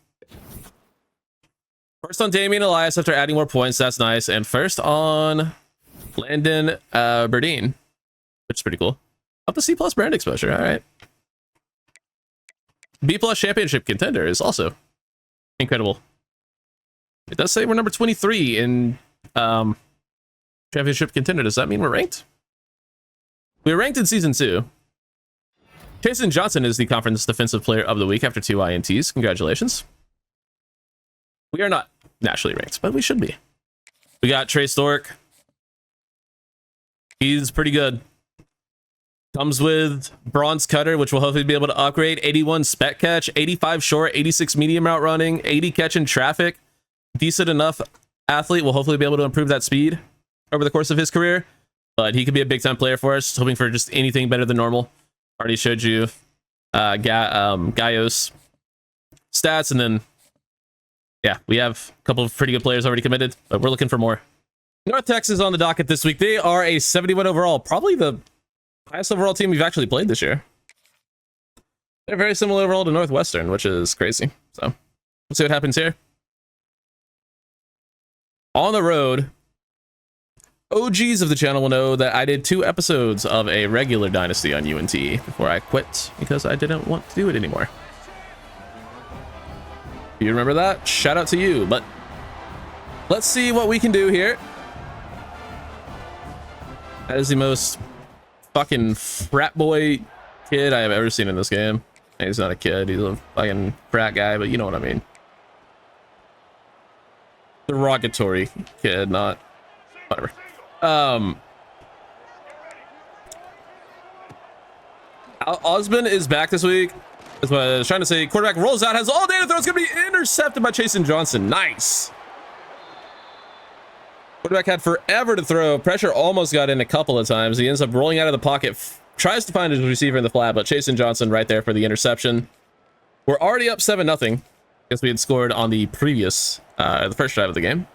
First on Damian Elias after adding more points. That's nice. And first on Landon Burdine, which is pretty cool. Up to C+ brand exposure. All right. B+ championship contender is also incredible. It does say we're number 23 in championship contender. Does that mean we're ranked? We were ranked in season 2. Chasen Johnson is the conference defensive player of the week after 2 INTs. Congratulations. We are not nationally ranked, but we should be. We got Trey Stork. He's pretty good. Comes with bronze cutter, which will hopefully be able to upgrade. 81 spec catch, 85 short, 86 medium route running, 80 catch in traffic. Decent enough athlete. Will hopefully be able to improve that speed over the course of his career. But he could be a big time player for us. Hoping for just anything better than normal. Already showed you Gaios stats, and then yeah, we have a couple of pretty good players already committed, but we're looking for more. North Texas on the docket this week. They are a 71 overall, probably the highest overall team we've actually played this year. They're very similar overall to Northwestern, which is crazy. So let's see what happens here. On the road, OGs of the channel will know that I did 2 episodes of a regular Dynasty on UNT before I quit because I didn't want to do it anymore. You remember that? Shout out to you, but let's see what we can do here. That is the most fucking frat boy kid I have ever seen in this game. He's not a kid, he's a fucking frat guy, but you know what I mean. Derogatory kid, not whatever. Osman is back this week. That's what I was trying to say. Quarterback rolls out, has all day to throw. It's gonna be intercepted by Chasen Johnson. Nice. Quarterback had forever to throw. Pressure almost got in a couple of times. He ends up rolling out of the pocket, tries to find his receiver in the flat, but Chasen Johnson right there for the interception. We're already up 7-0 because we had scored on the previous, the first drive of the game.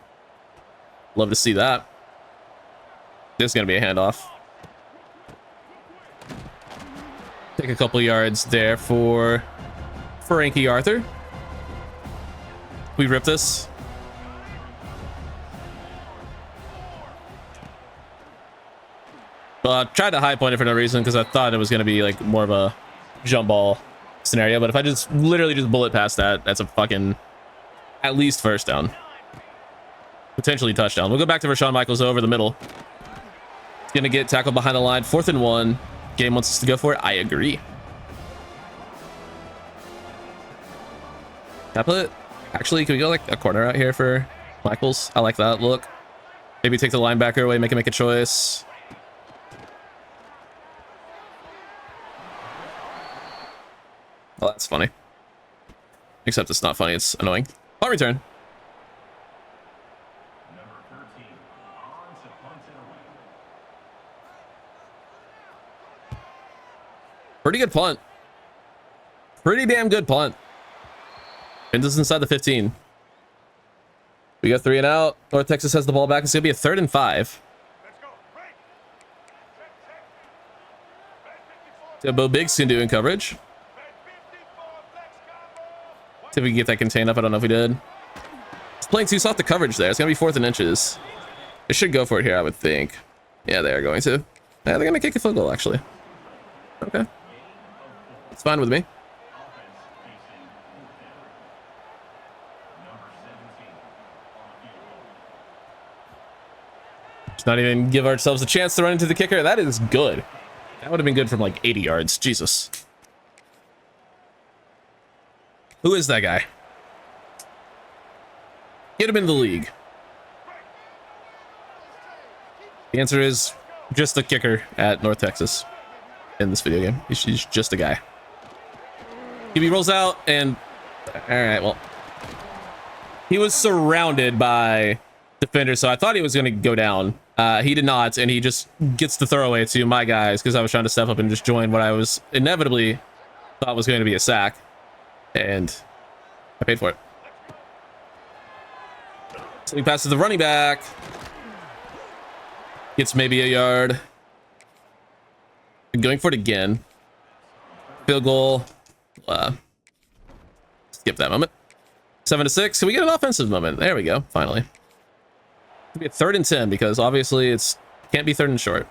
Love to see that. This is going to be a handoff. Take a couple yards there for Frankie Arthur. We rip this. Well, I tried to high point it for no reason because I thought it was going to be like more of a jump ball scenario. But if I just literally just bullet past that, that's a fucking at least first down. Potentially touchdown. We'll go back to Rashawn Michaels over the middle. It's going to get tackled behind the line. 4th and 1. Game wants us to go for it. I agree. Can I put... Actually, can we go like a corner out here for Michaels? I like that look. Maybe take the linebacker away, make him make a choice. Oh, that's funny. Except it's not funny, it's annoying. Punt return. Pretty good punt. Pretty damn good punt. And this is inside the 15. We got 3 and out. North Texas has the ball back. It's going to be a 3rd and 5. So Bo Biggs can do in coverage. See if we can get that contain up. I don't know if we did. It's playing too soft the coverage there. It's going to be 4th and inches. They should go for it here, I would think. Yeah, they are going to. Yeah, they're going to kick a field goal, actually. Okay. It's fine with me. Just not even give ourselves a chance to run into the kicker. That is good. That would have been good from like 80 yards. Jesus. Who is that guy? Get him in the league. The answer is just a kicker at North Texas in this video game. He's just a guy. QB rolls out and... Alright, well... He was surrounded by defenders, so I thought he was going to go down. He did not, and he just gets the throwaway to my guys because I was trying to step up and just join what I was inevitably thought was going to be a sack. And I paid for it. So he passes the running back. Gets maybe a yard. Going for it again. Field goal. Skip that moment. 7-6. So we get an offensive moment. There we go. Finally. It'll be a 3rd and 10 because obviously it's can't be 3rd and short.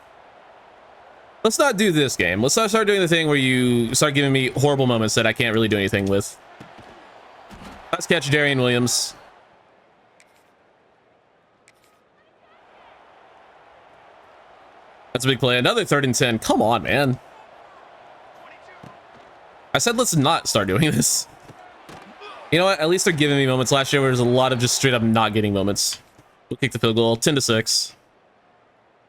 Let's not do this game. Let's not start doing the thing where you start giving me horrible moments that I can't really do anything with. Let's catch Darian Williams. That's a big play. Another 3rd and 10. Come on, man. I said let's not start doing this. You know what? At least they're giving me moments. Last year there was a lot of just straight up not getting moments. We'll kick the field goal. 10-6.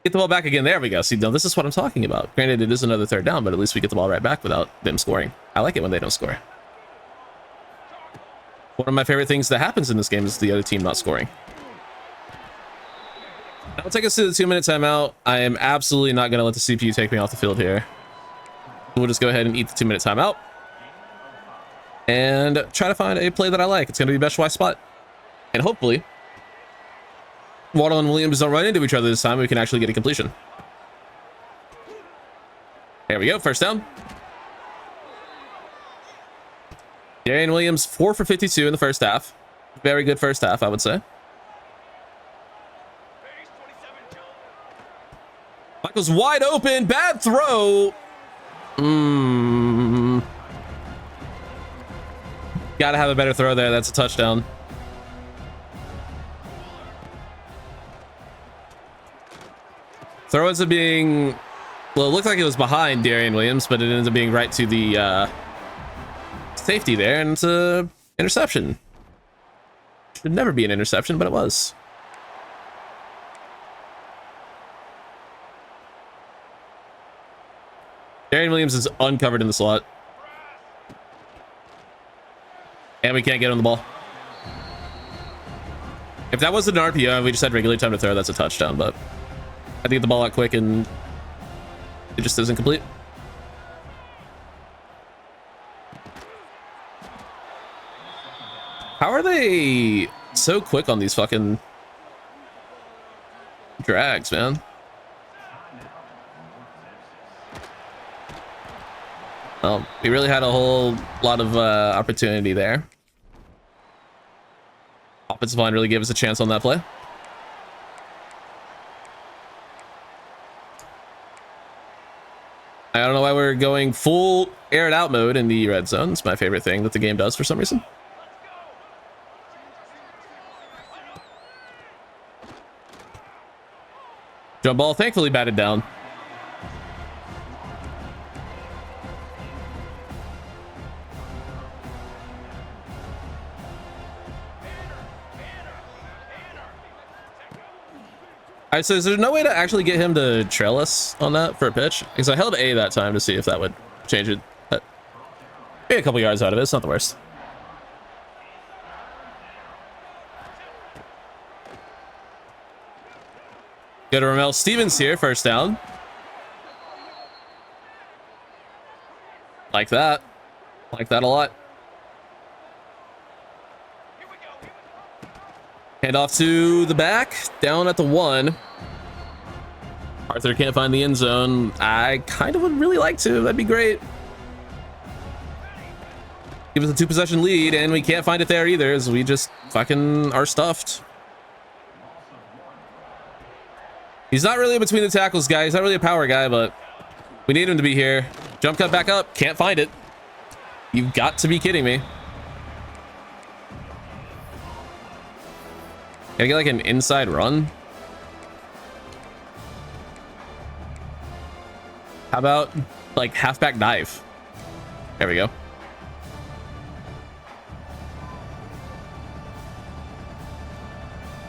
Get the ball back again. There we go. See, no, this is what I'm talking about. Granted, it is another 3rd down, but at least we get the ball right back without them scoring. I like it when they don't score. One of my favorite things that happens in this game is the other team not scoring. That'll take us to the 2-minute timeout. I am absolutely not going to let the CPU take me off the field here. We'll just go ahead and eat the 2-minute timeout. And try to find a play that I like. It's going to be best Y spot. And hopefully, Waddle and Williams don't run into each other this time. We can actually get a completion. There we go. 1st down. Darian Williams, 4 for 52 in the 1st half. Very good 1st half, I would say. Michael's wide open. Bad throw. Gotta have a better throw there. That's a touchdown. Throw ends up being... Well, it looked like it was behind Darian Williams, but it ends up being right to the safety there, and it's an interception. Should never be an interception, but it was. Darian Williams is uncovered in the slot. And we can't get on the ball. If that wasn't an RPO and we just had regular time to throw, that's a touchdown, but I had to get the ball out quick and it just isn't complete. How are they so quick on these fucking drags, man? Well, we really had a whole lot of opportunity there. Offensive line really gave us a chance on that play. I don't know why we're going full air it out mode in the red zone. It's my favorite thing that the game does for some reason. Jump ball, thankfully batted down. Alright, so is there no way to actually get him to trail us on that for a pitch? Because I held A that time to see if that would change it. But maybe a couple yards out of it. It's not the worst. Go to Ramel Stevens here, 1st down. Like that. Like that a lot. Hand off to the back, down at the 1. Arthur can't find the end zone. I kind of would really like to. That'd be great. Give us a 2-possession lead, and we can't find it there either, as we just fucking are stuffed. He's not really a between the tackles guy. He's not really a power guy, but we need him to be here. Jump cut back up. Can't find it. You've got to be kidding me. Can I get like an inside run? How about like halfback dive? There we go.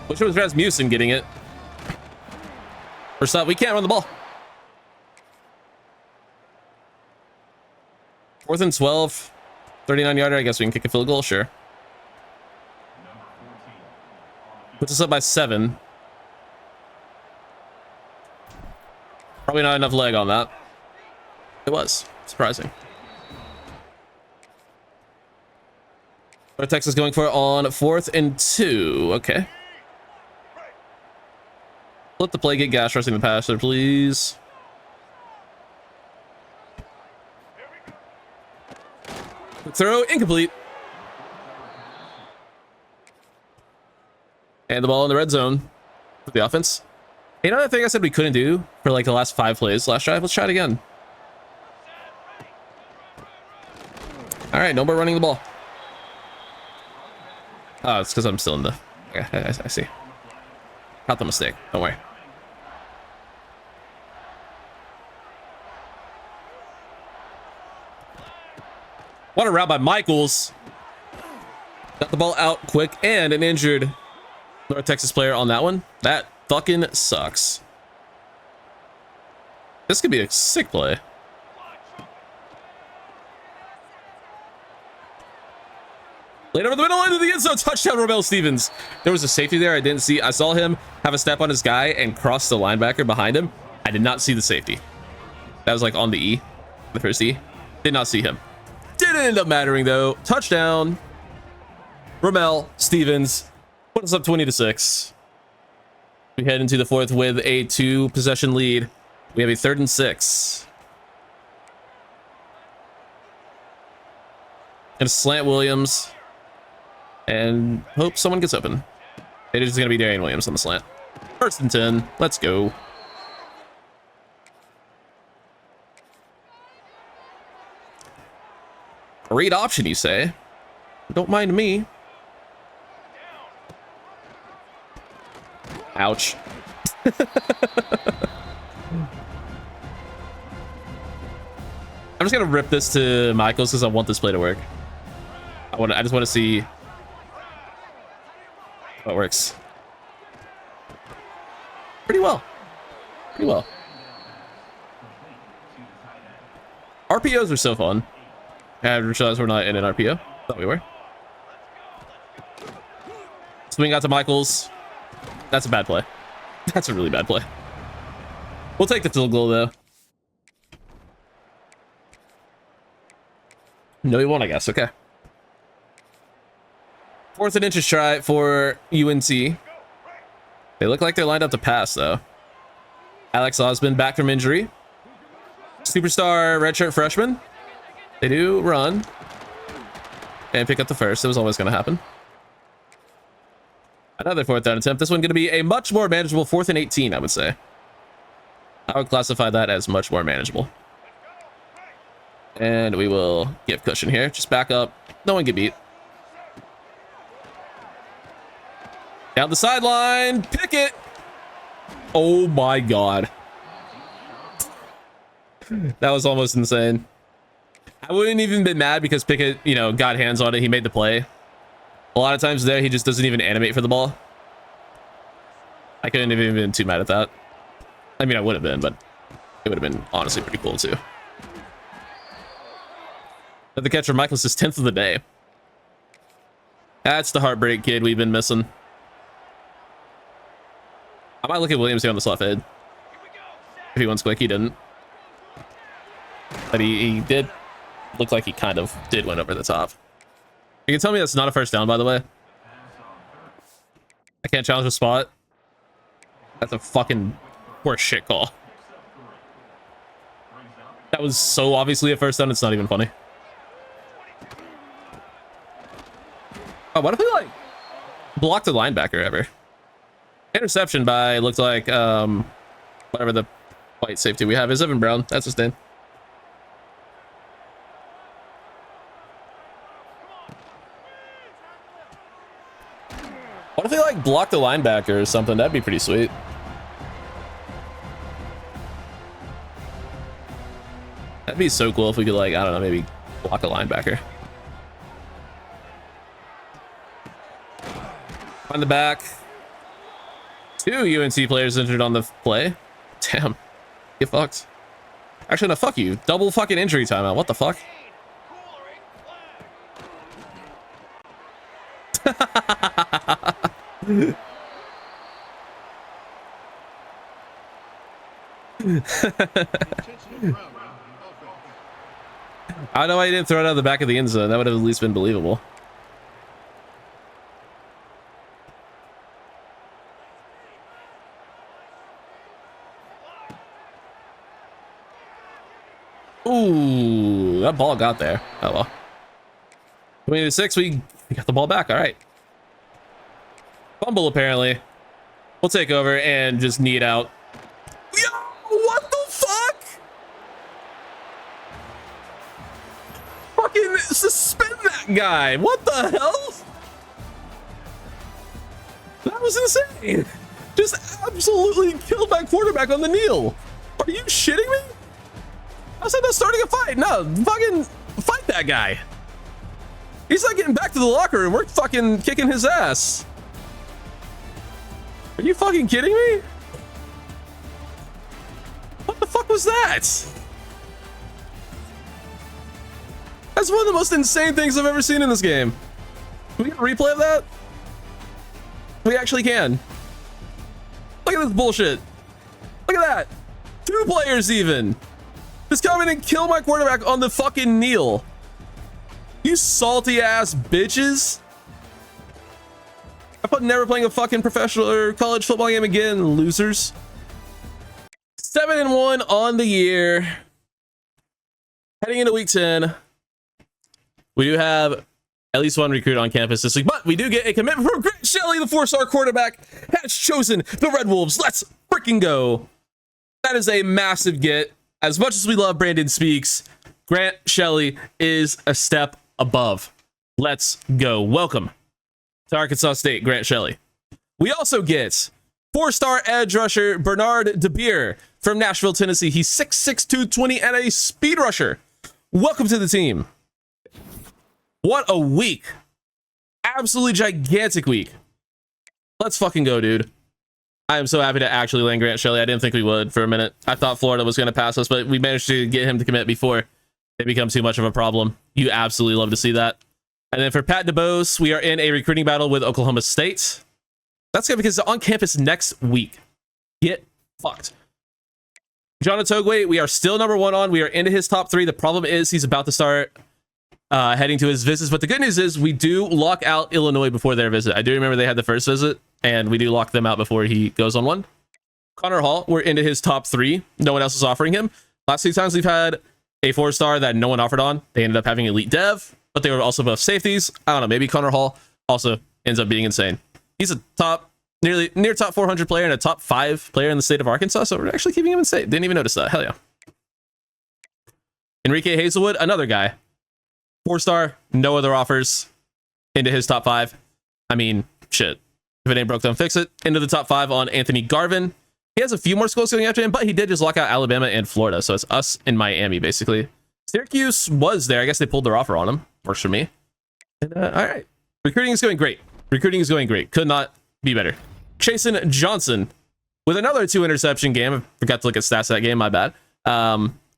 Wish it was Rasmussen getting it. First up, we can't run the ball. 4th and 12, 39-yarder. I guess we can kick a field goal, sure. Puts us up by 7. Probably not enough leg on that. It was surprising. What are Texas going for on 4th and 2? Okay. Let the play get gash rushing the passer, please. Quick throw, incomplete. And the ball in the red zone for the offense. You know that thing I said we couldn't do for like the last 5 plays last drive? Let's try it again. All right, no more running the ball. Oh, it's because I'm still in the... Okay, I see. Not the mistake. Don't worry. What a route by Michaels. Got the ball out quick, and an injured North Texas player on that one. That fucking sucks. This could be a sick play. Laid over the middle into the end zone. Touchdown, Romel Stevens. There was a safety there I didn't see. I saw him have a step on his guy and cross the linebacker behind him. I did not see the safety. That was like on the E, the first E. Did not see him. Didn't end up mattering though. Touchdown, Romel Stevens. Put us up 20-6. We head into the 4th with a 2-possession lead. We have a 3rd and 6. Gonna slant Williams and hope someone gets open. It is gonna be Darian Williams on the slant. 1st and 10. Let's go. Great option, you say? Don't mind me. Ouch. I'm just gonna rip this to Michaels because I want this play to work. I just want to see how it works. Pretty well. Pretty well. RPOs are so fun. I realized we're not in an RPO. Thought we were. Swing out to Michaels. That's a bad play. That's a really bad play. We'll take the field goal though. No, you won't, I guess. Okay. 4th and inches try for UNC. They look like they're lined up to pass though. Alex Osmond back from injury. Superstar redshirt freshman. They do run and pick up the first. It was always going to happen. Another 4th down attempt. This one going to be a much more manageable 4th and 18, I would say. I would classify that as much more manageable. And we will give cushion here. Just back up. No one get beat. Down the sideline. Pickett. Oh my God. That was almost insane. I wouldn't even been mad because Pickett, you know, got hands on it. He made the play. A lot of times there, he just doesn't even animate for the ball. I couldn't have even been too mad at that. I mean, I would have been, but it would have been honestly pretty cool too. But the catcher, Michael's his 10th of the day. That's the heartbreak kid we've been missing. I might look at Williams here on the slot fade. If he wants quick, he didn't. But he did. Looked like he kind of did went over the top. You can tell me that's not a first down, by the way. I can't challenge the spot. That's a fucking horse shit call. That was so obviously a first down, it's not even funny. Oh, what if we like blocked the linebacker ever? Interception by looked like whatever the white safety we have is Evan Brown. That's his name. What if they like blocked the linebacker or something? That'd be pretty sweet. That'd be so cool if we could like, I don't know, maybe block a linebacker. On the back. 2 UNC players injured on the play. Damn. Get fucked. Actually, no, fuck you. Double fucking injury timeout. What the fuck? I don't know why you didn't throw it out of the back of the end zone. That would have at least been believable. Ooh, that ball got there. Oh well. 20-6, we got the ball back. All right. Fumble apparently. We'll take over and just knee it out. Yo, what the fuck? Fucking suspend that guy. What the hell? That was insane. Just absolutely killed my quarterback on the kneel. Are you shitting me? I said not starting a fight. No, fucking fight that guy. He's not getting back to the locker room. We're fucking kicking his ass. Are you fucking kidding me? What the fuck was that? That's one of the most insane things I've ever seen in this game. Can we get a replay of that? We actually can. Look at this bullshit. Look at that. 2 players even. Just come in and kill my quarterback on the fucking kneel. You salty ass bitches. I'm never playing a fucking professional or college football game again, losers. 7-1 on the year. Heading into week 10. We do have at least 1 recruit on campus this week, but we do get a commitment from Grant Shelley, the 4-star quarterback, has chosen the Red Wolves. Let's freaking go. That is a massive get. As much as we love Brandon Speaks, Grant Shelley is a step above. Let's go. Welcome to Arkansas State, Grant Shelley. We also get 4-star edge rusher Bernard DeBeer from Nashville, Tennessee. He's 6'6", 220 and a speed rusher. Welcome to the team. What a week. Absolutely gigantic week. Let's fucking go, dude. I am so happy to actually land Grant Shelley. I didn't think we would for a minute. I thought Florida was going to pass us, but we managed to get him to commit before it becomes too much of a problem. You absolutely love to see that. And then for Pat DeBose, we are in a recruiting battle with Oklahoma State. That's good because it's on campus next week. Get fucked. John Otogwe, we are still number 1 on. We are into his top 3. The problem is he's about to start heading to his visits. But the good news is we do lock out Illinois before their visit. I do remember they had the first visit, and we do lock them out before he goes on one. Connor Hall, we're into his top 3. No one else is offering him. Last 2 times we've had a 4-star that no one offered on. They ended up having elite dev, but they were also both safeties. I don't know. Maybe Connor Hall also ends up being insane. He's a top, near top 400 player and a top 5 player in the state of Arkansas. So we're actually keeping him in state. Didn't even notice that. Hell yeah. Enrique Hazelwood, another guy. 4-star, no other offers. Into his top 5. I mean, shit. If it ain't broke, don't fix it. Into the top 5 on Anthony Garvin. He has a few more schools going after him, but he did just lock out Alabama and Florida. So it's us and Miami, basically. Syracuse was there. I guess they pulled their offer on him. Works for me. And, all right. Recruiting is going great. Recruiting is going great. Could not be better. Chasen Johnson with another 2 interception game. I forgot to look at stats of that game. My bad.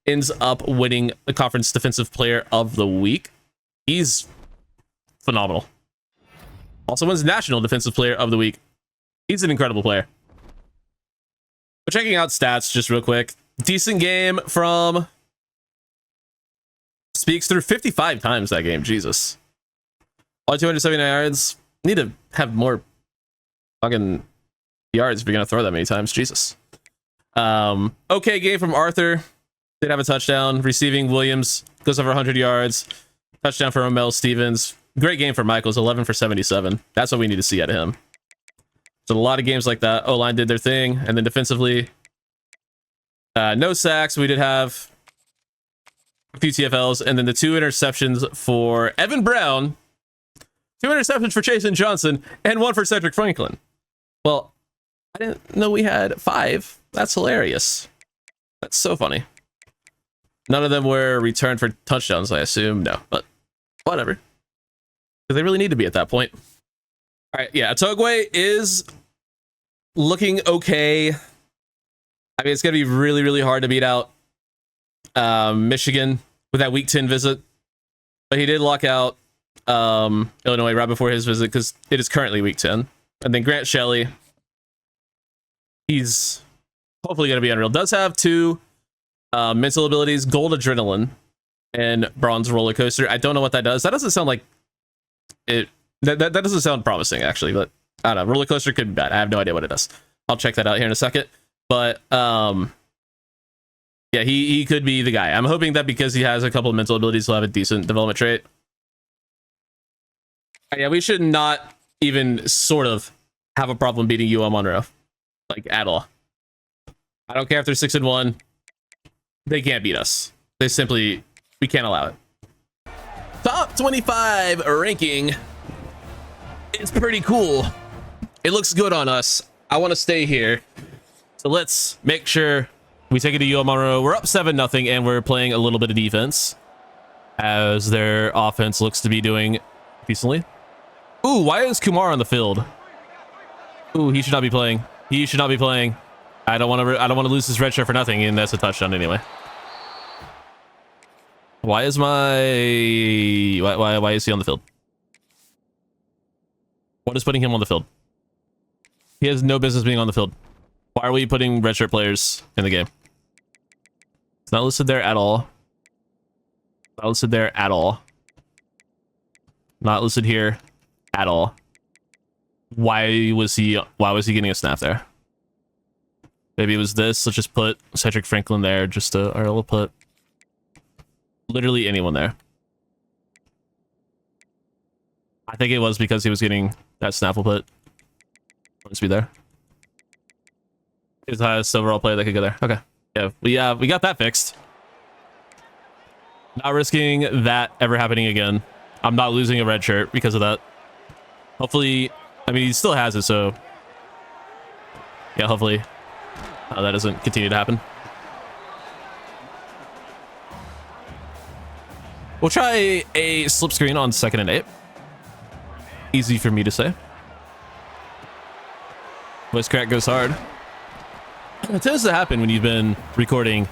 Ends up winning the conference defensive player of the week. He's phenomenal. Also wins national defensive player of the week. He's an incredible player. But checking out stats just real quick. Decent game from Speaks through 55 times that game. Jesus. All 279 yards. Need to have more fucking yards if you're gonna throw that many times. Jesus. Okay game from Arthur. Did have a touchdown. Receiving, Williams goes over 100 yards. Touchdown for Romel Stevens. Great game for Michaels, 11 for 77. That's what we need to see out of him. So a lot of games like that. O-line did their thing. And then defensively, no sacks. We did have a few TFLs. And then the 2 interceptions for Evan Brown. 2 interceptions for Chasen Johnson. And 1 for Cedric Franklin. Well, I didn't know we had 5. That's hilarious. That's so funny. None of them were returned for touchdowns, I assume. No, but whatever. Because they really need to be at that point. All right, yeah, Togway is looking okay. I mean, it's going to be really, really hard to beat out Michigan with that Week 10 visit. But he did lock out Illinois right before his visit because it is currently Week 10. And then Grant Shelley, he's hopefully going to be unreal. Does have 2 mental abilities, Gold Adrenaline and Bronze Roller Coaster. I don't know what that does. That doesn't sound like it. That doesn't sound promising, actually, but I don't know. Roller Coaster could be bad. I have no idea what it does. I'll check that out here in a second. But yeah, he could be the guy. I'm hoping that because he has a couple of mental abilities, he'll have a decent development trait. Yeah, we should not even sort of have a problem beating UL Monroe, like at all. I don't care if they're 6-1. They can't beat us. We can't allow it. Top 25 ranking. It's pretty cool. It looks good on us. I want to stay here. So let's make sure we take it to UL Monroe. We're up 7-0 and we're playing a little bit of defense as their offense looks to be doing decently. Ooh, why is Kumar on the field? Ooh, he should not be playing. He should not be playing. I don't want to lose his red shirt for nothing, and that's a touchdown anyway. Why is why is he on the field? What is putting him on the field? He has no business being on the field. Why are we putting red shirt players in the game? It's not listed there at all. Not listed there at all. Not listed here at all. Why was he getting a snap there? Maybe it was this. Let's just put Cedric Franklin there. Or we'll put literally anyone there. I think it was because he was getting that snap. We'll put let's be there. He's the highest overall player that could go there. Okay. Yeah, we got that fixed. Not risking that ever happening again. I'm not losing a red shirt because of that. Hopefully, I mean, he still has it, so yeah, hopefully that doesn't continue to happen. We'll try a slip screen on 2nd and 8. Easy for me to say. Voice crack goes hard. It tends to happen when you've been recording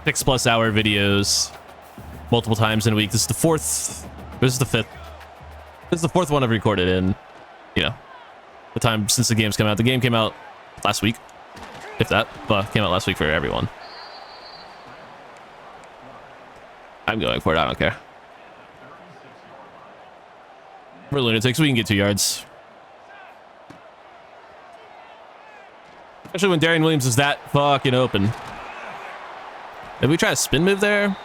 6+ hour videos multiple times in a week. This is the 4th. This is the 5th. This is the 4th one I've recorded in, you know, the time since the game's come out. The game came out last week, if that. Well, came out last week for everyone. I'm going for it. I don't care. We're lunatics. We can get 2 yards. Especially when Darian Williams is that fucking open. Did we try a spin move there?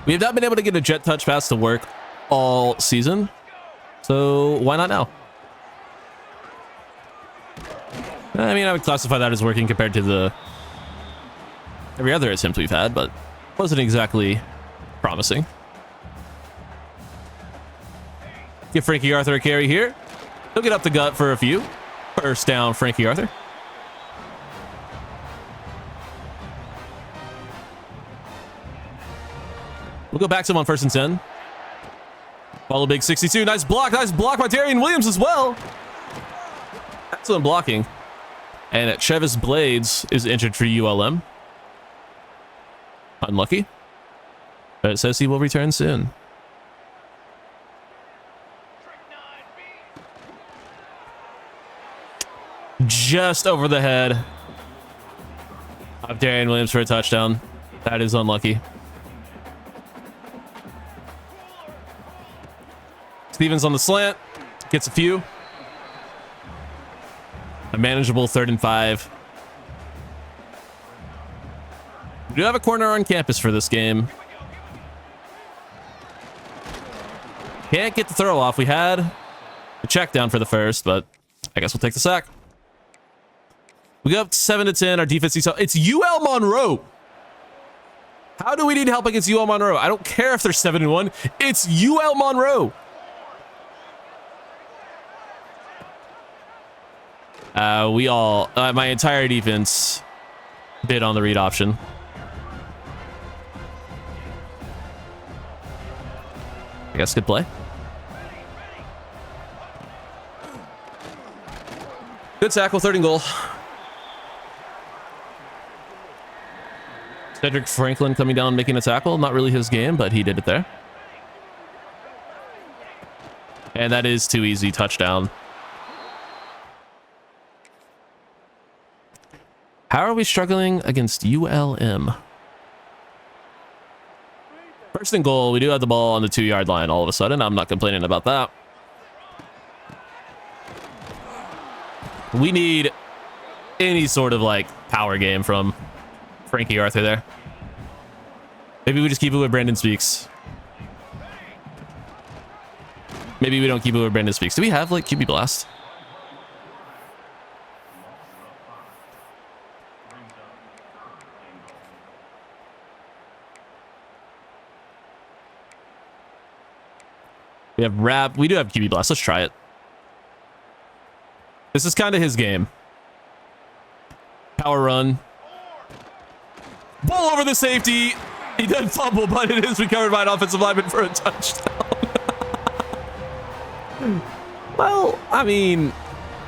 We have not been able to get a jet touch pass to work all season. So why not now? I mean, I would classify that as working compared to every other attempt we've had, but wasn't exactly promising. Give Frankie Arthur a carry here. He'll get up the gut for a few. First down, Frankie Arthur. We'll go back to him on 1st and 10. Follow big 62. Nice block by Darian Williams as well. Excellent blocking. And Chevis Blades is injured for ULM. Unlucky. But it says he will return soon. Just over the head of Darian Williams for a touchdown. That is unlucky. Stevens on the slant. Gets a few. A manageable 3rd and 5. We do have a corner on campus for this game. Can't get the throw off. We had a check down for the first, but I guess we'll take the sack. We go up 7-10. Our defense needs help. It's UL Monroe. How do we need help against UL Monroe? I don't care if they're 7-1. It's UL Monroe. My entire defense bid on the read option. I guess good play. Good tackle, 3rd and goal. Cedric Franklin coming down making a tackle. Not really his game, but he did it there. And that is too easy. Touchdown. How are we struggling against ULM? 1st and goal. We do have the ball on the 2-yard line all of a sudden. I'm not complaining about that. We need any sort of like power game from Frankie Arthur there. Maybe we just keep it with Brandon Speaks. Maybe we don't keep it with Brandon Speaks. Do we have like QB Blast? We have Rap. We do have QB Blast. Let's try it. This is kind of his game. Power run. Ball over the safety. He did fumble, but it is recovered by an offensive lineman for a touchdown. Well, I mean,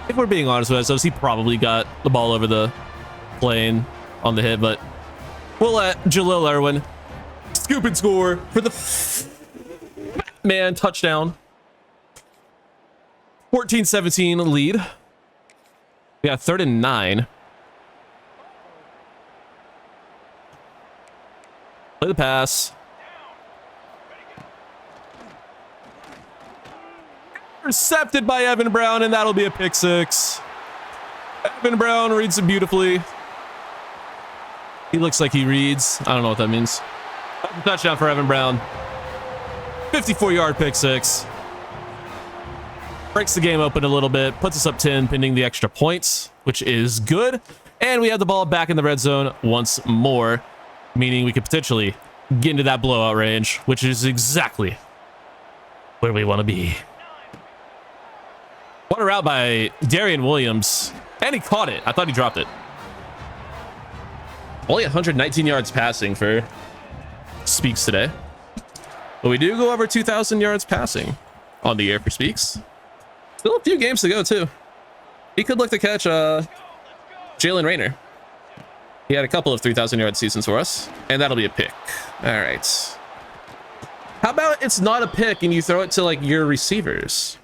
if we're being honest with ourselves, he probably got the ball over the plane on the hit, but we'll let Jalil Irwin scoop and score for the man touchdown. 14-17 lead. We got 3rd and 9. Play the pass. Intercepted by Evan Brown, and that'll be a pick 6. Evan Brown reads it beautifully. He looks like he reads. I don't know what that means. Touchdown for Evan Brown. 54-yard pick 6. Breaks the game open a little bit. Puts us up 10, pending the extra points, which is good. And we have the ball back in the red zone once more, meaning we could potentially get into that blowout range, which is exactly where we want to be. What a route by Darian Williams. And he caught it. I thought he dropped it. Only 119 yards passing for Speaks today. But we do go over 2,000 yards passing on the year for Speaks. Still a few games to go, too. He could look to catch Jalen Rayner. He had a couple of 3,000-yard seasons for us, and that'll be a pick. All right. How about it's not a pick and you throw it to, like, your receivers?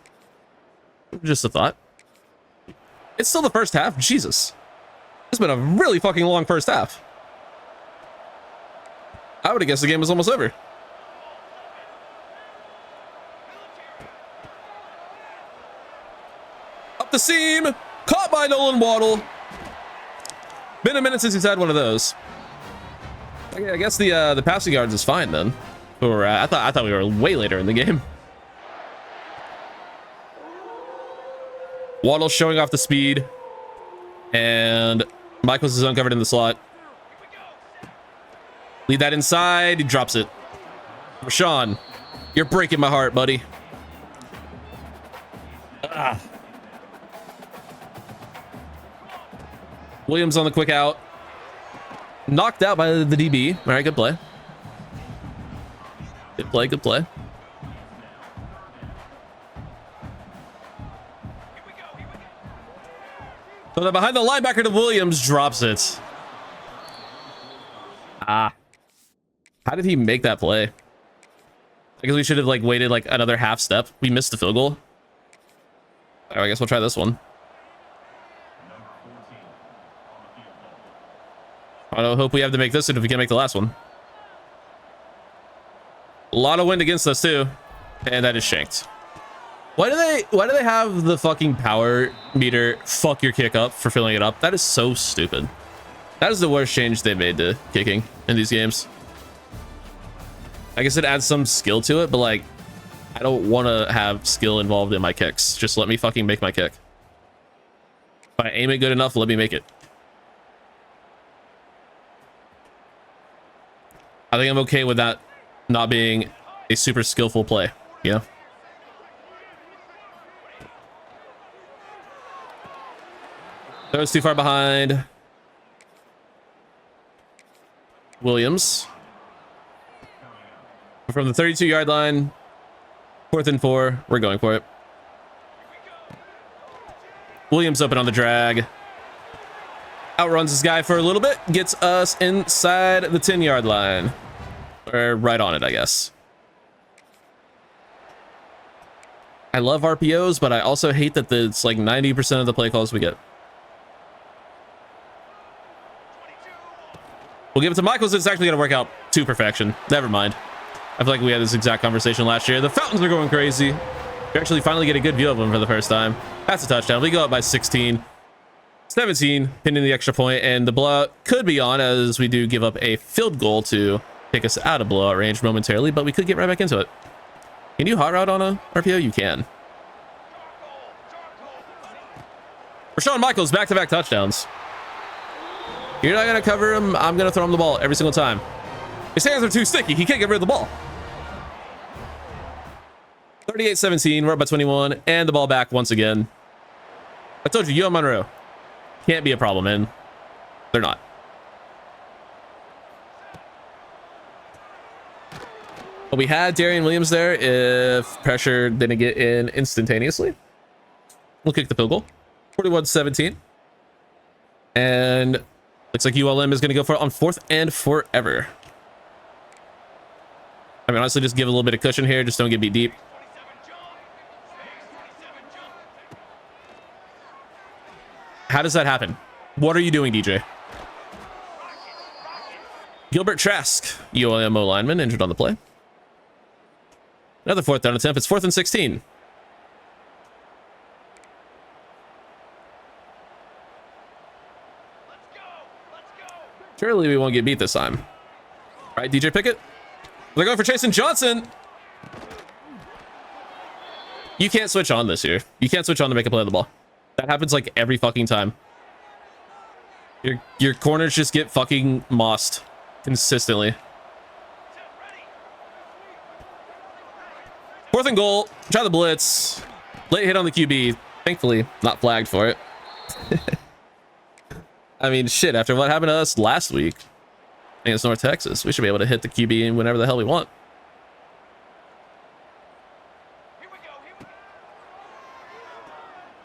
Just a thought. It's still the first half. Jesus. It's been a really fucking long first half. I would have guessed the game was almost over. Up the seam. Caught by Nolan Waddle. Been a minute since he's had one of those. I guess the passing yards is fine then. Or I thought we were way later in the game. Waddle showing off the speed, and Michaels is uncovered in the slot. Lead that inside. He drops it. Rashawn, you're breaking my heart, buddy. Williams on the quick out. Knocked out by the DB. All right, good play. Good play, good play. So then behind the linebacker to Williams, drops it. How did he make that play? I guess we should have like waited like another half step. We missed the field goal. I guess we'll try this one. I hope we have to make this one if we can't make the last one. A lot of wind against us too. And that is shanked. Why do they have the fucking power meter fuck your kick up for filling it up? That is so stupid. That is the worst change they made to kicking in these games. I guess it adds some skill to it, but like, I don't want to have skill involved in my kicks. Just let me fucking make my kick. If I aim it good enough, let me make it. I think I'm okay with that not being a super skillful play. Yeah. That was too far behind. Williams. From the 32-yard line, 4th and 4, we're going for it. Williams open on the drag. Outruns this guy for a little bit, gets us inside the 10-yard line. Or right on it, I guess. I love RPOs, but I also hate that it's like 90% of the play calls we get. We'll give it to Michaels. It's actually going to work out to perfection. Never mind. I feel like we had this exact conversation last year. The fountains are going crazy. We actually finally get a good view of them for the first time. That's a touchdown. We go up by 16. 17, pinning the extra point, and the blowout could be on as we do give up a field goal to take us out of blowout range momentarily, but we could get right back into it. Can you hot route on a RPO? You can. Rashawn Michaels, back-to-back touchdowns. You're not going to cover him. I'm going to throw him the ball every single time. His hands are too sticky. He can't get rid of the ball. 38-17. We're up by 21. And the ball back once again. I told you, UM Monroe can't be a problem, man. They're not. But we had Darian Williams there if pressure didn't get in instantaneously. We'll kick the field goal. 41-17. And looks like ULM is going to go for it on 4th and forever. I mean, honestly, just give a little bit of cushion here. Just don't get beat deep. How does that happen? What are you doing, DJ? Gilbert Trask, ULM lineman, injured on the play. Another 4th down attempt. It's 4th and 16. Surely we won't get beat this time. All right, DJ Pickett. They're going for Chasen Johnson. You can't switch on this year. You can't switch on to make a play on the ball. That happens like every fucking time. Your corners just get fucking mossed consistently. 4th and goal. Try the blitz. Late hit on the QB. Thankfully, not flagged for it. I mean, shit, after what happened to us last week against North Texas, we should be able to hit the QB whenever the hell we want.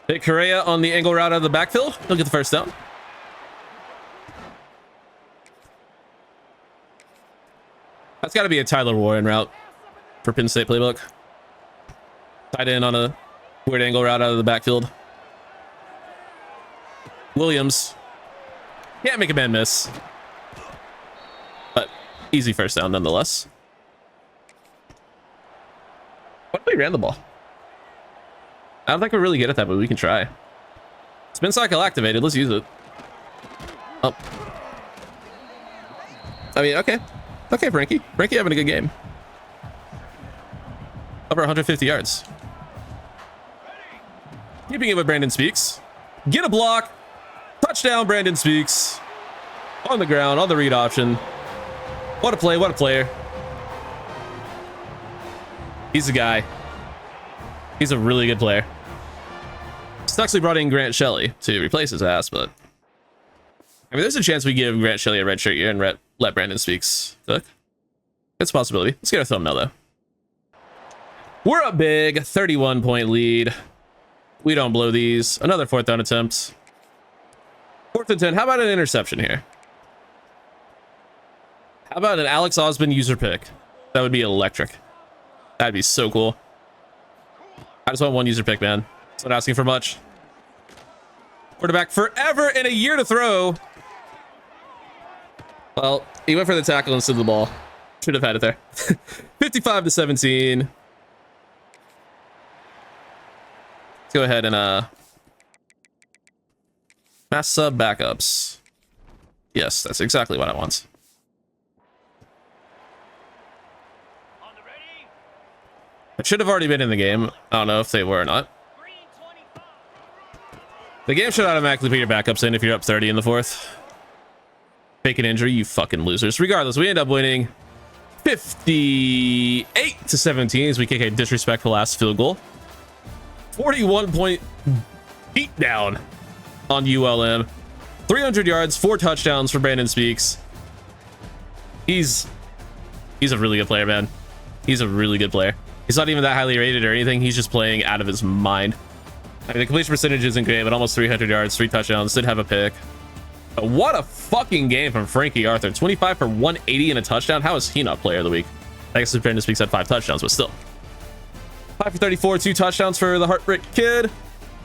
Hit Correa on the angle route out of the backfield. He'll get the first down. That's got to be a Tyler Warren route for Penn State playbook. Tied in on a weird angle route out of the backfield. Williams. Can't make a man miss. But easy first down nonetheless. What if we ran the ball? I don't think we're really good at that, but we can try. Spin cycle activated. Let's use it. Oh. I mean, okay. Okay, Frankie. Frankie having a good game. Over 150 yards. Keeping it with Brandon Speaks. Get a block. Touchdown, Brandon Speaks. On the ground, on the read option. What a play, what a player. He's a guy. He's a really good player. Stuxley brought in Grant Shelley to replace his ass, but I mean, there's a chance we give Grant Shelley a red shirt year and let Brandon Speaks cook. It's a possibility. Let's get our thumbnail though. We're up big, 31-point lead. We don't blow these. Another 4th down attempt. 4th and 10. How about an interception here? How about an Alex Osmond user pick? That would be electric. That'd be so cool. I just want one user pick, man. It's not asking for much. Quarterback forever and a year to throw. Well, he went for the tackle instead of the ball. Should have had it there. 55-17. go ahead and mass sub backups. Yes, that's exactly what I want. It should have already been in the game. I don't know if they were or not. The game should automatically put your backups in if you're up 30 in the fourth. Fake an injury, you fucking losers. Regardless, we end up winning 58-17 as we kick a disrespectful ass field goal. 41-point beatdown on ULM. 300 yards, 4 touchdowns for Brandon Speaks. He's a really good player, man. He's a really good player. He's not even that highly rated or anything. He's just playing out of his mind. I mean, the completion percentage isn't great, but almost 300 yards, 3 touchdowns, did have a pick. But what a fucking game from Frankie Arthur. 25 for 180 and a touchdown. How is he not player of the week? I guess Brandon Speaks had 5 touchdowns, but still. 5 for 34, 2 touchdowns for the Heartbreak Kid.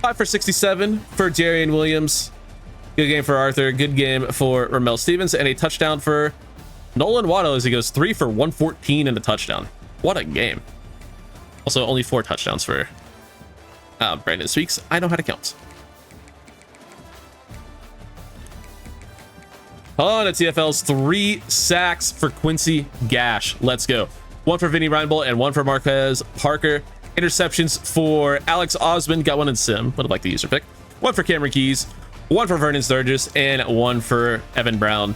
5 for 67 for Darian Williams. Good game for Arthur. Good game for Ramel Stevens. And a touchdown for Nolan Waddle as he goes 3 for 114 and a touchdown. What a game. Also, only 4 touchdowns for Brandon Speaks. I know how to count. On to TFL's 3 sacks for Quincy Gash. Let's go. 1 for Vinny Reinbold and 1 for Marquez Parker. Interceptions for Alex Osmond. Got 1 in Sim. Would have liked the user pick. 1 for Cameron Keys. 1 for Vernon Sturgis. And 1 for Evan Brown.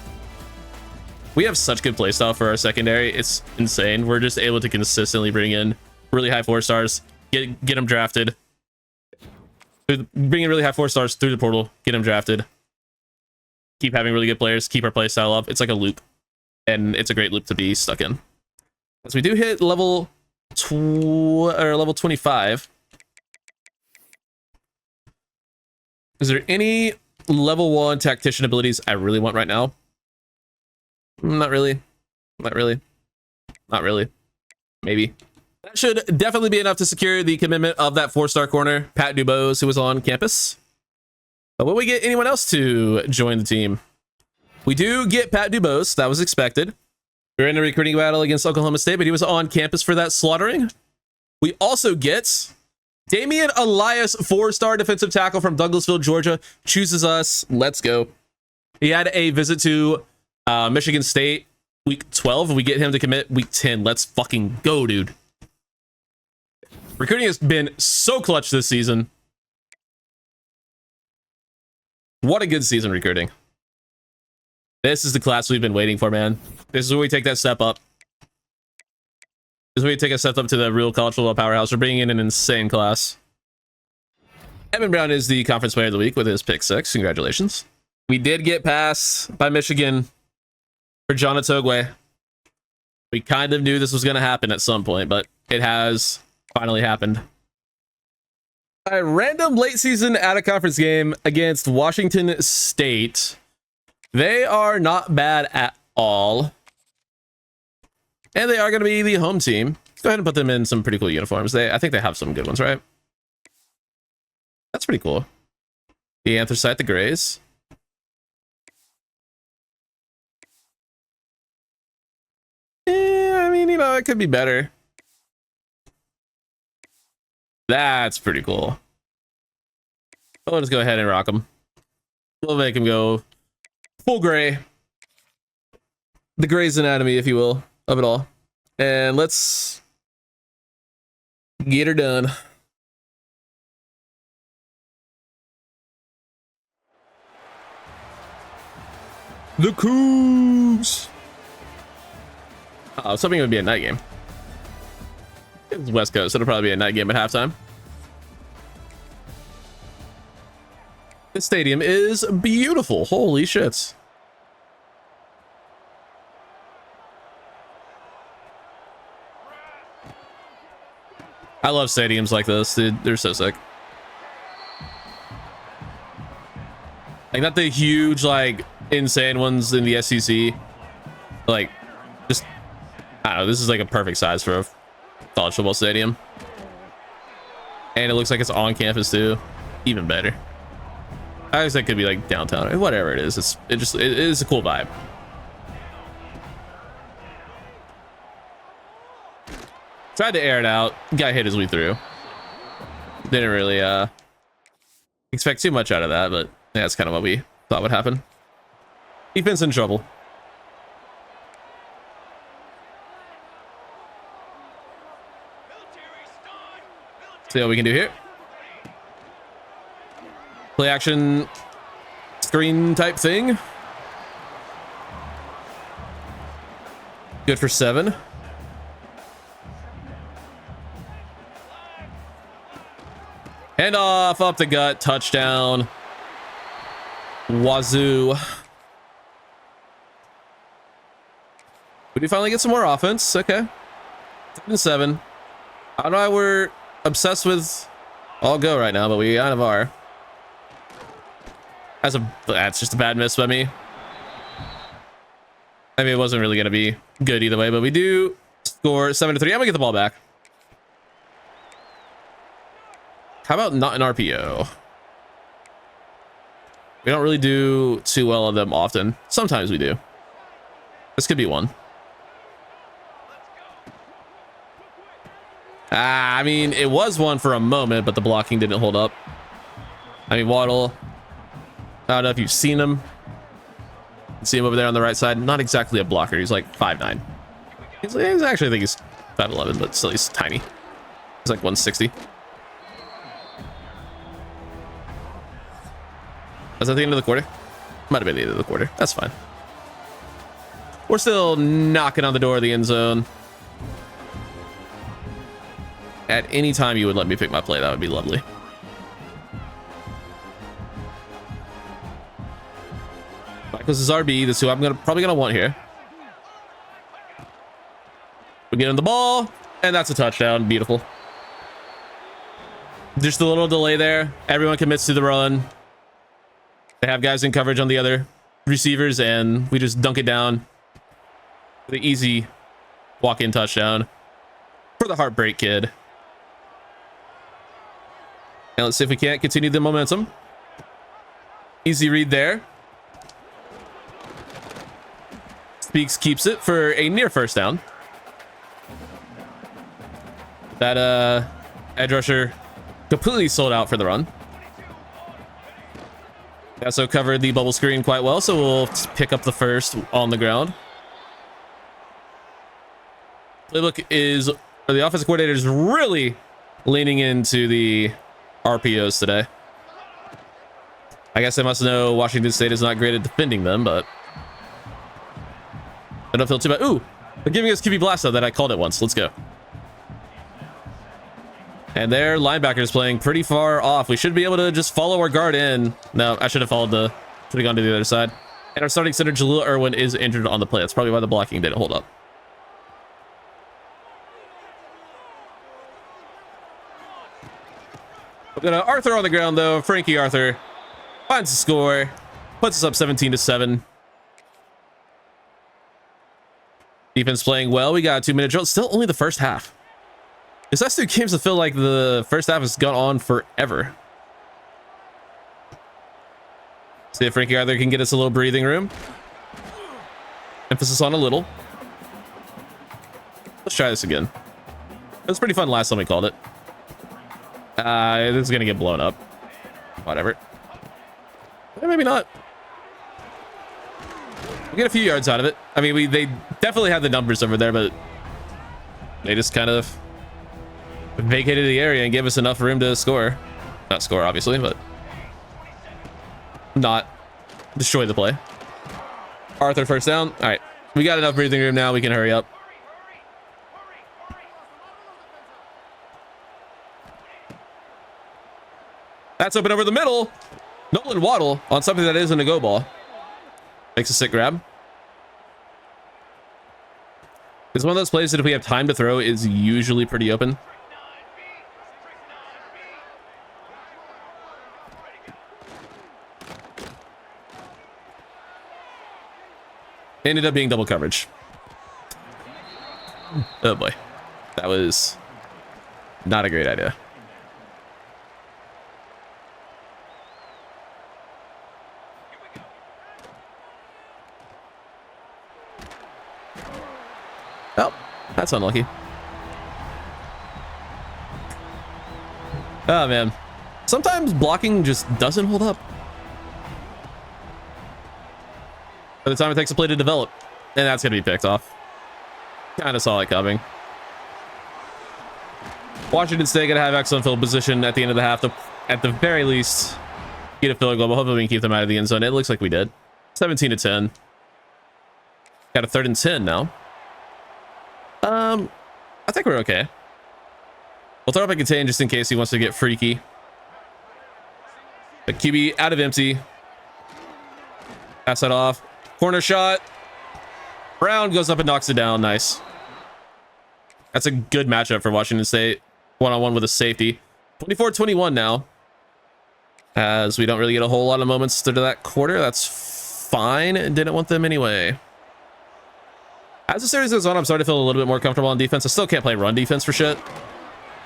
We have such good playstyle for our secondary. It's insane. We're just able to consistently bring in really high 4 stars. Get them drafted. Bring in really high 4 stars through the portal. Get them drafted. Keep having really good players. Keep our playstyle up. It's like a loop. And it's a great loop to be stuck in. As we do hit level 25. Is there any level 1 tactician abilities I really want right now? Not really. Not really. Not really. Maybe. That should definitely be enough to secure the commitment of that 4-star corner, Pat Dubose, who was on campus. But will we get anyone else to join the team? We do get Pat Dubose. That was expected. We were in a recruiting battle against Oklahoma State, but he was on campus for that slaughtering. We also get Damian Elias, 4-star defensive tackle from Douglasville, Georgia. Chooses us. Let's go. He had a visit to Michigan State week 12. We get him to commit week 10. Let's fucking go, dude. Recruiting has been so clutch this season. What a good season recruiting. This is the class we've been waiting for, man. This is where we take that step up. This is where we take a step up to the real college football powerhouse. We're bringing in an insane class. Evan Brown is the conference player of the week with his pick 6. Congratulations. We did get passed by Michigan for John Atogwe. We kind of knew this was going to happen at some point, but it has finally happened. A random late season out of conference game against Washington State. They are not bad at all. And they are going to be the home team. Let's go ahead and put them in some pretty cool uniforms. I think they have some good ones, right? That's pretty cool. The anthracite, the grays. I mean, you know, it could be better. That's pretty cool. We'll just go ahead and rock them. We'll make him go full gray. The Grey's Anatomy, if you will, of it all. And let's get her done. The Cougs. I was hoping it would be a night game. It's West Coast, so it'll probably be a night game at halftime. This stadium is beautiful. Holy shit. I love stadiums like this, dude. They're so sick. Like, not the huge, like, insane ones in the SEC. Like, just, I don't know. This is like a perfect size for a college football stadium. And it looks like it's on campus too. Even better. I guess that could be like downtown or whatever it is. It is a cool vibe. Tried to air it out. Guy hit his way through. Didn't really expect too much out of that, but yeah, that's kind of what we thought would happen. Defense in trouble. See what we can do here. Play action screen type thing. Good for 7. Hand off, up the gut, touchdown. Wazoo. We do finally get some more offense. Okay. 7-7. I don't know why we're obsessed with all go right now, but we kind of are. That's just a bad miss by me. I mean, it wasn't really going to be good either way, but we do score 7-3. I'm going to get the ball back. How about not an RPO? We don't really do too well on them often. Sometimes we do. This could be one. I mean, it was one for a moment, but the blocking didn't hold up. I mean, Waddle. I don't know if you've seen him. You see him over there on the right side. Not exactly a blocker. He's like 5'9". He's actually, I think he's 5'11", but still he's tiny. He's like 160. Was that the end of the quarter? Might have been the end of the quarter. That's fine. We're still knocking on the door of the end zone. At any time you would let me pick my play, that would be lovely. This is RB. That's who I'm probably gonna want here. We get him the ball, and that's a touchdown. Beautiful. Just a little delay there. Everyone commits to the run. They have guys in coverage on the other receivers, and we just dunk it down. The easy walk-in touchdown for the Heartbreak Kid. And let's see if we can't continue the momentum. Easy read there. Speaks keeps it for a near first down. That edge rusher completely sold out for the run. We also covered the bubble screen quite well, so we'll pick up the first on the ground. Playbook is, or the offensive coordinator is really leaning into the RPOs today. I guess they must know Washington State is not great at defending them, but I don't feel too bad. Ooh, they're giving us QB blast though that I called it once. Let's go. And their linebacker is playing pretty far off. We should be able to just follow our guard in. No, I should have gone to the other side. And our starting center, Jaleel Irwin, is injured on the play. That's probably why the blocking didn't hold up. We're gonna Arthur on the ground though. Frankie Arthur finds the score, puts us up 17-7. Defense playing well. We got a 2-minute drill. Still only the first half. These last two games, I feel like the first half has gone on forever. See if Frankie Arthur can get us a little breathing room. Emphasis on a little. Let's try this again. It was pretty fun last time we called it. This is gonna get blown up. Whatever. Maybe not. We get a few yards out of it. I mean, they definitely had the numbers over there, but they just kind of vacated the area and gave us enough room to score. Not score, obviously, but not destroy the play. Arthur first down. All right, we got enough breathing room now. We can hurry up. That's open over the middle. Nolan Waddle on something that isn't a go ball. Makes a sick grab. It's one of those plays that if we have time to throw is usually pretty open. Ended up being double coverage. Oh boy. That was not a great idea. Oh, that's unlucky. Oh man, Sometimes blocking just doesn't hold up by the time it takes a play to develop, and that's gonna be picked off. Kind of saw it coming. Washington State gonna have excellent field position at the end of the half to, at the very least, get a field goal, but hopefully we can keep them out of the end zone. It looks like we did. 17-10. Got a 3rd and 10 now. I think we're okay. We'll throw up a contain just in case he wants to get freaky. The QB out of empty. Pass that off. Corner shot. Brown goes up and knocks it down. Nice. That's a good matchup for Washington State. One-on-one with a safety. 24-21 now. As we don't really get a whole lot of moments to that quarter. That's fine. Didn't want them anyway. As the series goes on, I'm starting to feel a little bit more comfortable on defense. I still can't play run defense for shit.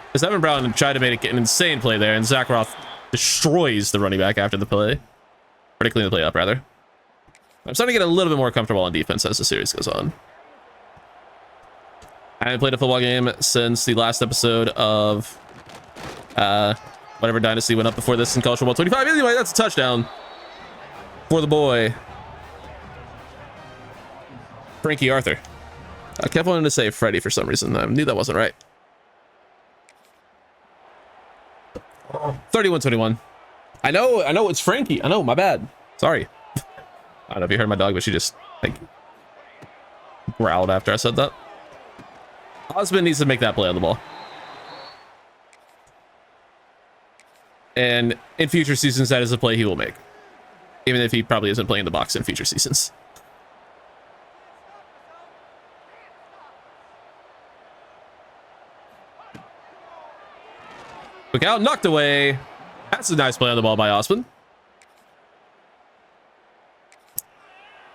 Because Evan Brown tried to make an insane play there, and Zach Roth destroys the running back after the play. Pretty clean the play up, rather. I'm starting to get a little bit more comfortable on defense as the series goes on. I haven't played a football game since the last episode of whatever Dynasty went up before this in College Football 25. Anyway, that's a touchdown for the boy. Frankie Arthur. I kept wanting to say Freddie for some reason. I knew that wasn't right. 31-21. I know it's Frankie. I know, my bad. Sorry. I don't know if you heard my dog, but she just like growled after I said that. Osmond needs to make that play on the ball. And in future seasons, that is a play he will make. Even if he probably isn't playing the box in future seasons. Quick out, knocked away. That's a nice play on the ball by Osmond.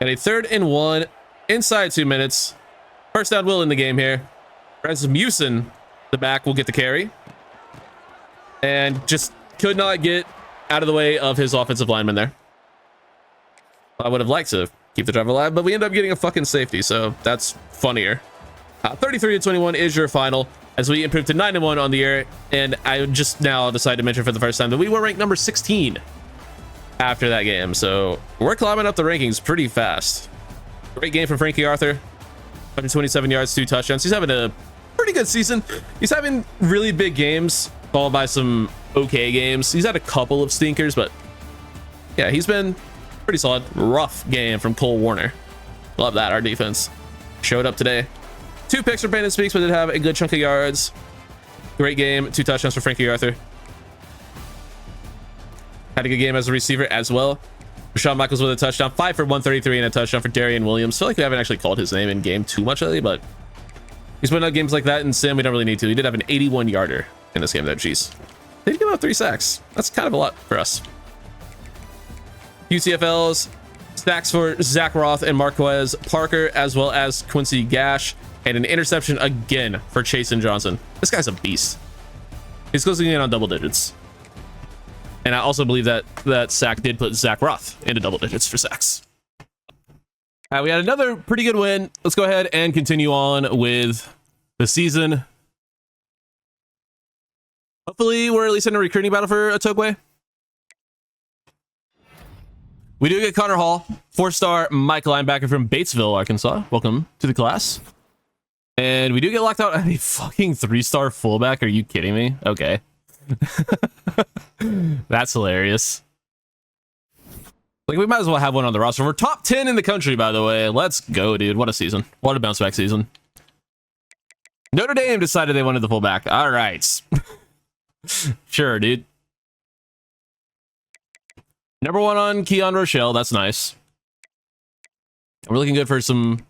And a 3rd and 1 inside 2 minutes. First down will in the game here. Rasmussen, the back, will get the carry. And just could not get out of the way of his offensive lineman there. I would have liked to keep the drive alive, but we end up getting a fucking safety, so that's funnier. 33-21 is your final as we improved to 9-1 on the year. And I just now decided to mention for the first time that we were ranked number 16 after that game. So we're climbing up the rankings pretty fast. Great game from Frankie Arthur. 127 yards, 2 touchdowns. He's having a pretty good season. He's having really big games followed by some okay games. He's had a couple of stinkers, but yeah, he's been pretty solid. Rough game from Cole Warner. Love that. Our defense showed up today. 2 picks from Brandon Speaks, but did have a good chunk of yards. Great game. 2 touchdowns for Frankie Arthur. Had a good game as a receiver as well. Rashawn Michaels with a touchdown. 5 for 133 and a touchdown for Darian Williams. Feel like we haven't actually called his name in game too much lately, but he's winning out games like that in Sim. We don't really need to. He did have an 81-yarder in this game, though. Jeez. They did give up 3 sacks. That's kind of a lot for us. UCFLs. Sacks for Zach Roth and Marquez Parker, as well as Quincy Gash. And an interception again for Chasen Johnson. This guy's a beast. He's closing in on double digits. And I also believe that that sack did put Zach Roth into double digits for sacks. We had another pretty good win. Let's go ahead and continue on with the season. Hopefully, we're at least in a recruiting battle for Otogwe. We do get Connor Hall, 4-star Mike linebacker from Batesville, Arkansas. Welcome to the class. And we do get locked out at a fucking 3-star fullback. Are you kidding me? Okay. That's hilarious. Like, we might as well have one on the roster. We're top 10 in the country, by the way. Let's go, dude. What a season. What a bounce back season. Notre Dame decided they wanted the fullback. All right. Sure, dude. Number 1 on Keon Rochelle. That's nice. We're looking good for some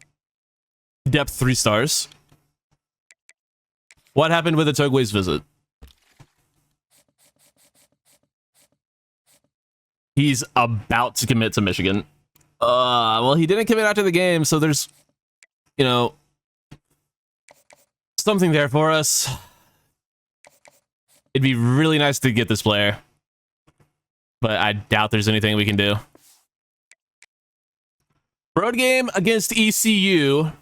depth 3 stars. What happened with Otogwe's visit? He's about to commit to Michigan. Well, he didn't commit after the game, so there's, you know, something there for us. It'd be really nice to get this player, but I doubt there's anything we can do. Road game against ECU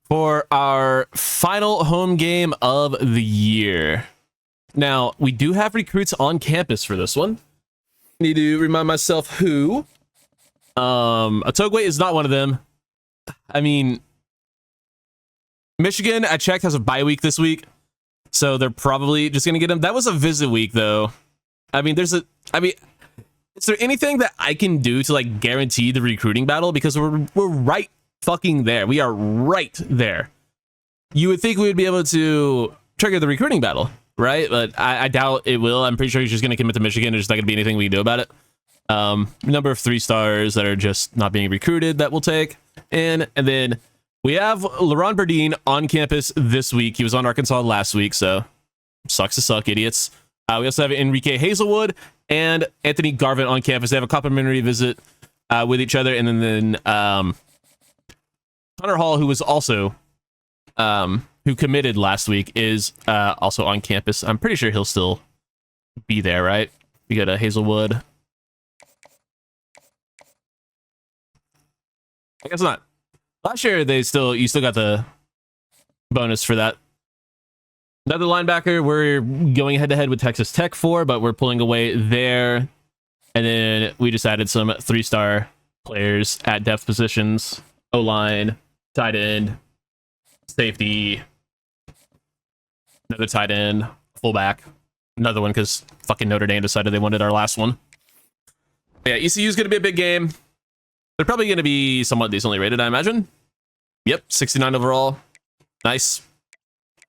for our final home game of the year. Now, we do have recruits on campus for this one. Need to remind myself who. Otogwe is not one of them. I mean, Michigan, I checked, has a bye week this week. So they're probably just going to get him. That was a visit week, though. I mean, is there anything that I can do to like guarantee the recruiting battle? Because we're right fucking there. We are right there. You would think we would be able to trigger the recruiting battle, right? But I doubt it will. I'm pretty sure he's just going to commit to Michigan. There's not going to be anything we can do about it. Number of 3 stars that are just not being recruited that we'll take in. And then we have LaRon Burdine on campus this week. He was on Arkansas last week, so sucks to suck, idiots. We also have Enrique Hazelwood and Anthony Garvin on campus. They have a complimentary visit with each other. And then Hunter Hall, who was also who committed last week, is also on campus. I'm pretty sure he'll still be there, right? We got a Hazelwood. I guess not. Last year you still got the bonus for that. Another linebacker we're going head to head with Texas Tech for, but we're pulling away there. And then we just added some 3-star players at depth positions: O-line, tight end, safety, another tight end, fullback, another one because fucking Notre Dame decided they wanted our last one. But yeah, ECU is going to be a big game. They're probably going to be somewhat decently rated, I imagine. Yep, 69 overall. Nice.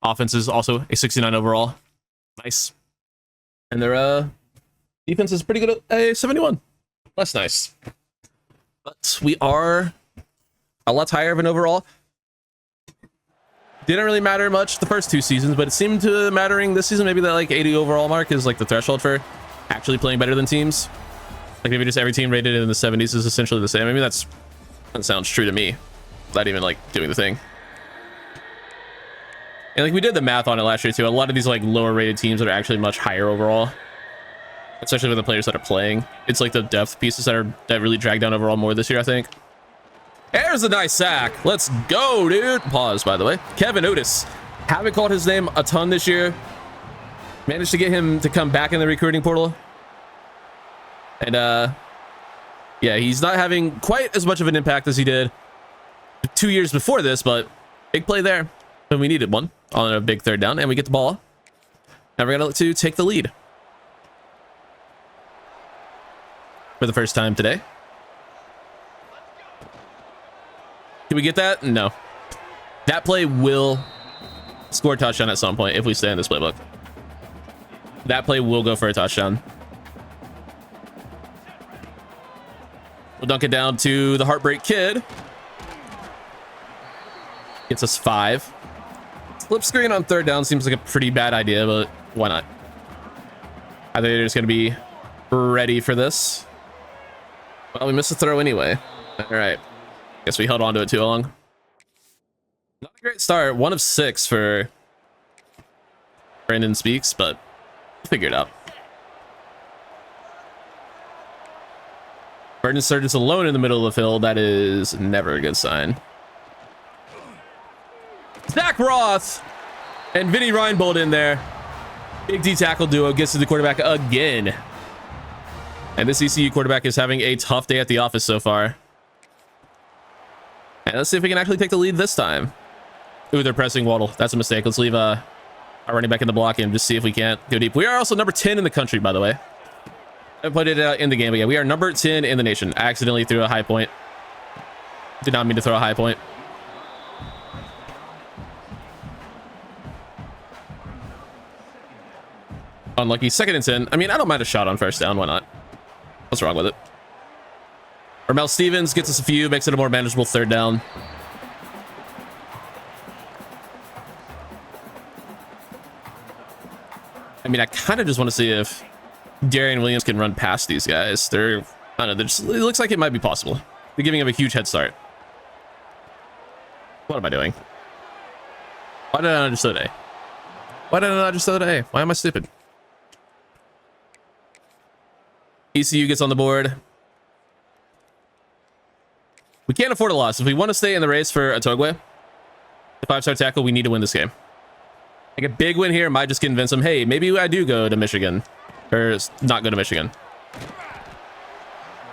Offense is also a 69 overall. Nice. And their defense is pretty good at a 71. That's nice. But we are a lot higher of an overall. Didn't really matter much the first 2 seasons, but it seemed to mattering this season. Maybe that like 80 overall mark is like the threshold for actually playing better than teams. Like maybe just every team rated in the 70s is essentially the same. I mean, that sounds true to me. Not even like doing the thing. And like we did the math on it last year too. A lot of these like lower rated teams that are actually much higher overall, especially with the players that are playing. It's like the depth pieces that really drag down overall more this year, I think. There's a nice sack. Let's go, dude. Pause, by the way. Kevin Otis. Haven't called his name a ton this year. Managed to get him to come back in the recruiting portal. And yeah, he's not having quite as much of an impact as he did 2 years before this, but big play there. And we needed one on a big 3rd down, and we get the ball. Now we're gonna look to take the lead for the first time today. Can we get that? No. That play will score a touchdown at some point if we stay in this playbook. That play will go for a touchdown. We'll dunk it down to the Heartbreak Kid. Gets us 5. Flip screen on 3rd down seems like a pretty bad idea, but why not? I think they're just going to be ready for this. Well, we missed the throw anyway. All right. Guess we held on to it too long. Not a great start. 1 of 6 for Brandon Speaks, but we'll figure it out. Burton Sturgis alone in the middle of the field. That is never a good sign. Zach Ross and Vinny Reinbold in there. Big D tackle duo gets to the quarterback again. And this ECU quarterback is having a tough day at the office so far. And let's see if we can actually take the lead this time. Ooh, they're pressing Waddle. That's a mistake. Let's leave our running back in the block and just see if we can't go deep. We are also number 10 in the country, by the way. I put it in the game, but yeah, we are number 10 in the nation. I accidentally threw a high point. Did not mean to throw a high point. Unlucky. 2nd and 10. I mean, I don't mind a shot on 1st down. Why not? What's wrong with it? Ramel Stevens gets us a few, makes it a more manageable 3rd down. I mean, I kind of just want to see if Darian Williams can run past these guys. I don't know. It looks like it might be possible. They're giving him a huge head start. What am I doing? Why did I not just throw the A? Why did I not just throw the A? Why am I stupid? ECU gets on the board. We can't afford a loss. If we want to stay in the race for Otogwe, the 5-star tackle, we need to win this game. Like a big win here might just convince them, hey, maybe I do go to Michigan, or not go to Michigan.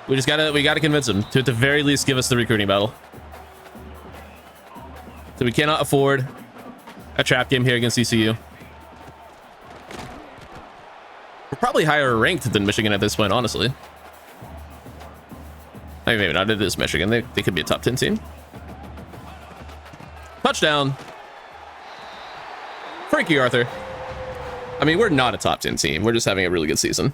We gotta convince them to at the very least give us the recruiting battle. So we cannot afford a trap game here against ECU. We're probably higher ranked than Michigan at this point, honestly. I mean, maybe not. It is Michigan. They could be a top 10 team. Touchdown. Frankie Arthur. I mean, we're not a top 10 team. We're just having a really good season.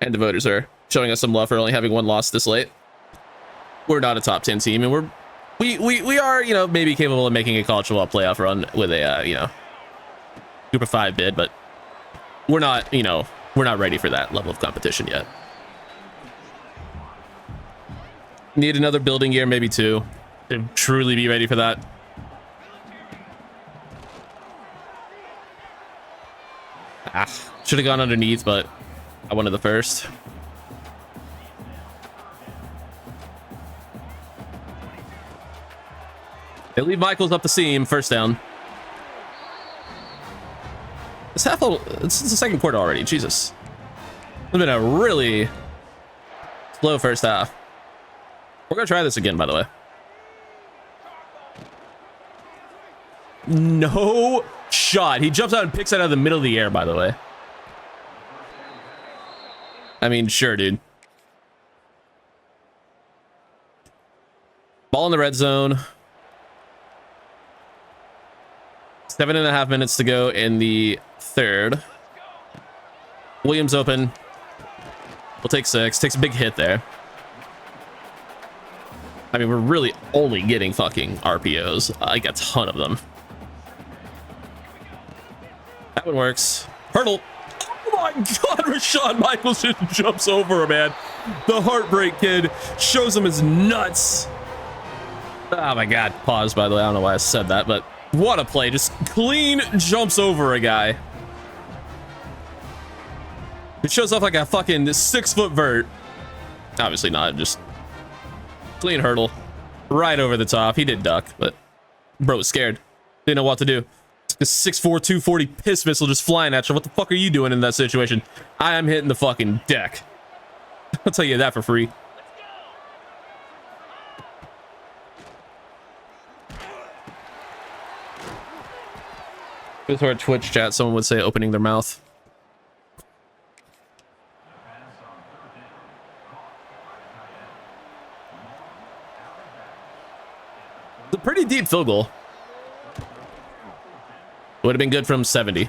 And the voters are showing us some love for only having one loss this late. We're not a top 10 team, and we are, you know, maybe capable of making a college football playoff run with a, you know, Group of 5 bid, but we're not, you know, we're not ready for that level of competition yet. Need another building year, maybe 2, to truly be ready for that. Should have gone underneath, but I wanted the first. They leave Michaels up the seam. First down. It's it's the second quarter already. Jesus. It's been a really slow first half. We're gonna try this again, by the way. No shot. He jumps out and picks it out of the middle of the air, by the way. I mean, sure, dude. Ball in the red zone. 7.5 minutes to go in the third. Williams open. We'll take 6. Takes a big hit there. I mean, we're really only getting fucking RPOs. Like a ton of them. That one works. Hurdle. Oh my God, Rashawn Michaels just jumps over him, man. The heartbreak kid shows him his nuts. Oh my God. Pause, by the way. I don't know why I said that, but what a play. Just clean jumps over a guy. It shows off like a fucking 6-foot vert. Obviously not. Just clean hurdle. Right over the top. He did duck, but bro was scared. Didn't know what to do. This 6'4", 240 piss missile just flying at you. What the fuck are you doing in that situation? I am hitting the fucking deck. I'll tell you that for free. With our Twitch chat, someone would say opening their mouth. It's a pretty deep field goal. Would have been good from 70.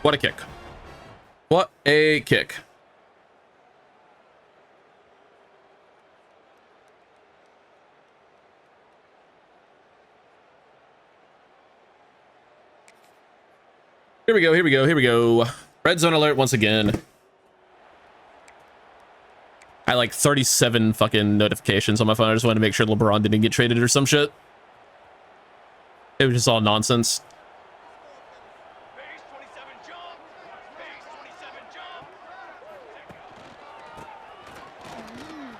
What a kick. What a kick. Here we go, here we go, here we go. Red zone alert once again. I like 37 fucking notifications on my phone. I just wanted to make sure LeBron didn't get traded or some shit. It was just all nonsense.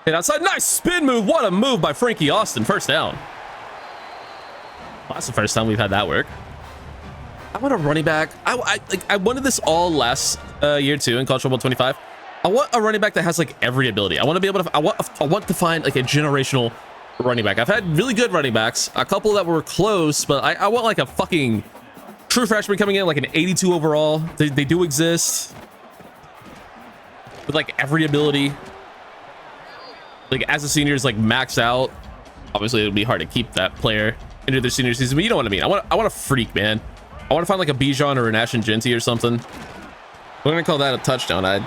Hit outside. Nice spin move. What a move by Frankie Austin. First down. Well, that's the first time we've had that work. I want a running back. I wanted this all last year too in College Football 25. I want a running back that has like every ability. I want to be able to. I want to find like a generational running back. I've had really good running backs, a couple that were close, but I want like a fucking true freshman coming in like an 82 overall. They do exist with like every ability. Like as the seniors like max out, obviously it would be hard to keep that player into their senior season, but you know what I mean. I want a freak, man. I want to find like a Bijan or a Nash and Genty or something. We're gonna call that a touchdown.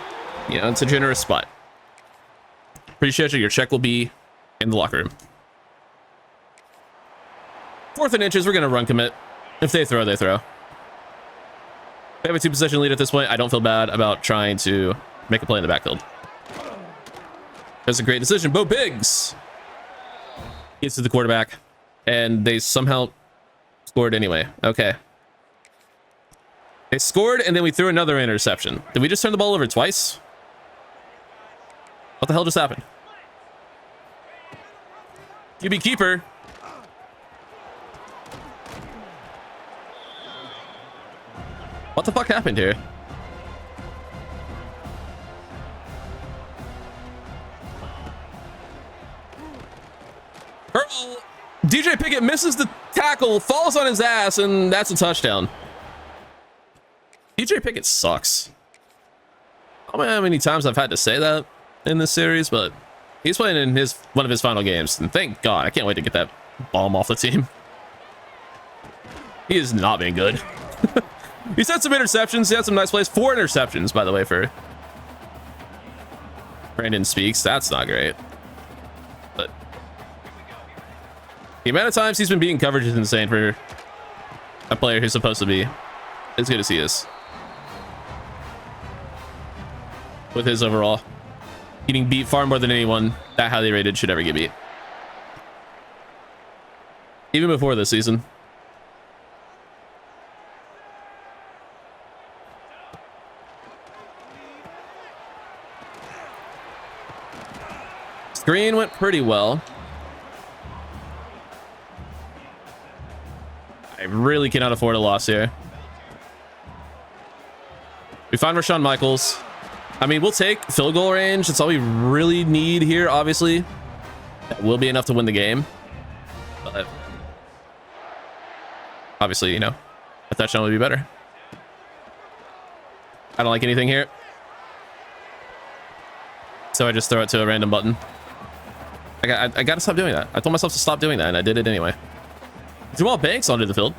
You know, it's a generous spot. Appreciate you. Your check will be in the locker room. 4th and inches. We're gonna run commit. If they throw, they throw. We have a 2-possession lead at this point. I don't feel bad about trying to make a play in the backfield. That's a great decision. Bo Biggs gets to the quarterback, and they somehow scored anyway. Okay. They scored, and then we threw another interception. Did we just turn the ball over twice? What the hell just happened? QB keeper. What the fuck happened here? Curl. DJ Pickett misses the tackle, falls on his ass, and that's a touchdown. DJ Pickett sucks. I don't know how many times I've had to say that in this series, but he's playing in one of his final games, and thank God. I can't wait to get that bomb off the team. He is not being good. He's had some interceptions. He had some nice plays. 4 interceptions, by the way, for Brandon Speaks. That's not great. But the amount of times he's been beating coverage is insane for a player who's supposed to be as good as he is. With his overall getting beat far more than anyone that highly rated should ever get beat. Even before this season. Screen went pretty well. I really cannot afford a loss here. We find Rashawn Michaels. I mean, we'll take field goal range. That's all we really need here, obviously. That will be enough to win the game. But obviously, you know, a touchdown would be better. I don't like anything here. So I just throw it to a random button. I gotta stop doing that. I told myself to stop doing that, and I did it anyway. Jamal Banks onto the field.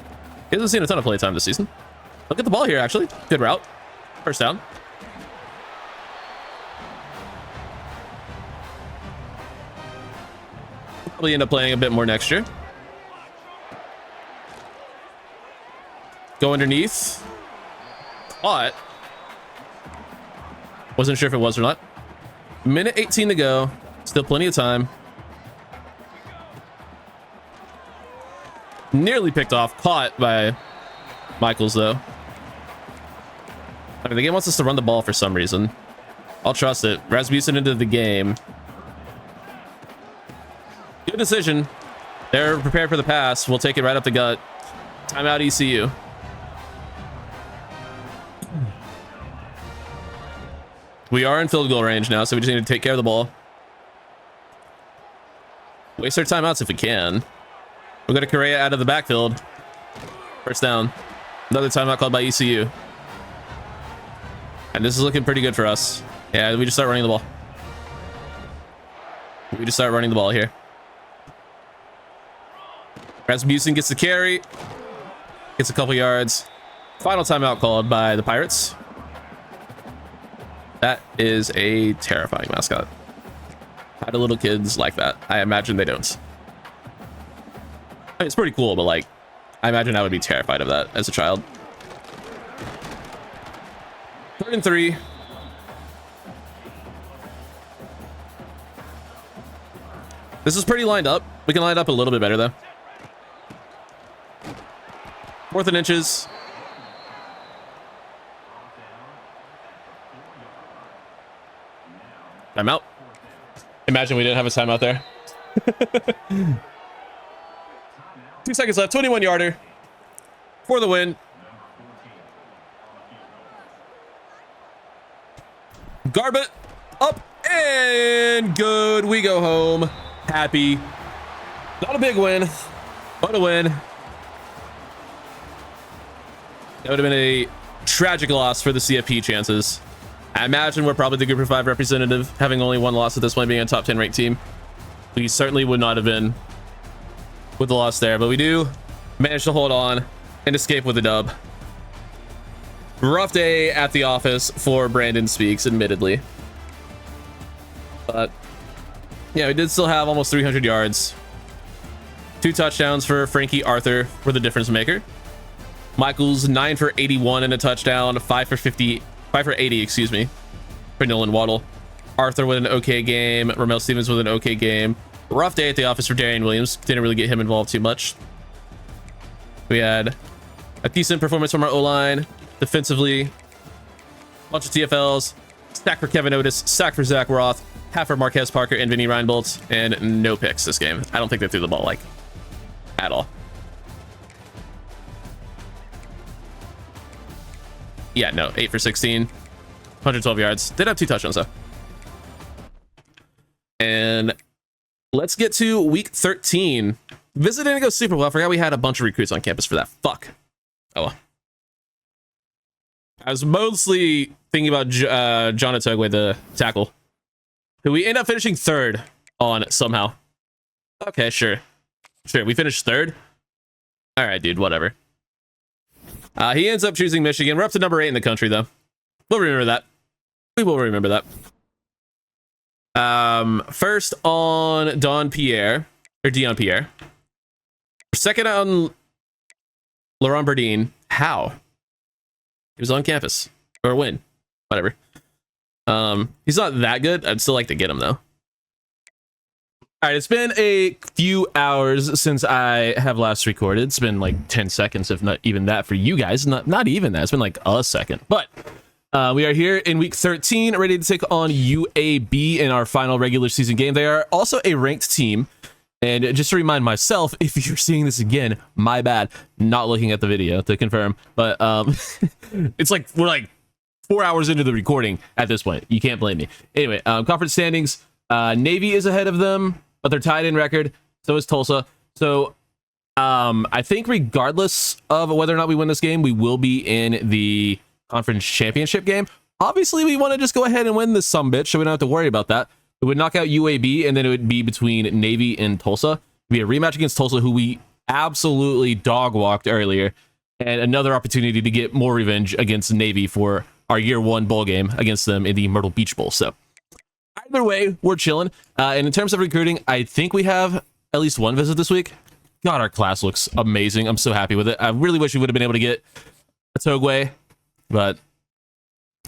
He hasn't seen a ton of play time this season. Look at the ball here, actually. Good route. First down. Probably end up playing a bit more next year. Go underneath. Caught. Wasn't sure if it was or not. Minute 18 to go. Still plenty of time. Nearly picked off. Caught by Michaels, though. I mean, the game wants us to run the ball for some reason. I'll trust it. Rasmussen into the game. Good decision. They're prepared for the pass. We'll take it right up the gut. Timeout ECU. We are in field goal range now, so we just need to take care of the ball. Waste our timeouts if we can. We're going to Correa out of the backfield. First down. Another timeout called by ECU. And this is looking pretty good for us. Yeah, we just start running the ball. We just start running the ball here. Rasmussen gets the carry. Gets a couple yards. Final timeout called by the Pirates. That is a terrifying mascot. How do little kids like that? I imagine they don't. I mean, it's pretty cool, but like, I imagine I would be terrified of that as a child. 3rd and 3. This is pretty lined up. We can line it up a little bit better though. 4th and inches. Timeout. Imagine we didn't have a timeout there. 2 seconds left. 21-yarder for the win. Garbett up and good. We go home happy. Not a big win, but a win. That would have been a tragic loss for the CFP chances. I imagine we're probably the Group of 5 representative, having only 1 loss at this point, being a top 10 ranked team. We certainly would not have been with the loss there, but we do manage to hold on and escape with a dub. Rough day at the office for Brandon Speaks, admittedly. But yeah, we did still have almost 300 yards. 2 touchdowns for Frankie Arthur were the difference maker. Michaels 9 for 81 and a touchdown, 5 for 80, excuse me, for Nolan Waddle. Arthur with an okay game. Ramel Stevens with an okay game. Rough day at the office for Darian Williams. Didn't really get him involved too much. We had a decent performance from our O-line. Defensively, bunch of TFLs. Sack for Kevin Otis. Sack for Zach Roth. half for Marquez Parker and Vinny Reinbold, and no picks this game. I don't think they threw the ball like at all. Yeah, no, 8 for 16, 112 yards. Did have 2 touchdowns though. And let's get to week 13. Visit didn't go super well. I forgot we had a bunch of recruits on campus for that. Fuck. Oh well. I was mostly thinking about John Atogwe, the tackle, who we end up finishing 3rd on somehow. Okay, sure. Sure, we finished 3rd. All right, dude, whatever. He ends up choosing Michigan. We're up to number 8 in the country, though. We'll remember that. We will remember that. First on Dion Pierre. Second on Laurent Berdine. How? He was on campus. Or win. Whatever. He's not that good. I'd still like to get him, though. All right, it's been a few hours since I have last recorded. It's been like 10 seconds, if not even that, for you guys. Not even that. It's been like a second. But we are here in week 13, ready to take on UAB in our final regular season game. They are also a ranked team. And just to remind myself, if you're seeing this again, my bad, not looking at the video to confirm. But it's like we're like 4 hours into the recording at this point. You can't blame me. Anyway, conference standings. Navy is ahead of them, but they're tied in record. So is Tulsa. So I think regardless of whether or not we win this game, we will be in the conference championship game. Obviously, we want to just go ahead and win this sumbitch, so we don't have to worry about that. It would knock out UAB, and then it would be between Navy and Tulsa. It would be a rematch against Tulsa, who we absolutely dog-walked earlier, and another opportunity to get more revenge against Navy for our year 1 bowl game against them in the Myrtle Beach Bowl. So either way, we're chilling. And in terms of recruiting, I think we have at least 1 visit this week. God, our class looks amazing. I'm so happy with it. I really wish we would have been able to get a Togway, but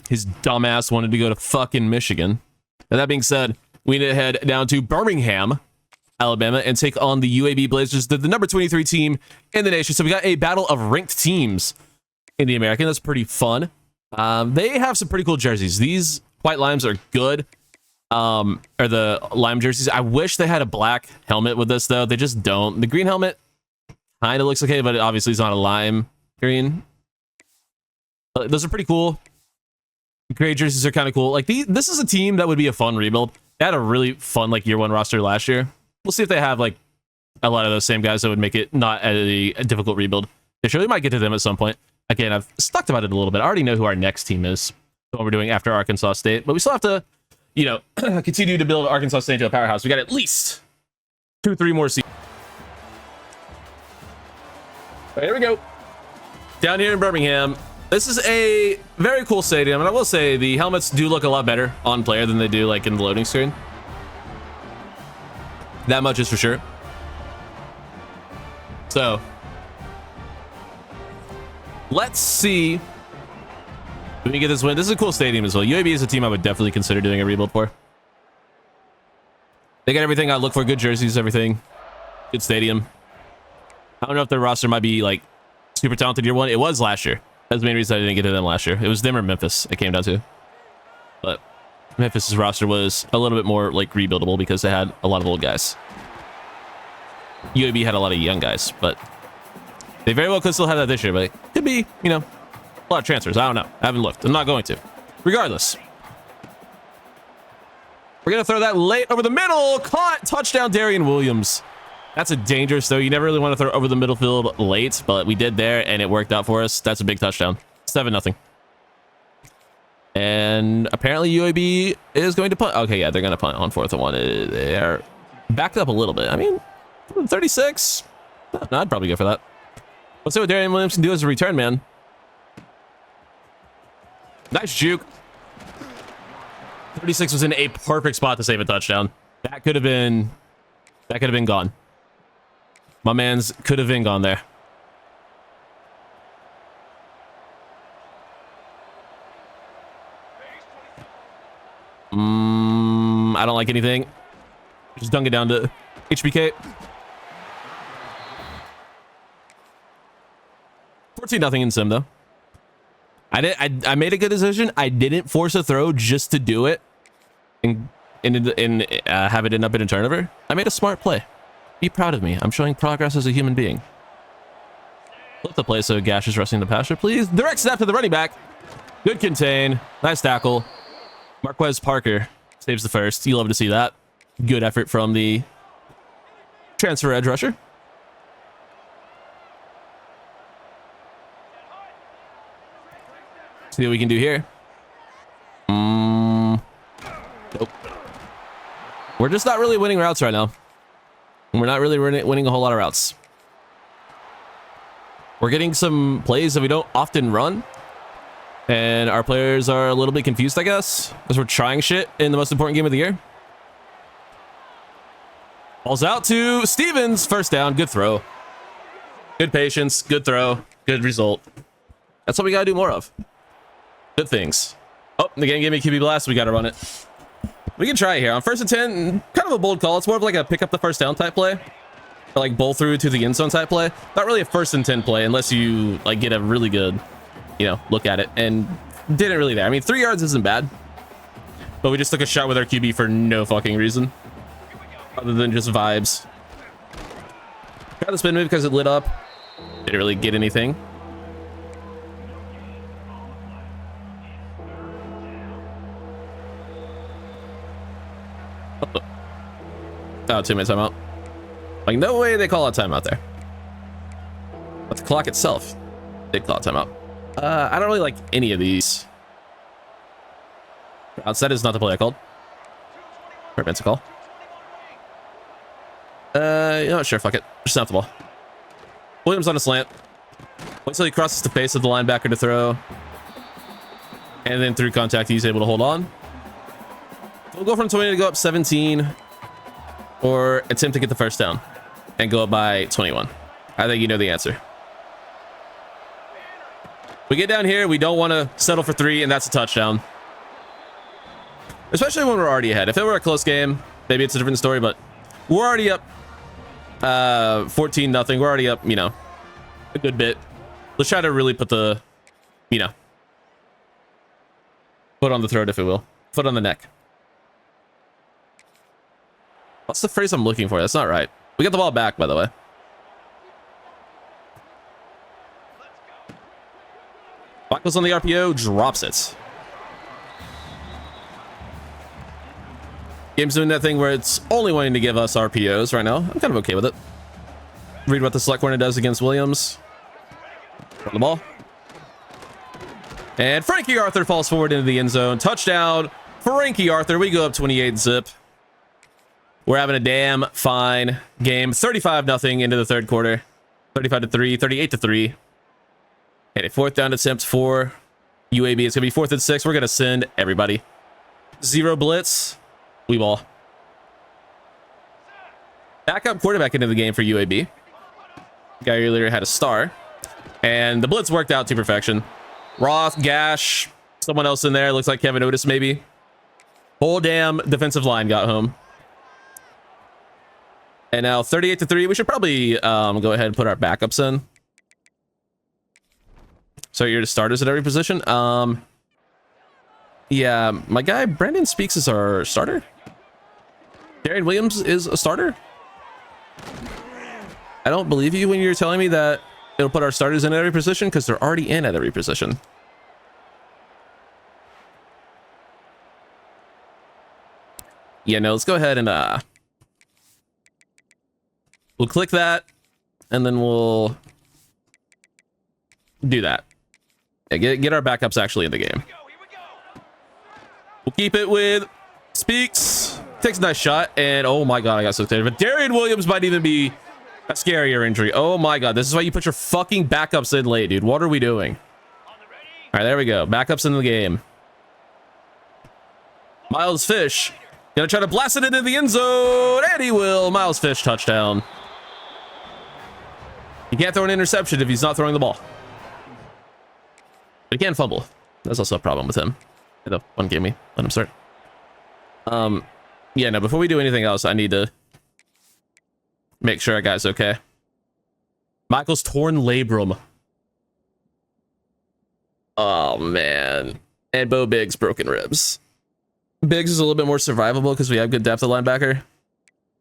his dumbass wanted to go to fucking Michigan. And that being said, we need to head down to Birmingham, Alabama, and take on the UAB Blazers, the number 23 team in the nation. So we got a battle of ranked teams in the American. That's pretty fun. They have some pretty cool jerseys. These white limes are good. Or the lime jerseys. I wish they had a black helmet with this, though. They just don't. The green helmet kind of looks okay, but it obviously is not a lime green. But those are pretty cool. Gray jerseys are kind of cool. Like this is a team that would be a fun rebuild. They had a really fun like year 1 roster last year. We'll see if they have like a lot of those same guys that would make it not a difficult rebuild. They surely might get to them at some point. Again, I've talked about it a little bit. I already know who our next team is, what we're doing after Arkansas State, but we still have to, you know, continue to build Arkansas State into a powerhouse. We got at least 2-3 more seasons. Right, here we go. Down here in Birmingham. This is a very cool stadium, and I will say the helmets do look a lot better on player than they do like in the loading screen. That much is for sure. So let's see if we can get this win. This is a cool stadium as well. UAB is a team I would definitely consider doing a rebuild for. They got everything I look for. Good jerseys, everything. Good stadium. I don't know if their roster might be like super talented year 1. It was last year. That's the main reason I didn't get to them last year. It was them or Memphis it came down to. But Memphis's roster was a little bit more like rebuildable because they had a lot of old guys. UAB had a lot of young guys, but they very well could still have that this year, but it could be, you know, a lot of transfers. I don't know. I haven't looked. I'm not going to. Regardless. We're going to throw that late over the middle. Caught. Touchdown, Darian Williams. That's a dangerous, though. You never really want to throw over the middle field late, but we did there, and it worked out for us. That's a big touchdown. 7-0. And apparently UAB is going to punt. Okay, yeah, they're going to punt on 4th and 1. They are backed up a little bit. I mean, 36. No, I'd probably go for that. Let's see what Darian Williams can do as a return, man. Nice juke. 36 was in a perfect spot to save a touchdown. That could have been gone. My man's could have been gone there. I don't like anything. Just dunk it down to HBK. 14-0 in sim though. I made a good decision. I didn't force a throw just to do it and have it end up in a turnover. I made a smart play. Be proud of me. I'm showing progress as a human being. Flip the play so Gash is rushing the passer, please. Direct snap to the running back. Good contain. Nice tackle. Marquez Parker saves the first. You love to see that. Good effort from the transfer edge rusher. See what we can do here. Nope. We're just not really winning routes right now. We're not really winning a whole lot of routes. We're getting some plays that we don't often run. And our players are a little bit confused, I guess, as we're trying shit in the most important game of the year. Ball's out to Stevens. First down. Good throw. Good patience. Good throw. Good result. That's what we got to do more of. Good things. Oh, the game gave me a QB blast. We got to run it. We can try it here. On 1st and 10, kind of a bold call. It's more of like a pick up the first down type play. Or like bowl through to the end zone type play. Not really a 1st and 10 play unless you like get a really good, look at it. And didn't really there. I mean, 3 yards isn't bad. But we just took a shot with our QB for no fucking reason. Other than just vibes. Got the spin move because it lit up. Didn't really get anything. Oh, 2 minute timeout. Like, no way they call a timeout there. But the clock itself did call a timeout. I don't really like any of these. Outside is not the play I called. Or meant to call. Sure, fuck it. Just snap the ball. Williams on a slant. Wait till he crosses the face of the linebacker to throw. And then through contact, he's able to hold on. We'll go from 20 to go up 17. Or attempt to get the first down and go up by 21. I think you know the answer. We get down here. We don't want to settle for 3, and that's a touchdown. Especially when we're already ahead. If it were a close game, maybe it's a different story, but we're already up 14-0. We're already up, a good bit. Let's try to really put the, foot on the throat, if it will. Foot on the neck. What's the phrase I'm looking for? That's not right. We got the ball back, by the way. Buckles on the RPO, drops it. Game's doing that thing where it's only wanting to give us RPOs right now. I'm kind of okay with it. Read what the select corner does against Williams. Run the ball. And Frankie Arthur falls forward into the end zone. Touchdown, Frankie Arthur. We go up 28-zip. We're having a damn fine game. 35-0 into the third quarter. 35-3, 38-3. And a 4th down attempt for UAB. It's going to be 4th and 6. We're going to send everybody. 0 blitz. We ball. Backup quarterback into the game for UAB. Guy earlier had a star. And the blitz worked out to perfection. Roth, Gash, someone else in there. Looks like Kevin Otis maybe. Whole damn defensive line got home. And now 38-3. We should probably go ahead and put our backups in. So you're the starters at every position. Yeah, my guy Brandon Speaks is our starter. Darian Williams is a starter. I don't believe you when you're telling me that it'll put our starters in at every position because they're already in at every position. Yeah, no, let's go ahead and we'll click that, and then we'll do that. Yeah, get our backups actually in the game. We'll keep it with Speaks. Takes a nice shot, and oh my god, I got so excited. But Darian Williams might even be a scarier injury. Oh my god, this is why you put your fucking backups in late, dude. What are we doing? All right, there we go. Backups in the game. Miles Fish gonna try to blast it into the end zone, and he will. Miles Fish touchdown. He can't throw an interception if he's not throwing the ball. But he can fumble. That's also a problem with him. The one game me. Let him start. Yeah, no, before we do anything else, I need to make sure our guy's okay. Michael's torn labrum. Oh, man. And Bo Biggs broken ribs. Biggs is a little bit more survivable because we have good depth at linebacker.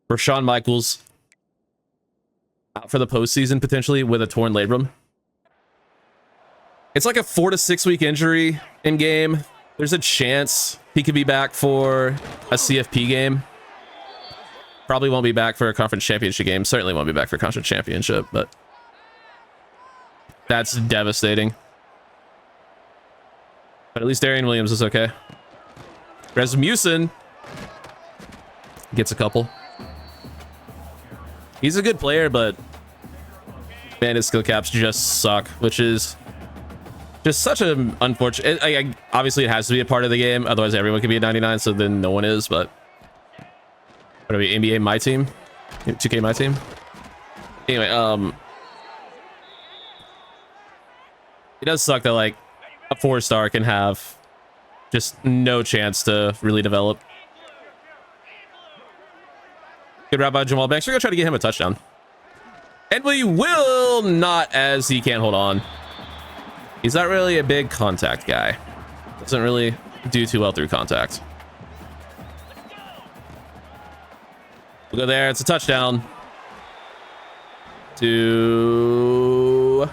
Rashawn Michaels out for the postseason potentially with a torn labrum. It's like a 4 to 6 week injury in game. There's a chance he could be back for a CFP game. Probably won't be back for a conference championship game. Certainly won't be back for a conference championship, but that's devastating. But at least Darian Williams is okay. Rasmussen gets a couple. He's a good player, but man, his skill caps just suck, which is just such an unfortunate. Obviously, it has to be a part of the game. Otherwise, everyone can be a 99, so then no one is. But what are we, NBA my team? 2K my team? Anyway, it does suck that like a 4-star can have just no chance to really develop. Good route by Jamal Banks. We're gonna try to get him a touchdown. And we will not, as he can't hold on. He's not really a big contact guy. Doesn't really do too well through contact. We'll go there. It's a touchdown to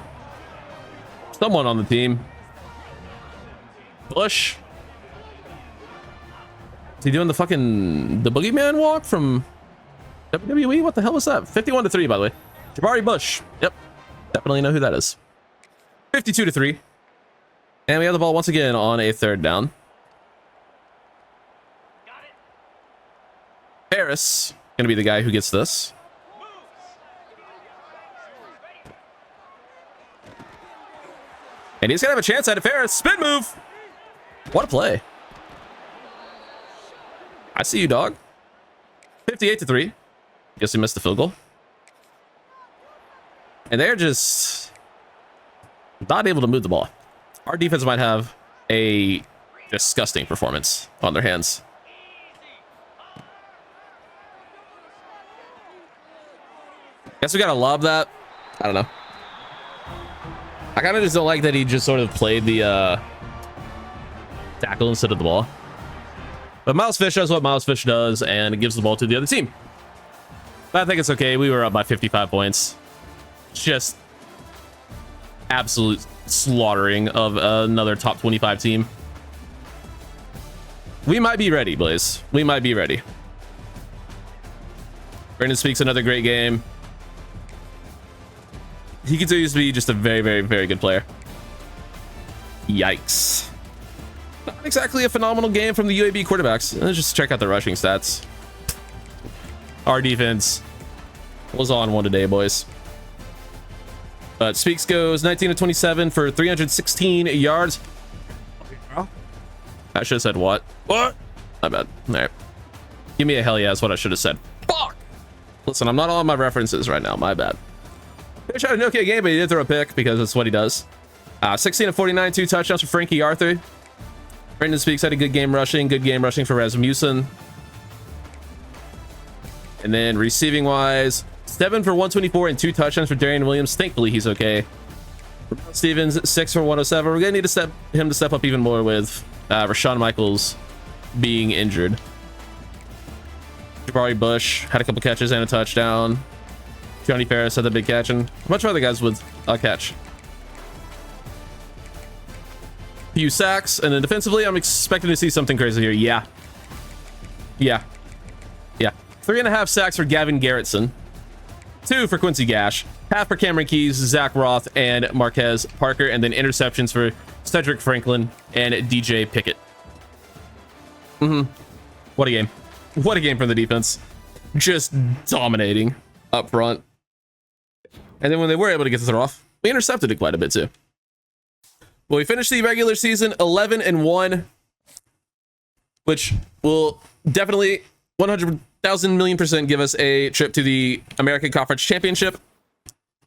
someone on the team. Bush. Is he doing the boogeyman walk from WWE? What the hell was that? 51-3, by the way. Jabari Bush. Yep. Definitely know who that is. 52-3. And we have the ball once again on a 3rd down. Harris gonna be the guy who gets this. And he's gonna have a chance at it. Harris, spin move. What a play. I see you, dog. 58-3. Guess he missed the field goal. And they're just not able to move the ball. Our defense might have a disgusting performance on their hands. Guess we gotta lob that. I don't know. I kind of just don't like that he just sort of played the tackle instead of the ball. But Miles Fish does what Miles Fish does, and it gives the ball to the other team. But I think it's okay. We were up by 55 points. Just absolute slaughtering of another top 25 team. We might be ready, Blaze. We might be ready. Brandon Speaks, another great game. He continues to be just a very, very, very good player. Yikes. Not exactly a phenomenal game from the UAB quarterbacks. Let's just check out the rushing stats. Our defense was on one today, boys. But Speaks goes 19-27 for 316 yards. I should have said what? What? My bad. All right. Give me a hell yeah, that's what I should have said. Fuck! Listen, I'm not on my references right now. My bad. He tried an okay game, but he did throw a pick because that's what he does. 16-49, 2 touchdowns for Frankie Arthur. Brandon Speaks had a good game rushing for Rasmussen. And then receiving wise, 7 for 124 and 2 touchdowns for Darian Williams. Thankfully, he's okay. Stevens, 6 for 107. We're gonna need to him to step up even more with Rashawn Michaels being injured. Jabari Bush had a couple catches and a touchdown. Johnny Ferris had the big catch, and much other guys with a catch. Few sacks, and then defensively, I'm expecting to see something crazy here. Yeah. 3.5 sacks for Gavin Garrettson. 2 for Quincy Gash. Half for Cameron Keys, Zach Roth, and Marquez Parker, and then interceptions for Cedric Franklin and DJ Pickett. What a game. What a game from the defense. Just dominating up front. And then when they were able to get the throw off, we intercepted it quite a bit too. Well, we finished the regular season 11-1, which will definitely 100,000 million% give us a trip to the American Conference Championship.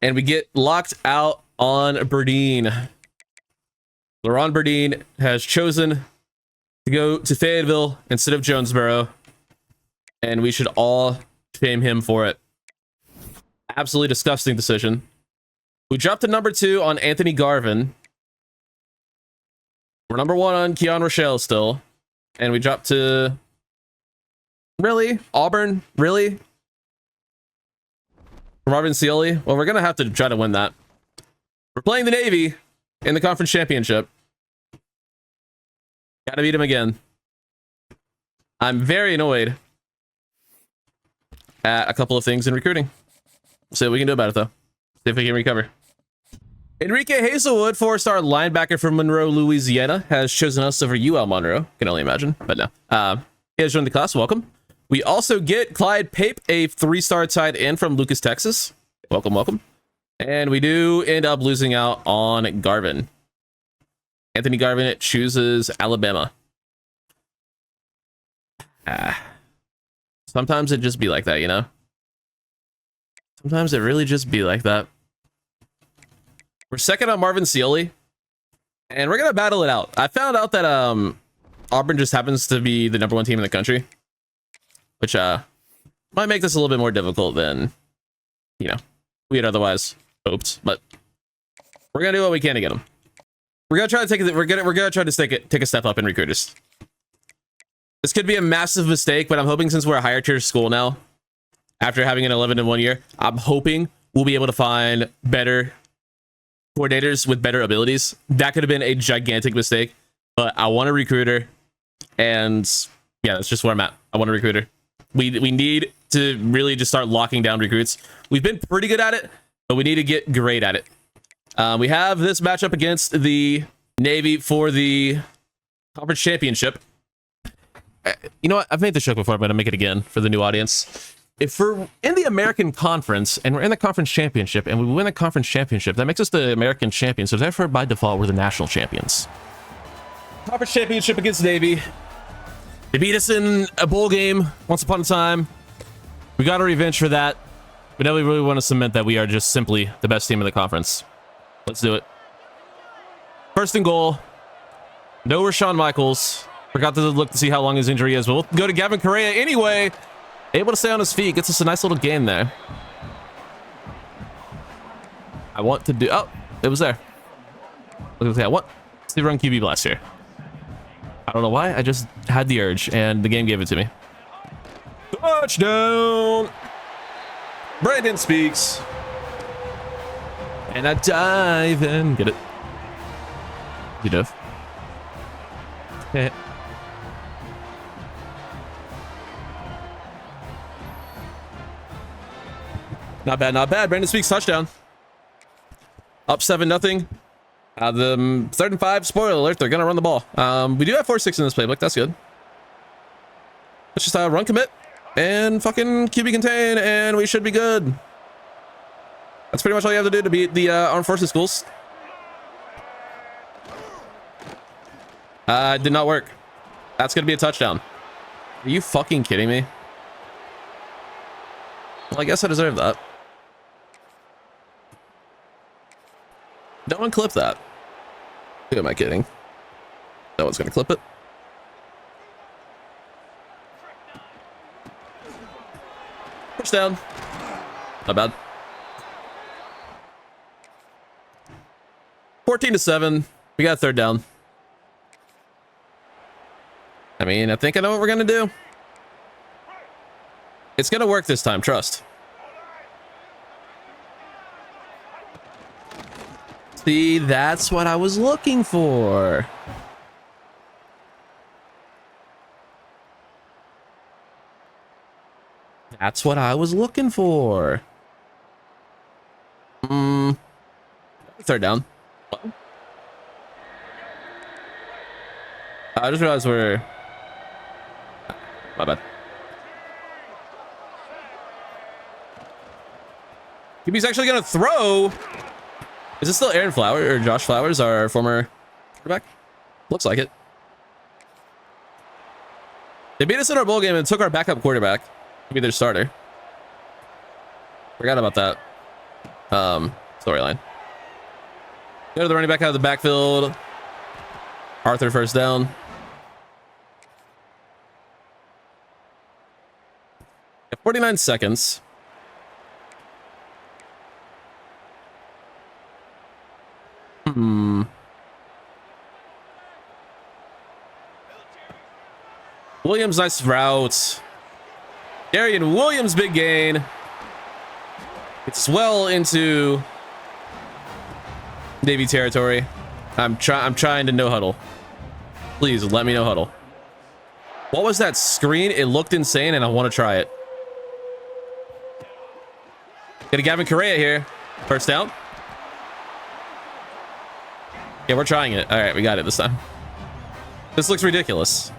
And we get locked out on Berdeen. LaRon Berdeen has chosen to go to Fayetteville instead of Jonesboro. And we should all shame him for it. Absolutely disgusting decision. We dropped to number 2 on Anthony Garvin. We're number 1 on Keon Rochelle still. And we drop to... Really? Auburn? Really? Marvin Scioli? Well, we're going to have to try to win that. We're playing the Navy in the conference championship. Gotta beat him again. I'm very annoyed at a couple of things in recruiting. See what we can do about it, though. See if we can recover. Enrique Hazelwood, 4-star linebacker from Monroe, Louisiana, has chosen us over UL Monroe. Can only imagine, but no. He has joined the class. Welcome. We also get Clyde Pape, a 3-star tight end from Lucas, Texas. Welcome, welcome. And we do end up losing out on Garvin. Anthony Garvin chooses Alabama. Sometimes it just be like that, you know? Sometimes it really just be like that. We're second on Marvin Scioli, and we're gonna battle it out. I found out that Auburn just happens to be the #1 team in the country, which might make this a little bit more difficult than, you know, we had otherwise hoped. But we're gonna do what we can to get them. We're gonna try to take it. We're gonna try to take a step up in recruiters. This could be a massive mistake, but I'm hoping, since we're a higher tier school now, after having an 11 in 1 year, I'm hoping we'll be able to find better coordinators with better abilities. That could have been a gigantic mistake, but I want a recruiter, and yeah, that's just where I'm at. I want a recruiter. We need to really just start locking down recruits. We've been pretty good at it, but we need to get great at it. We have this matchup against the Navy for the conference championship. You know what? I've made this joke before. I'm going to make it again for the new audience. If we're in the American Conference and we're in the conference championship and we win the conference championship, that makes us the American champions. So therefore, by default, we're the national champions. Conference championship against Navy. They beat us in a bowl game once upon a time. We got a revenge for that. But now we really want to cement that we are just simply the best team in the conference. Let's do it. First and goal. No Rashawn Michaels. Forgot to look to see how long his injury is. But we'll go to Gavin Correa anyway. Able to stay on his feet. Gets us a nice little game there. I want to do... Oh, it was there. I want to run QB blast here. I don't know why. I just had the urge, and the game gave it to me. Touchdown! Brandon Speaks. And I dive in. Get it. You div. Okay. Not bad, not bad. Brandon Speaks, touchdown. Up 7-0. The 3rd and 5, spoiler alert, they're going to run the ball. We do have 4-6 in this playbook. That's good. Let's just run commit and fucking QB contain, and we should be good. That's pretty much all you have to do to beat the Armed Forces schools. Did not work. That's going to be a touchdown. Are you fucking kidding me? Well, I guess I deserve that. No one clip that. Who am I kidding? No one's gonna clip it. Push down. Not bad. 14-7. We got 3rd down. I mean, I think I know what we're gonna do. It's gonna work this time, trust. See, that's what I was looking for. That's what I was looking for. 3rd down. I just realized we're... My bad. QB's actually gonna throw. Is this still Aaron Flowers or Josh Flowers, our former quarterback? Looks like it. They beat us in our bowl game and took our backup quarterback to be their starter. Forgot about that storyline. Go to the running back out of the backfield. Arthur, 1st down. Got 49 seconds. Williams, nice route. Darian Williams, big gain. It's well into Navy territory. I'm trying to no huddle. Please let me no huddle. What was that screen? It looked insane, and I want to try it. Get a Gavin Correa here. First down. Yeah, we're trying it. All right, we got it this time. This looks ridiculous.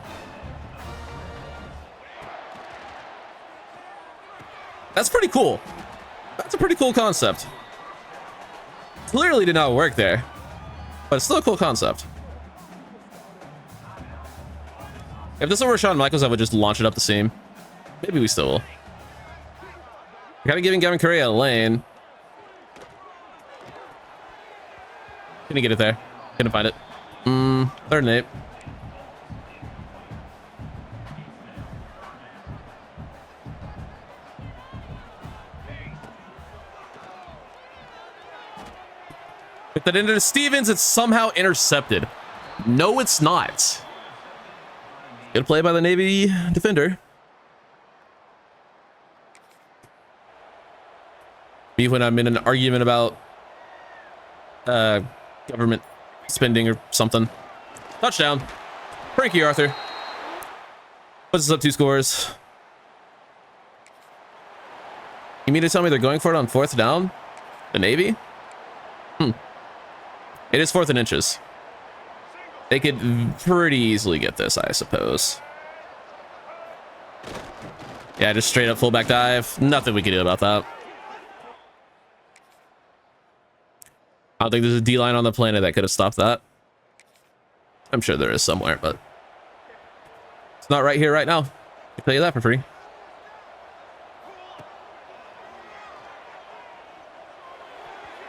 That's pretty cool. That's a pretty cool concept. Clearly did not work there, but it's still a cool concept. If this were Shawn Michaels, I would just launch it up the seam. Maybe we still will. Kind of giving Gavin Correa a lane. Couldn't get it there. Couldn't find it. 3rd and 8. Put that into Stevens. It's somehow intercepted. No, it's not. Good play by the Navy defender. Me when I'm in an argument about government spending or something. Touchdown. Frankie Arthur. Puts us up 2 scores. You mean to tell me they're going for it on 4th down? The Navy? It is 4th and inches. They could pretty easily get this, I suppose. Yeah, just straight up fullback dive. Nothing we can do about that. I don't think there's a D-line on the planet that could have stopped that. I'm sure there is somewhere, but it's not right here, right now. I'll tell you that for free.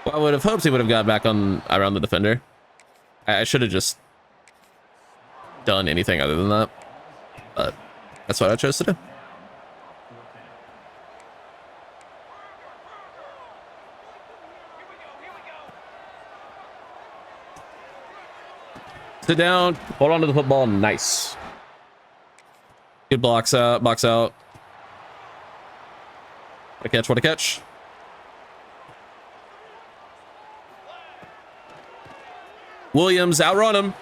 Well, I would have hoped he would have got back on around the defender. I should have just done anything other than that, but that's what I chose to do. Sit down, hold on to the football. Nice. Good blocks out, box out. What a catch, what a catch. Williams, outrun him.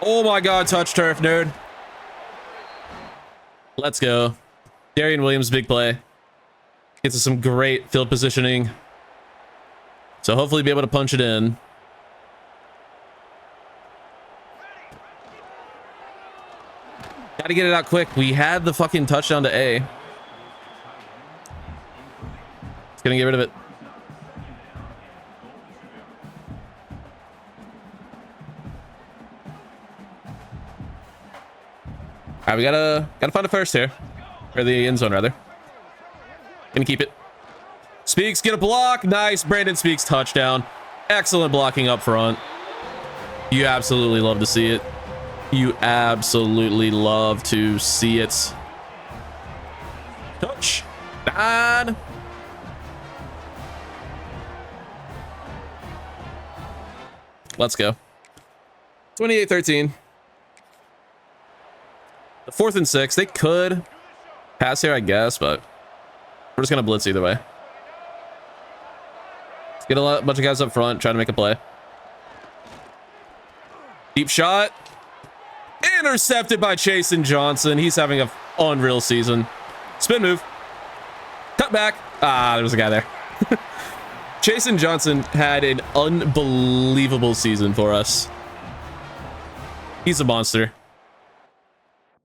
Oh my God, touch turf, nerd. Let's go. Darian Williams, big play. Gets us some great field positioning. So hopefully be able to punch it in. Gotta get it out quick. We had the fucking touchdown to A. It's gonna get rid of it. All right, we gotta find a first here, or the end zone rather. Gonna keep it. Speaks, get a block. Nice, Brandon Speaks, touchdown. Excellent blocking up front. You absolutely love to see it. You absolutely love to see it. Touch. Bad. Let's go. 28-13. The 4th and 6. They could pass here, I guess, but we're just going to blitz either way. Let's get a bunch of guys up front, try to make a play. Deep shot. Intercepted by Chasen Johnson. He's having an unreal season. Spin move. Cut back. Ah, there was a guy there. Chasen Johnson had an unbelievable season for us. He's a monster.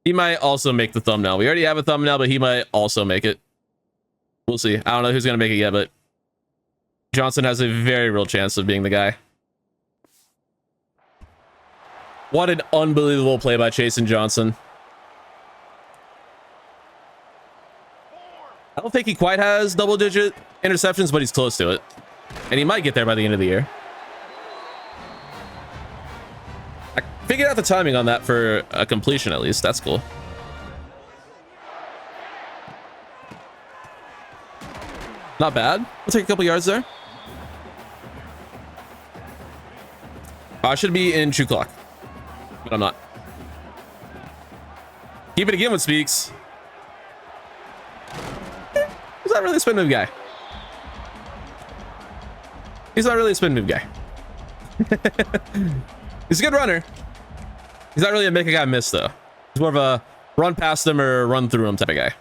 He might also make the thumbnail. We already have a thumbnail, but he might also make it. We'll see. I don't know who's going to make it yet, but Johnson has a very real chance of being the guy. What an unbelievable play by Chasen Johnson. I don't think he quite has double-digit interceptions, but he's close to it. And he might get there by the end of the year. I figured out the timing on that for a completion, at least. That's cool. Not bad. We'll take a couple yards there. I should be in shoe clock, but I'm not. Keep it again with Speaks. He's not really a spin move guy. He's not really a spin move guy. He's a good runner. He's not really a make a guy miss, though. He's more of a run past him or run through him type of guy.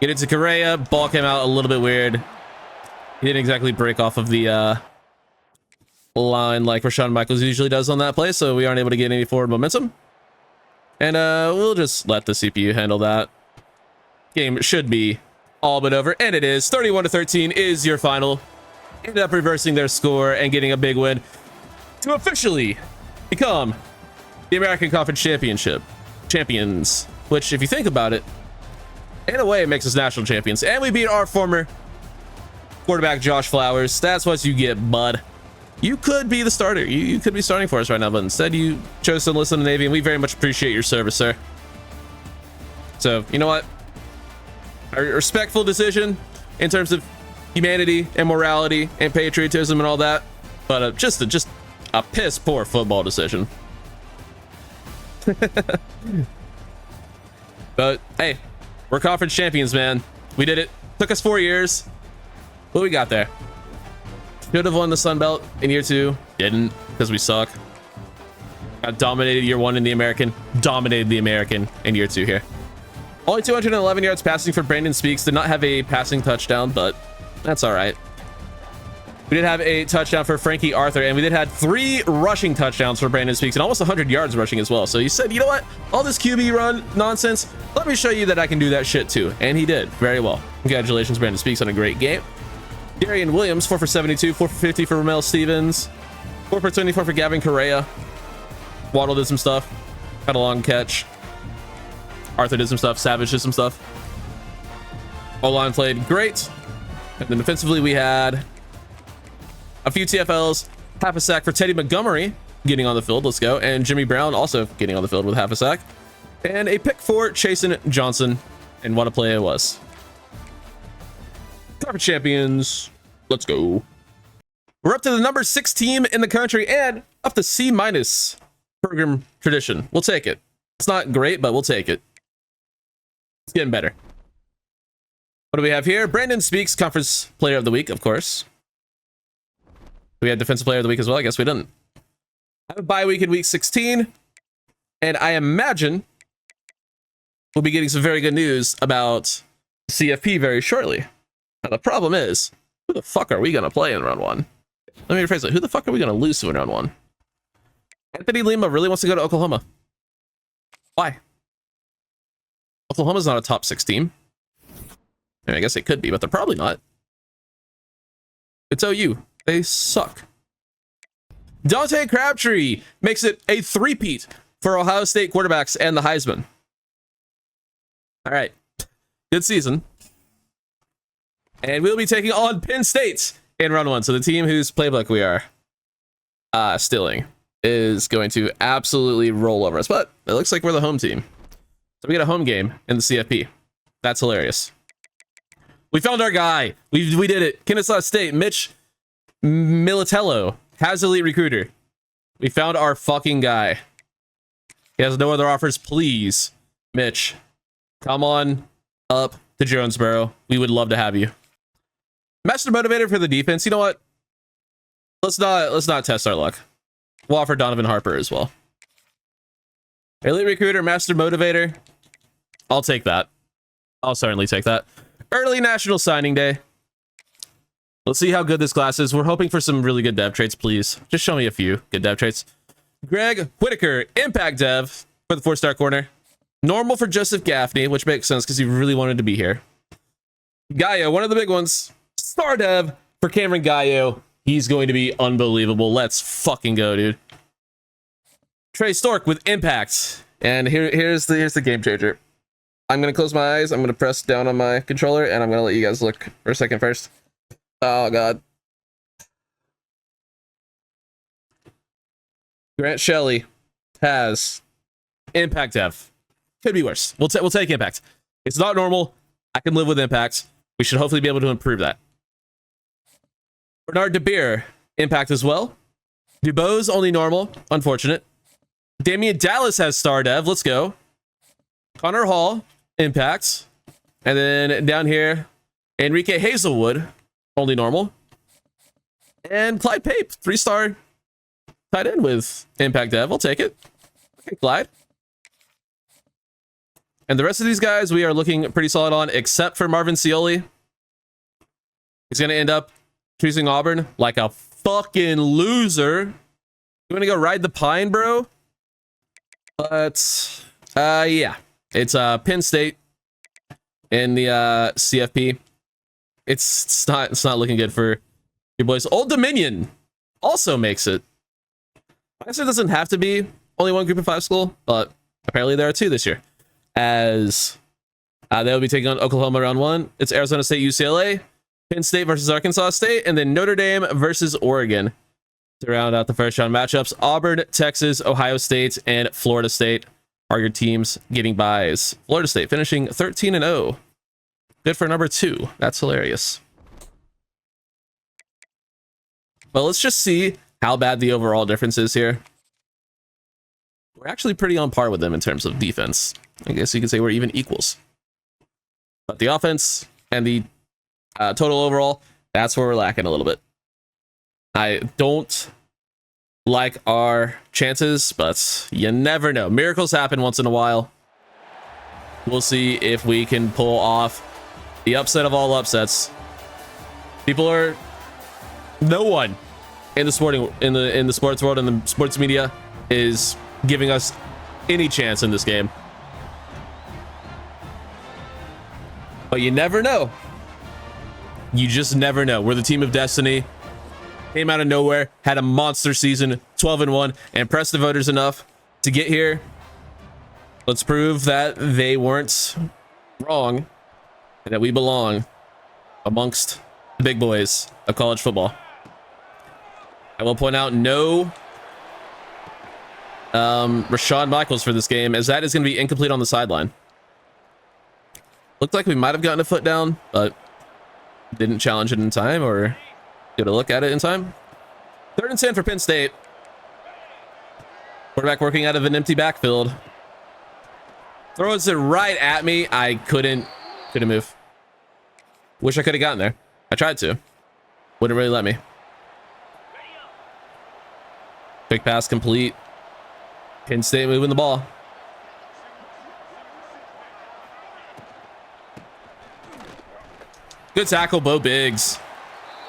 Get it to Correa. Ball came out a little bit weird. He didn't exactly break off of the line like Rashawn Michaels usually does on that play, so we aren't able to get any forward momentum. And we'll just let the CPU handle that. Game should be all but over, and it is. 31-13 is your final. Ended up reversing their score and getting a big win to officially become the American Conference Championship champions, which, if you think about it, in a way, it makes us national champions. And we beat our former quarterback, Josh Flowers. That's what you get, bud. You could be the starter. You could be starting for us right now, but instead you chose to enlist in the Navy, and we very much appreciate your service, sir. So, you know what? A respectful decision in terms of humanity and morality and patriotism and all that, but just a piss poor football decision. But hey, we're conference champions, man. We did it. Took us 4 years. What we got there? Should have won the Sun Belt in year 2. Didn't, because we suck. Got dominated year 1 in the American. Dominated the American in year 2 here. Only 211 yards passing for Brandon Speaks. Did not have a passing touchdown, but that's all right. We did have a touchdown for Frankie Arthur, and we did have 3 rushing touchdowns for Brandon Speaks and almost 100 yards rushing as well. So he said, you know what? All this QB run nonsense, let me show you that I can do that shit too. And he did very well. Congratulations, Brandon Speaks, on a great game. Darian Williams, 4 for 72, 4 for 50 for Ramel Stevens, 4 for 24 for Gavin Correa. Waddle did some stuff. Had a long catch. Arthur did some stuff. Savage did some stuff. O-line played great. And then defensively, we had a few TFLs, half a sack for Teddy Montgomery getting on the field. Let's go. And Jimmy Brown also getting on the field with half a sack. And a pick for Chasen Johnson. And what a play it was. Conference champions. Let's go. We're up to the number 6 team in the country and up to C- program tradition. We'll take it. It's not great, but we'll take it. It's getting better. What do we have here? Brandon Speaks, Conference Player of the Week, of course. We had Defensive Player of the Week as well. I guess we didn't. I have a bye week in week 16, and I imagine we'll be getting some very good news about CFP very shortly. Now, the problem is, who the fuck are we going to play in round 1? Let me rephrase it. Who the fuck are we going to lose to in round 1? Anthony Lima really wants to go to Oklahoma. Why? Oklahoma's not a top 6 team. I mean, I guess it could be, but they're probably not. It's OU. They suck. Dante Crabtree makes it a three-peat for Ohio State quarterbacks and the Heisman. All right. Good season. And we'll be taking on Penn State in round 1. So the team whose playbook we are stealing is going to absolutely roll over us. But it looks like we're the home team. So we get a home game in the CFP. That's hilarious. We found our guy. We did it. Kennesaw State, Mitch Militello, has Elite Recruiter. We found our fucking guy. He has no other offers. Please, Mitch, come on up to Jonesboro. We would love to have you. Master Motivator for the defense. You know what? Let's not test our luck. We'll offer Donovan Harper as well. Elite Recruiter, Master Motivator. I'll take that. I'll certainly take that. Early National Signing Day. Let's see how good this class is. We're hoping for some really good dev traits, please. Just show me a few good dev traits. Greg Whitaker, Impact Dev for the 4-star corner. Normal for Joseph Gaffney, which makes sense because he really wanted to be here. Gallo, one of the big ones. Star Dev for Cameron Gallo. He's going to be unbelievable. Let's fucking go, dude. Trey Stork with Impact. And here's the game changer. I'm going to close my eyes. I'm going to press down on my controller, and I'm going to let you guys look for a second first. Oh, God. Grant Shelley has Impact Dev. Could be worse. We'll take Impact. It's not normal. I can live with Impact. We should hopefully be able to improve that. Bernard DeBeer, Impact as well. Dubose only normal. Unfortunate. Damian Dallas has star dev. Let's go. Connor Hall, impacts. And then down here, Enrique Hazelwood, only normal. And Clyde Pape, 3-star tight end with impact dev. I'll take it. Okay, Clyde. And the rest of these guys we are looking pretty solid on, except for Marvin Scioli. He's going to end up choosing Auburn like a fucking loser. You want to go ride the pine, bro? But, yeah. It's Penn State in the CFP. It's not looking good for your boys. Old Dominion also makes it. I guess it doesn't have to be only one group of 5 school, but apparently there are 2 this year. As they'll be taking on Oklahoma round 1. It's Arizona State, UCLA, Penn State versus Arkansas State, and then Notre Dame versus Oregon to round out the first round matchups. Auburn, Texas, Ohio State, and Florida State are your teams getting buys. Florida State finishing 13-0. Good for number 2. That's hilarious. Well, let's just see how bad the overall difference is here. We're actually pretty on par with them in terms of defense. I guess you could say we're even equals. But the offense and the total overall, that's where we're lacking a little bit. I don't like our chances, but you never know. Miracles happen once in a while. We'll see if we can pull off the upset of all upsets. No one in the sports world and the sports media is giving us any chance in this game. But you never know. You just never know. We're the team of destiny. Came out of nowhere, had a monster season, 12-1, and impressed the voters enough to get here. Let's prove that they weren't wrong and that we belong amongst the big boys of college football. I will point out no Rashad Michaels for this game, as that is going to be incomplete on the sideline. Looked like we might have gotten a foot down, but didn't challenge it in time or get a look at it in time. 3rd and 10 for Penn State. Quarterback working out of an empty backfield. Throws it right at me. I couldn't move. Wish I could have gotten there. I tried to. Wouldn't really let me. Quick pass complete. Penn State moving the ball. Good tackle, Bo Biggs.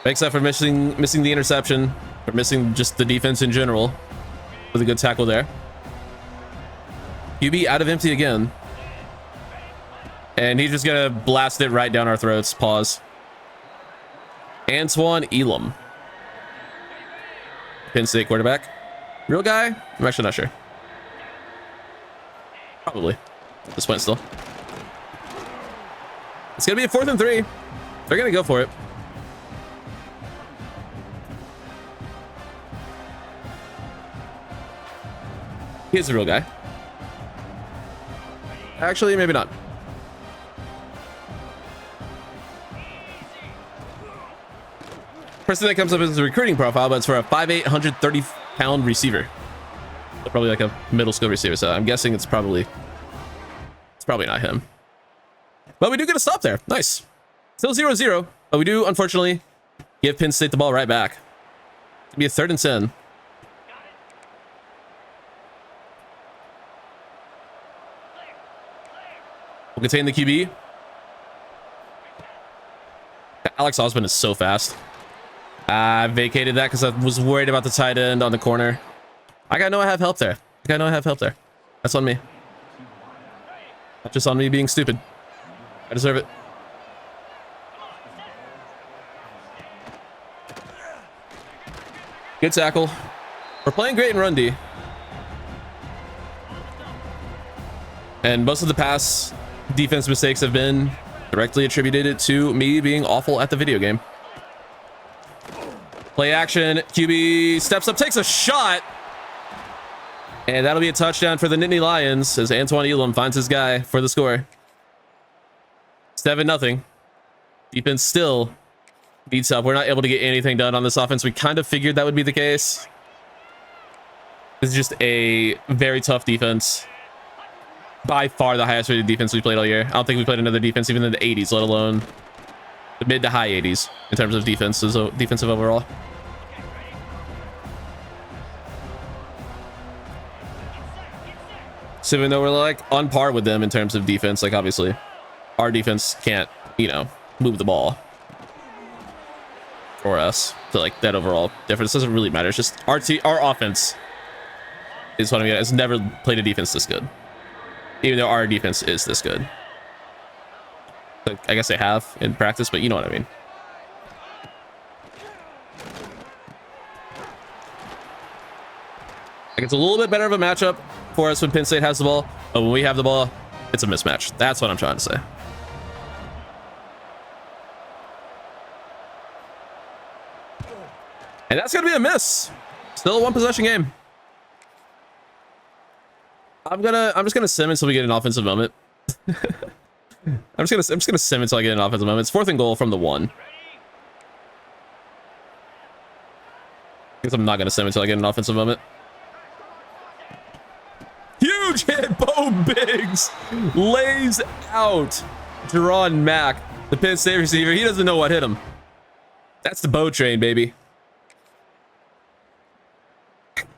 Makes up for missing the interception, or missing just the defense in general. With a good tackle there. QB out of empty again. And he's just gonna blast it right down our throats. Pause. Antoine Elam. Penn State quarterback. Real guy? I'm actually not sure. Probably. At this point still. It's gonna be a 4th and 3. They're gonna go for it. He's a real guy. Actually, maybe not. First thing that comes up is the recruiting profile, but it's for a 5'8", 130-pound receiver. So probably like a middle school receiver, so I'm guessing it's probably not him. But we do get a stop there. Nice. Still 0-0, but we do, unfortunately, give Penn State the ball right back. It's going to be a 3rd and 10. We'll contain the QB. Alex Osmond is so fast. I vacated that because I was worried about the tight end on the corner. I gotta know I have help there. That's on me. Not just on me being stupid. I deserve it. Good tackle. We're playing great in run D. And most of the pass defense mistakes have been directly attributed to me being awful at the video game. Play action. QB steps up, takes a shot. And that'll be a touchdown for the Nittany Lions as Antoine Elam finds his guy for the score. 7-0. Defense still beats up. We're not able to get anything done on this offense. We kind of figured that would be the case. This is just a very tough defense. By far the highest rated defense we played all year. I don't think we played another defense even in the 80s, let alone the mid to high 80s in terms of defensive overall. So even though we're like on par with them in terms of defense, like obviously our defense can't, you know, move the ball for us. So like that overall difference doesn't really matter. It's just our offense is what I mean. It's never played a defense this good, even though our defense is this good. Like, I guess they have in practice, but you know what I mean. Like it's a little bit better of a matchup for us when Penn State has the ball, but when we have the ball, it's a mismatch. That's what I'm trying to say. And that's gonna be a miss. Still a one possession game. I'm just gonna sim until we get an offensive moment. I'm just gonna sim until I get an offensive moment. It's 4th and goal from the 1. Guess I'm not gonna sim until I get an offensive moment. Huge hit, Bo Biggs lays out Jerron Mack, the Penn State receiver. He doesn't know what hit him. That's the Bo train, baby.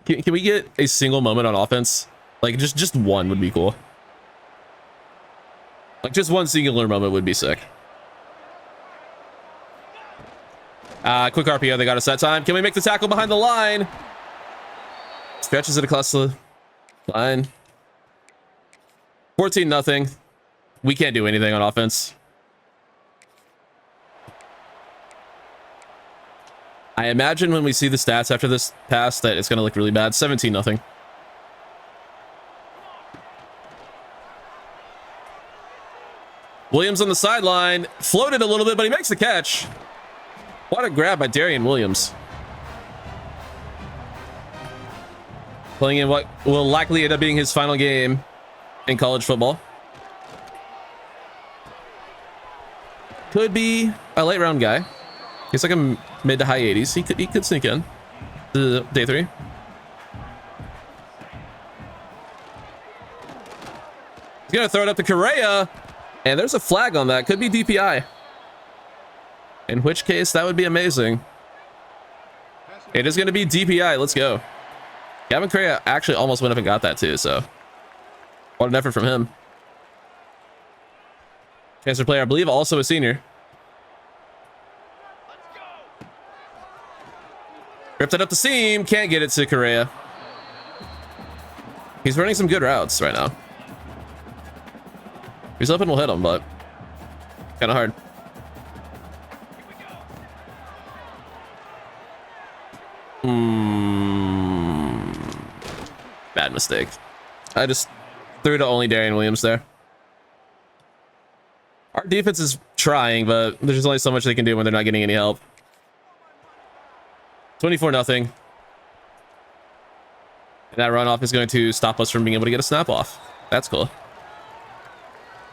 Can we get a single moment on offense? Like just one would be cool. Like just one singular moment would be sick. Quick RPO, they got us that time. Can we make the tackle behind the line? Stretches it across the line. 14-0. We can't do anything on offense. I imagine when we see the stats after this pass that it's going to look really bad. 17-0. Williams on the sideline. Floated a little bit, but he makes the catch. What a grab by Darian Williams. Playing in what will likely end up being his final game in college football. Could be a late round guy. He's like a mid to high 80s. He could sneak in to day 3. He's gonna throw it up to Correa, and there's a flag on that. Could be DPI. In which case, that would be amazing. It is gonna be DPI. Let's go. Gavin Correa actually almost went up and got that too. So, what an effort from him. Transfer player, I believe, also a senior. Ripped it up the seam. Can't get it to Correa. He's running some good routes right now. He's open, we'll hit him, but kind of hard. Bad mistake. I just threw to only Darian Williams there. Our defense is trying, but there's only so much they can do when they're not getting any help. 24-0. And that runoff is going to stop us from being able to get a snap off. That's cool.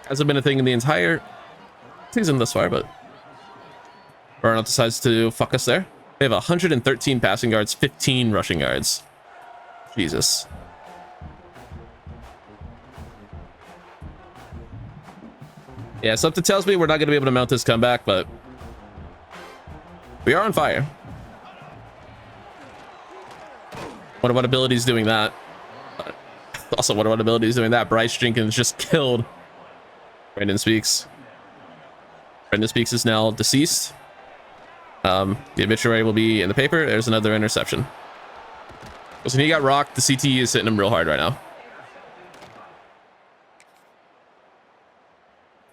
Hasn't been a thing in the entire season thus far, but runoff decides to fuck us there. We have 113 passing yards, 15 rushing yards. Jesus. Yeah, something tells me we're not going to be able to mount this comeback, but we are on fire. Wonder what ability is doing that. Also, wonder what ability is doing that. Bryce Jenkins just killed Brandon Speaks. Brandon Speaks is now deceased. The obituary will be in the paper. There's another interception. So he got rocked. The CT is hitting him real hard right now.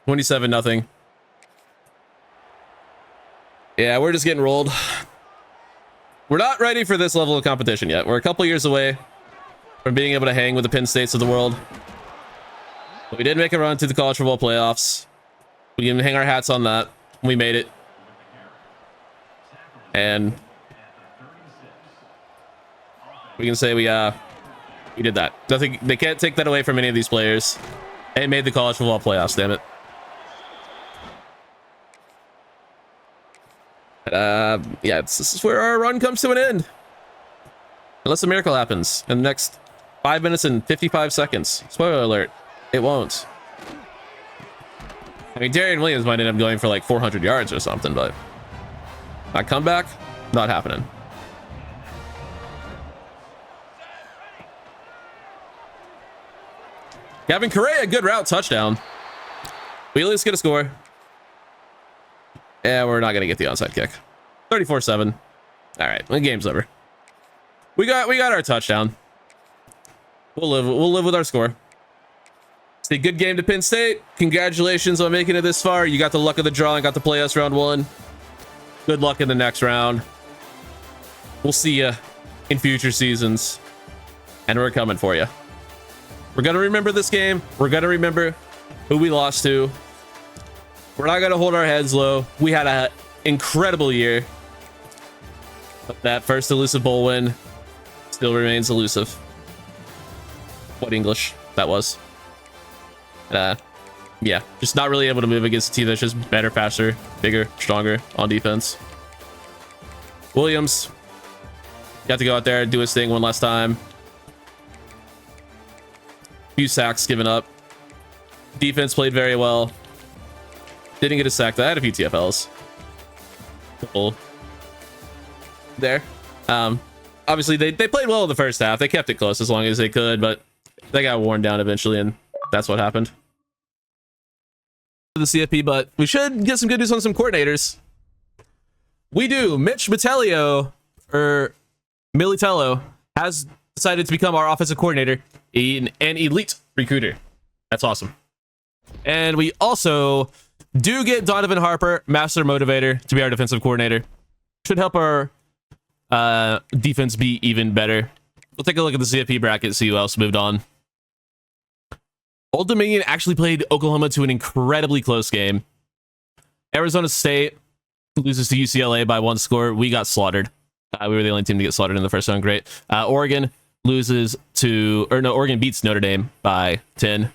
27-0. Yeah, we're just getting rolled. We're not ready for this level of competition yet. We're a couple years away from being able to hang with the Penn States of the world. But we did make a run to the college football playoffs. We can hang our hats on that. We made it. And we can say we did that. Nothing, they can't take that away from any of these players. They made the college football playoffs, damn it. Yeah, this is where our run comes to an end. Unless a miracle happens in the next 5 minutes and 55 seconds. Spoiler alert, it won't. I mean, Darian Williams might end up going for like 400 yards or something, but a comeback, not happening. Gavin Correa, good route, touchdown. We at least get a score. Yeah, we're not gonna get the onside kick. 34-7. All right, the game's over. We got our touchdown. We'll live with our score. It's a good game to Penn State. Congratulations on making it this far. You got the luck of the draw and got to play us round 1. Good luck in the next round. We'll see you in future seasons, and we're coming for you. We're gonna remember this game. We're gonna remember who we lost to. We're not gonna hold our heads low. We had an incredible year, but that first elusive bowl win still remains elusive. What English that was. Yeah, just not really able to move against a team that's just better, faster, bigger, stronger on defense. Williams got to go out there and do his thing one last time. Few sacks given up. Defense played very well. Didn't get a sack. I had a few TFLs. Couple there. Obviously they played well in the first half. They kept it close as long as they could, but they got worn down eventually, and that's what happened. The CFP, but we should get some good news on some coordinators. We do. Mitch Militello has decided to become our offensive coordinator, an elite recruiter. That's awesome. And we also do get Donovan Harper, master motivator, to be our defensive coordinator. Should help our defense be even better. We'll take a look at the CFP bracket, see who else moved on. Old Dominion actually played Oklahoma to an incredibly close game. Arizona State loses to UCLA by 1 score. We got slaughtered. We were the only team to get slaughtered in the first round. Great. Oregon beats Notre Dame by 10.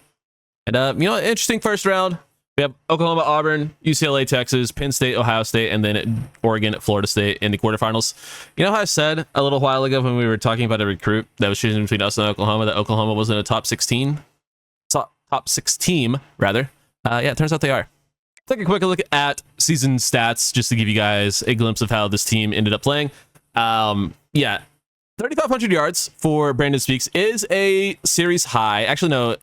And interesting first round. We have Oklahoma, Auburn, UCLA, Texas, Penn State, Ohio State, and then Oregon, Florida State in the quarterfinals. You know how I said a little while ago when we were talking about a recruit that was choosing between us and Oklahoma that Oklahoma was in a top 16 team, rather. Yeah, it turns out they are. Take a quick look at season stats just to give you guys a glimpse of how this team ended up playing. Yeah, 3,500 yards for Brandon Speaks is a series high. Actually, no.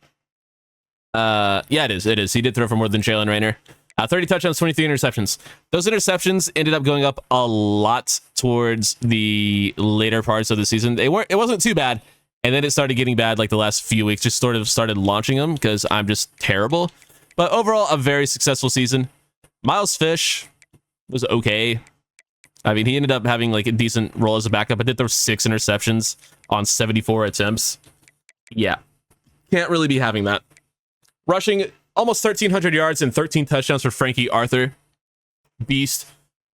Yeah, it is. He did throw for more than Jalen Raynor. 30 touchdowns, 23 interceptions. Those interceptions ended up going up a lot towards the later parts of the season. It wasn't too bad. And then it started getting bad like the last few weeks. Just sort of started launching them because I'm just terrible. But overall, a very successful season. Miles Fish was okay. I mean, he ended up having like a decent role as a backup, but did throw 6 interceptions on 74 attempts. Yeah, can't really be having that. Rushing almost 1,300 yards and 13 touchdowns for Frankie Arthur. Beast.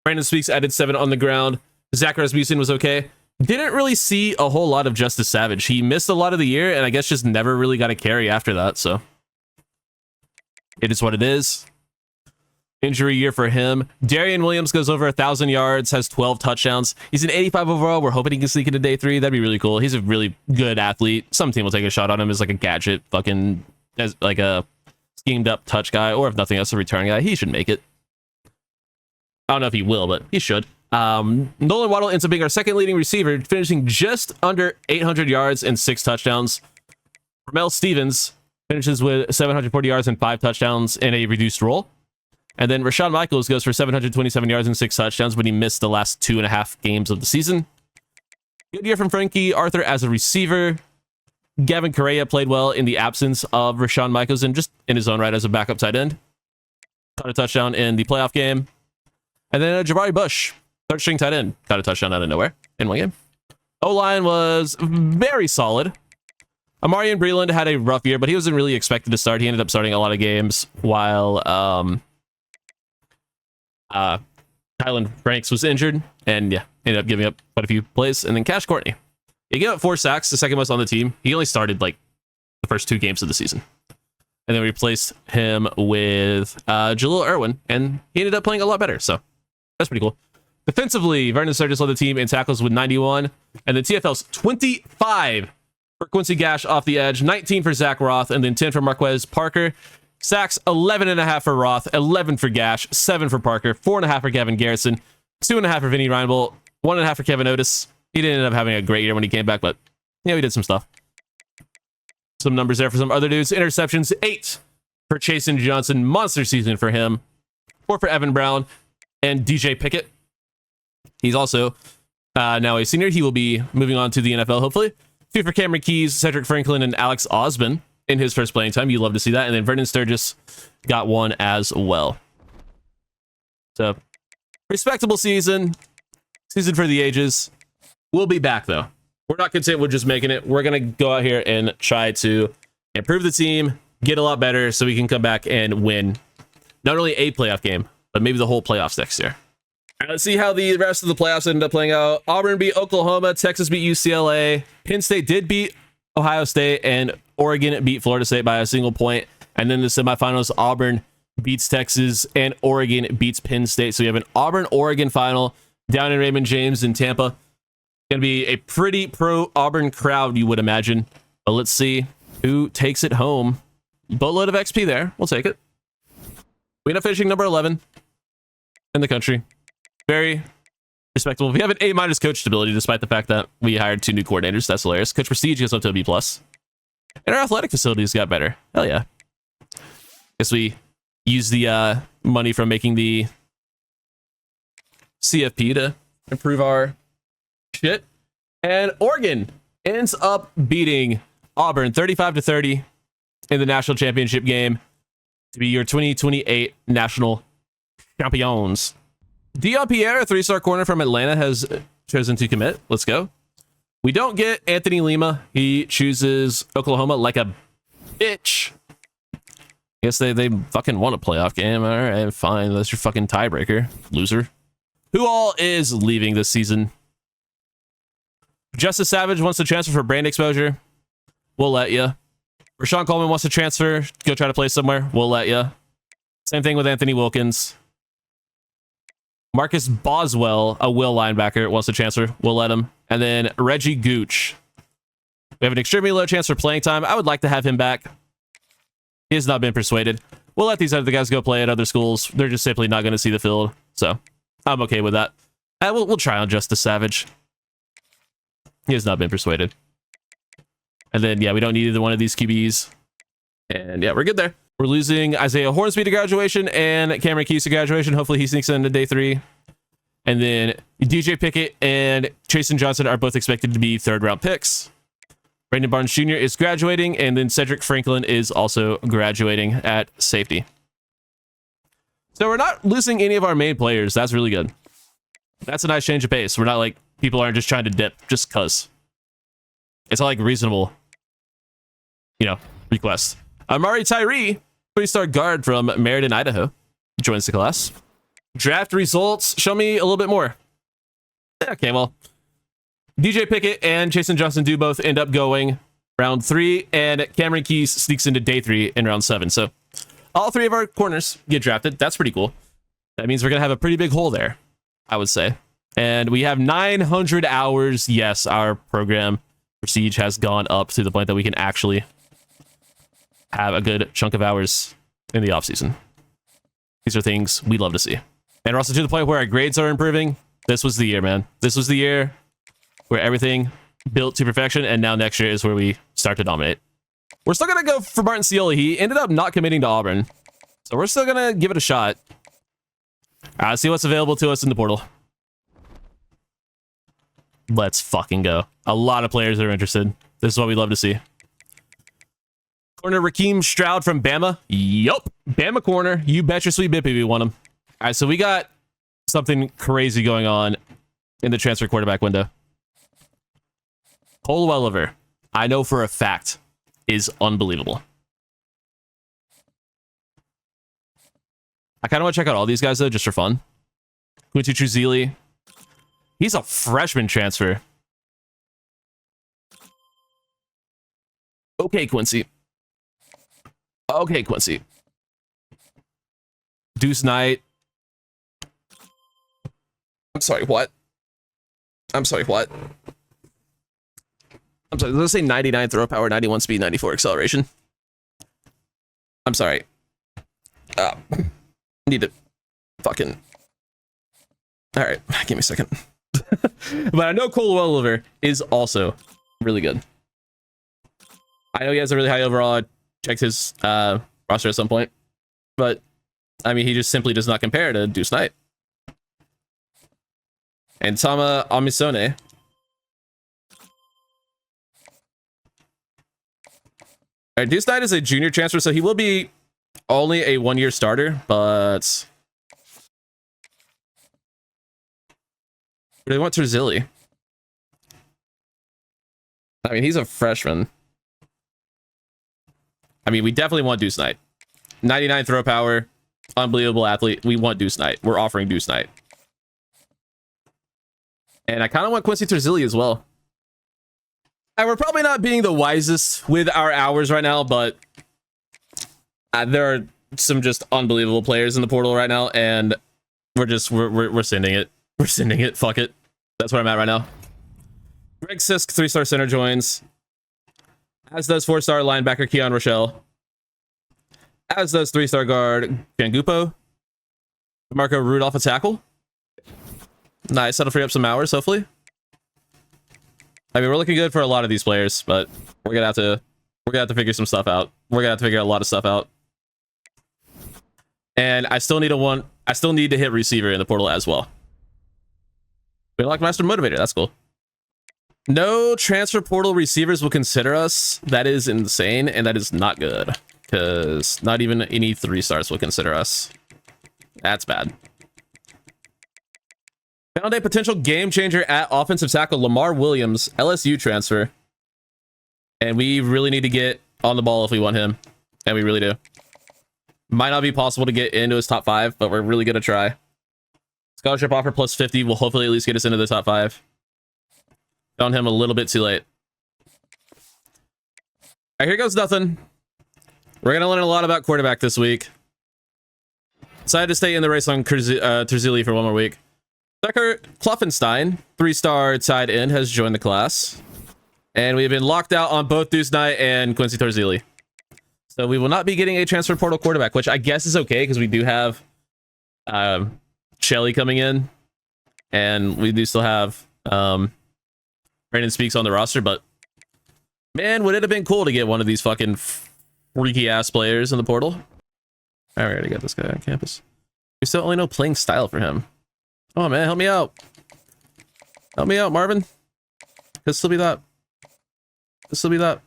Brandon Speaks added 7 on the ground. Zach Rasmussen was okay. Didn't really see a whole lot of Justice Savage. He missed a lot of the year, and I guess just never really got a carry after that, so it is what it is. Injury year for him. Darian Williams goes over 1,000 yards, has 12 touchdowns. He's an 85 overall. We're hoping he can sneak into day 3. That'd be really cool. He's a really good athlete. Some team will take a shot on him as like a gadget, as like a schemed up touch guy, or if nothing else, a return guy. He should make it. I don't know if he will, but he should. Nolan Waddle ends up being our second leading receiver, finishing just under 800 yards and 6 touchdowns. Ramel Stevens finishes with 740 yards and 5 touchdowns in a reduced role. And then Rashawn Michaels goes for 727 yards and 6 touchdowns, but he missed the last 2.5 games of the season. Good year from Frankie Arthur as a receiver. Gavin Correa played well in the absence of Rashawn Michaels and just in his own right as a backup tight end. Got a touchdown in the playoff game. And then Jabari Bush, third string tight end, got a touchdown out of nowhere in one game. O-line was very solid. Amarian Breland had a rough year, but he wasn't really expected to start. He ended up starting a lot of games while Kylan Franks was injured, and yeah, ended up giving up quite a few plays. And then Cash Courtney, he gave up 4 sacks, the second most on the team. He only started like the first 2 games of the season. And then we replaced him with Jalil Irwin, and he ended up playing a lot better, so that's pretty cool. Defensively, Vernon Sturgis led the team in tackles with 91, and then TFL's 25 for Quincy Gash off the edge, 19 for Zach Roth, and then 10 for Marquez Parker. Sacks, 11.5 for Roth, 11 for Gash, 7 for Parker, 4.5 for Gavin Garrison, 2.5 for Vinny Reinbold, 1.5 for Kevin Otis. He didn't end up having a great year when he came back, but yeah, he did some stuff. Some numbers there for some other dudes. Interceptions, 8 for Chasen Johnson. Monster season for him. 4 for Evan Brown and DJ Pickett. He's also now a senior. He will be moving on to the NFL, hopefully. 2 for Cameron Keys, Cedric Franklin, and Alex Osman in his first playing time. You love to see that. And then Vernon Sturgis got 1 as well. So, respectable season. Season for the ages. We'll be back, though. We're not content with just making it. We're going to go out here and try to improve the team, get a lot better so we can come back and win not only a playoff game, but maybe the whole playoffs next year. All right, let's see how the rest of the playoffs ended up playing out. Auburn beat Oklahoma. Texas beat UCLA. Penn State did beat Ohio State, and Oregon beat Florida State by a single point. And then the semifinals, Auburn beats Texas, and Oregon beats Penn State. So we have an Auburn-Oregon final down in Raymond James in Tampa. Going to be a pretty pro-Auburn crowd, you would imagine. But let's see who takes it home. Boatload of XP there. We'll take it. We end up finishing number 11 in the country. Very respectable. We have an A- coach stability, despite the fact that we hired 2 new coordinators. That's hilarious. Coach Prestige gets up to a B+. And our athletic facilities got better. Hell yeah. Guess we use the money from making the CFP to improve our shit. And Oregon ends up beating Auburn 35-30 in the national championship game to be your 2028 national champions. Dion Pierre, a 3-star corner from Atlanta, has chosen to commit. Let's go. We don't get Anthony Lima. He chooses Oklahoma like a bitch. Guess they fucking won a playoff game. All right, fine. That's your fucking tiebreaker, loser. Who all is leaving this season? Justice Savage wants to transfer for brand exposure. We'll let you. Rashawn Coleman wants to transfer. Go try to play somewhere. We'll let you. Same thing with Anthony Wilkins. Marcus Boswell, a will linebacker, wants to transfer. We'll let him. And then Reggie Gooch. We have an extremely low chance for playing time. I would like to have him back. He has not been persuaded. We'll let these other guys go play at other schools. They're just simply not going to see the field. So I'm okay with that. We'll try on Justice Savage. He has not been persuaded. And then, yeah, we don't need either one of these QBs. And yeah, we're good there. We're losing Isaiah Hornsby to graduation and Cameron Keys to graduation. Hopefully he sneaks into day 3. And then DJ Pickett and Chasen Johnson are both expected to be 3rd-round picks. Brandon Barnes Jr. is graduating, and then Cedric Franklin is also graduating at safety. So we're not losing any of our main players. That's really good. That's a nice change of pace. We're not like people aren't just trying to dip just cuz. It's not like reasonable, request. Amari Tyree, 3-star guard from Meriden, Idaho, joins the class. Draft results. Show me a little bit more. Okay, well, DJ Pickett and Chasen Johnson do both end up going round 3, and Cameron Keys sneaks into day 3 in round 7. So all 3 of our corners get drafted. That's pretty cool. That means we're going to have a pretty big hole there, I would say. And we have 900 hours. Yes, our program prestige has gone up to the point that we can actually have a good chunk of hours in the offseason. These are things we love to see. And we're also to the point where our grades are improving. This was the year, man. This was the year where everything built to perfection, and now next year is where we start to dominate. We're still going to go for Martin Cioli. He ended up not committing to Auburn, so we're still going to give it a shot. See what's available to us in the portal. Let's fucking go. A lot of players are interested. This is what we love to see. Corner Raheem Stroud from Bama. Yup. Bama corner. You bet your sweet bippy we want him. All right, so we got something crazy going on in the transfer quarterback window. Cole Welliver, I know for a fact, is unbelievable. I kind of want to check out all these guys, though, just for fun. Quincy Truzili. He's a freshman transfer. Okay, Quincy. Okay, Quincy. Deuce Knight. I'm sorry, what? I'm sorry, what? I'm sorry, let's say 99 throw power, 91 speed, 94 acceleration. I'm sorry. Need to fucking... Alright, give me a second. But I know Cole Welliver is also really good. I know he has a really high overall. I checked his roster at some point. But, I mean, he just simply does not compare to Deuce Knight. And Tama Amisone. Alright, Deuce Knight is a junior transfer, so he will be only a one-year starter, but... They want Terzilli. I mean, he's a freshman. I mean, we definitely want Deuce Knight. 99 throw power, unbelievable athlete. We want Deuce Knight. We're offering Deuce Knight. And I kind of want Quincy Terzilli as well. And we're probably not being the wisest with our hours right now, but there are some just unbelievable players in the portal right now, and we're sending it. We're sending it. Fuck it. That's where I'm at right now. Greg Sisk, 3-star center, joins. As does 4-star linebacker Keon Rochelle. As does 3-star guard Gangupo. Marco Rudolph, a tackle. Nice. That'll free up some hours, hopefully. I mean, we're looking good for a lot of these players, but we're gonna have to figure some stuff out. We're gonna have to figure a lot of stuff out. And I still need to hit receiver in the portal as well. We unlocked Master Motivator. That's cool. No transfer portal receivers will consider us. That is insane, and that is not good. Because not even any 3-stars will consider us. That's bad. Found a potential game changer at offensive tackle Lamar Williams, LSU transfer. And we really need to get on the ball if we want him. And we really do. Might not be possible to get into his top 5, but we're really going to try. Scholarship offer plus 50 will hopefully at least get us into the top 5. Found him a little bit too late. All right, here goes nothing. We're going to learn a lot about quarterback this week. Decided to stay in the race on Terzilli for one more week. Tucker Kluffenstein, 3-star tight end, has joined the class. And we've been locked out on both Deuce Knight and Quincy Terzilli. So we will not be getting a transfer portal quarterback, which I guess is okay because we do have Shelly coming in. And we do still have Brandon Speaks on the roster. But man, would it have been cool to get one of these fucking freaky ass players in the portal? All right, we already got this guy on campus. We still only know playing style for him. Oh man, help me out. Help me out, Marvin. This will be that. This will be that.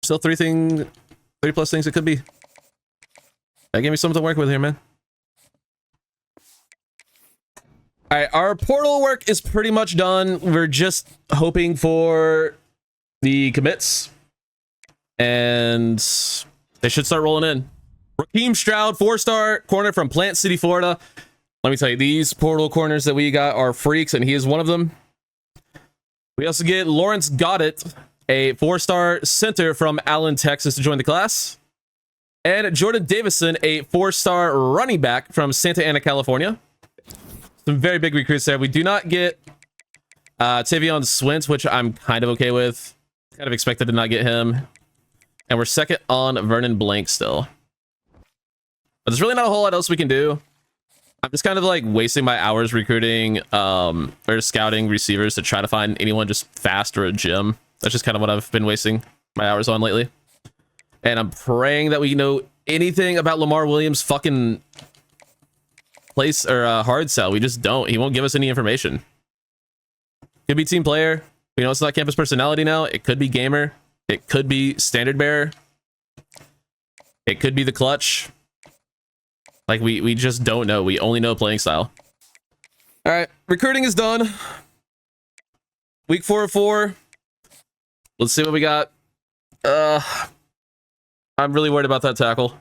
Still 30 plus things it could be. That gave me something to work with here, man. All right, our portal work is pretty much done. We're just hoping for the commits. And they should start rolling in. Raheem Stroud, 4-star corner from Plant City, Florida. Let me tell you, these portal corners that we got are freaks, and he is one of them. We also get Lawrence Goddett, a 4-star center from Allen, Texas, to join the class. And Jordan Davison, a 4-star running back from Santa Ana, California. Some very big recruits there. We do not get Tavion Swint, which I'm kind of okay with. Kind of expected to not get him. And we're second on Vernon Blank still. But there's really not a whole lot else we can do. I'm just kind of like wasting my hours recruiting or scouting receivers to try to find anyone just fast or a gym. That's just kind of what I've been wasting my hours on lately. And I'm praying that we know anything about Lamar Williams' fucking place or hard sell. We just don't. He won't give us any information. Could be team player. We know it's not campus personality now. It could be gamer. It could be standard bearer. It could be the clutch. Like, we just don't know. We only know playing style. All right, recruiting is done. Week 4 of 4. Let's see what we got. I'm really worried about that tackle.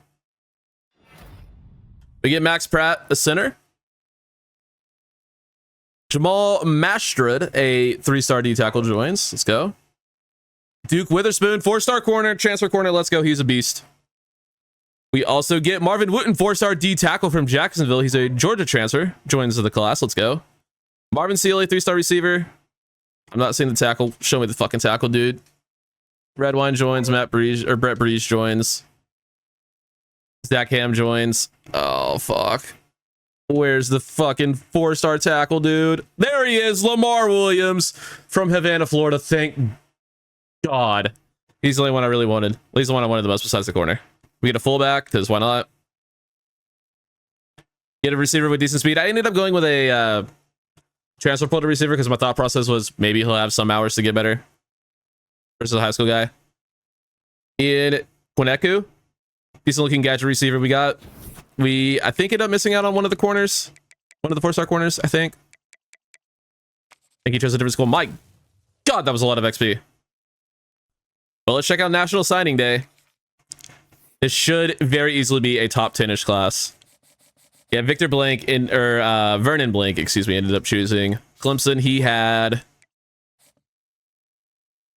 We get Max Pratt, a center. Jamal Mastrid, a 3-star D tackle, joins. Let's go. Duke Witherspoon, 4-star corner, transfer corner. Let's go. He's a beast. We also get Marvin Wooten, 4-star D tackle from Jacksonville. He's a Georgia transfer. Joins the class. Let's go. Marvin Cioli, 3-star receiver. I'm not seeing the tackle. Show me the fucking tackle, dude. Redwine joins. Brett Breeze joins. Zach Ham joins. Oh, fuck. Where's the fucking 4-star tackle, dude? There he is. Lamar Williams from Havana, Florida. Thank God. He's the only one I really wanted. At least the one I wanted the most besides the corner. We get a fullback, because why not? Get a receiver with decent speed. I ended up going with a transfer portal receiver because my thought process was maybe he'll have some hours to get better versus a high school guy. In Kwineku, decent looking gadget receiver we got. I think ended up missing out on one of the corners. One of the 4-star corners, I think. I think he chose a different school. My God, that was a lot of XP. Well, let's check out National Signing Day. This should very easily be a top 10-ish class. Yeah, Victor Blank Vernon Blank, excuse me, ended up choosing Clemson. He had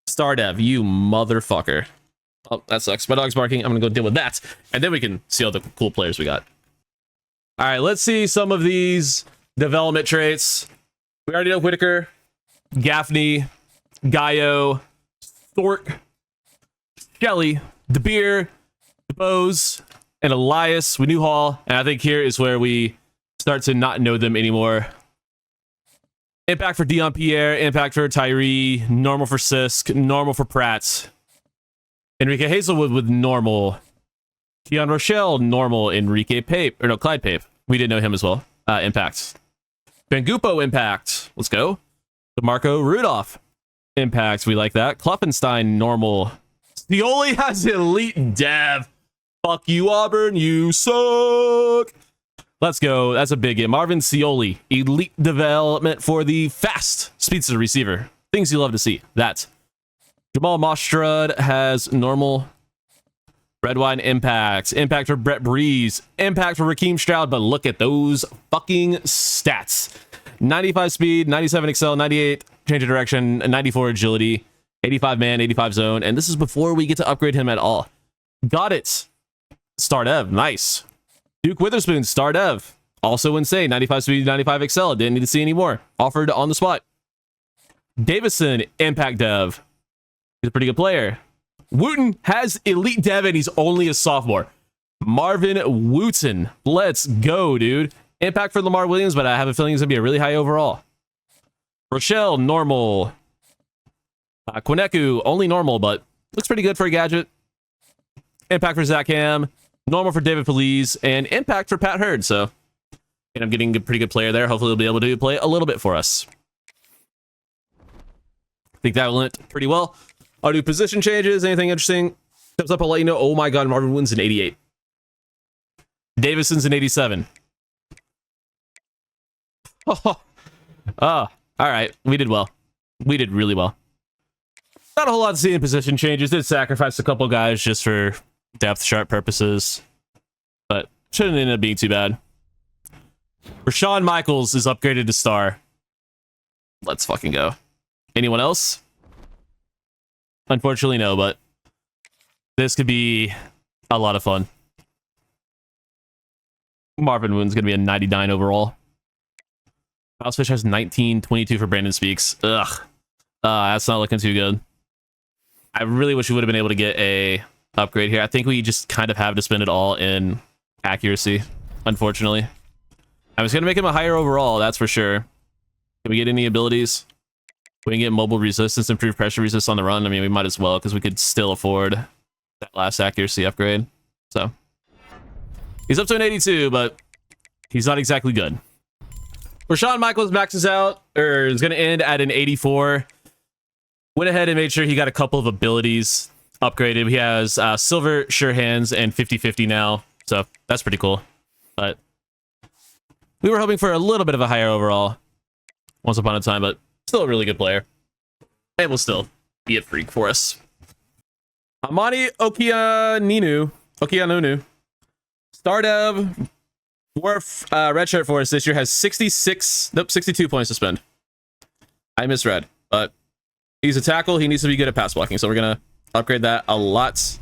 Stardev, you motherfucker. Oh, that sucks. My dog's barking. I'm gonna go deal with that, and then we can see all the cool players we got. All right, let's see some of these development traits. We already know Whitaker, Gaffney, Gaio, Stork, Shelley, DeBeer, DeBose, and Elias. We knew Hall, and I think here is where we start to not know them anymore. Impact for Dion Pierre, impact for Tyree, normal for Sisk, normal for Pratt. Enrique Hazelwood with normal. Keon Rochelle, normal. Enrique Pape, or no, Clyde Pape. We didn't know him as well. Impact. Bangupo, impact. Let's go. DeMarco Rudolph, impact. We like that. Kloppenstein, normal. Scioli has elite dev. Fuck you, Auburn. You suck. Let's go. That's a big hit. Marvin Scioli, elite development for the fast speedster receiver. Things you love to see. That. Jamal Mostrud has normal. Redwine impact. Impact for Brett Breeze. Impact for Raheem Stroud. But look at those fucking stats. 95 speed, 97 excel, 98 change of direction, 94 agility, 85 man, 85 zone. And this is before we get to upgrade him at all. Got it. Star Dev. Nice. Duke Witherspoon. Star Dev. Also insane. 95 speed, 95 excel. Didn't need to see any more. Offered on the spot. Davison. Impact Dev. He's a pretty good player. Wooten has elite dev and he's only a sophomore. Marvin Wooten. Let's go, dude. Impact for Lamar Williams, but I have a feeling he's going to be a really high overall. Rochelle, normal. Kwineku, only normal, but looks pretty good for a gadget. Impact for Zach Ham. Normal for David Feliz. And impact for Pat Hurd. So, and I'm getting a pretty good player there. Hopefully he'll be able to play a little bit for us. I think that went pretty well. I'll do position changes. Anything interesting comes up, I'll let you know. Oh my God, Marvin Wooten's an 88. Davison's an 87. Oh, all right. We did well. We did really well. Not a whole lot to see in position changes. Did sacrifice a couple guys just for depth chart purposes, but shouldn't end up being too bad. Rashawn Michaels is upgraded to star. Let's fucking go. Anyone else? Unfortunately, no, but this could be a lot of fun. Marvin Wooten's going to be a 99 overall. Mousefish has 19, 22 for Brandon Speaks. Ugh. That's not looking too good. I really wish we would have been able to get a upgrade here. I think we just kind of have to spend it all in accuracy, unfortunately. I was going to make him a higher overall, that's for sure. Can we get any abilities? We can get mobile resistance, improve pressure resist on the run. I mean, we might as well, because we could still afford that last accuracy upgrade. So, he's up to an 82, but he's not exactly good. Rashawn Michaels maxes out, or is going to end at an 84. Went ahead and made sure he got a couple of abilities upgraded. He has silver sure hands and 50-50 now, so that's pretty cool. But we were hoping for a little bit of a higher overall once upon a time, but still a really good player. And will still be a freak for us. Amani Okianonu. Stardev Dwarf redshirt for us this year has 62 points to spend. I misread, but he's a tackle. He needs to be good at pass blocking, so we're going to upgrade that a lot.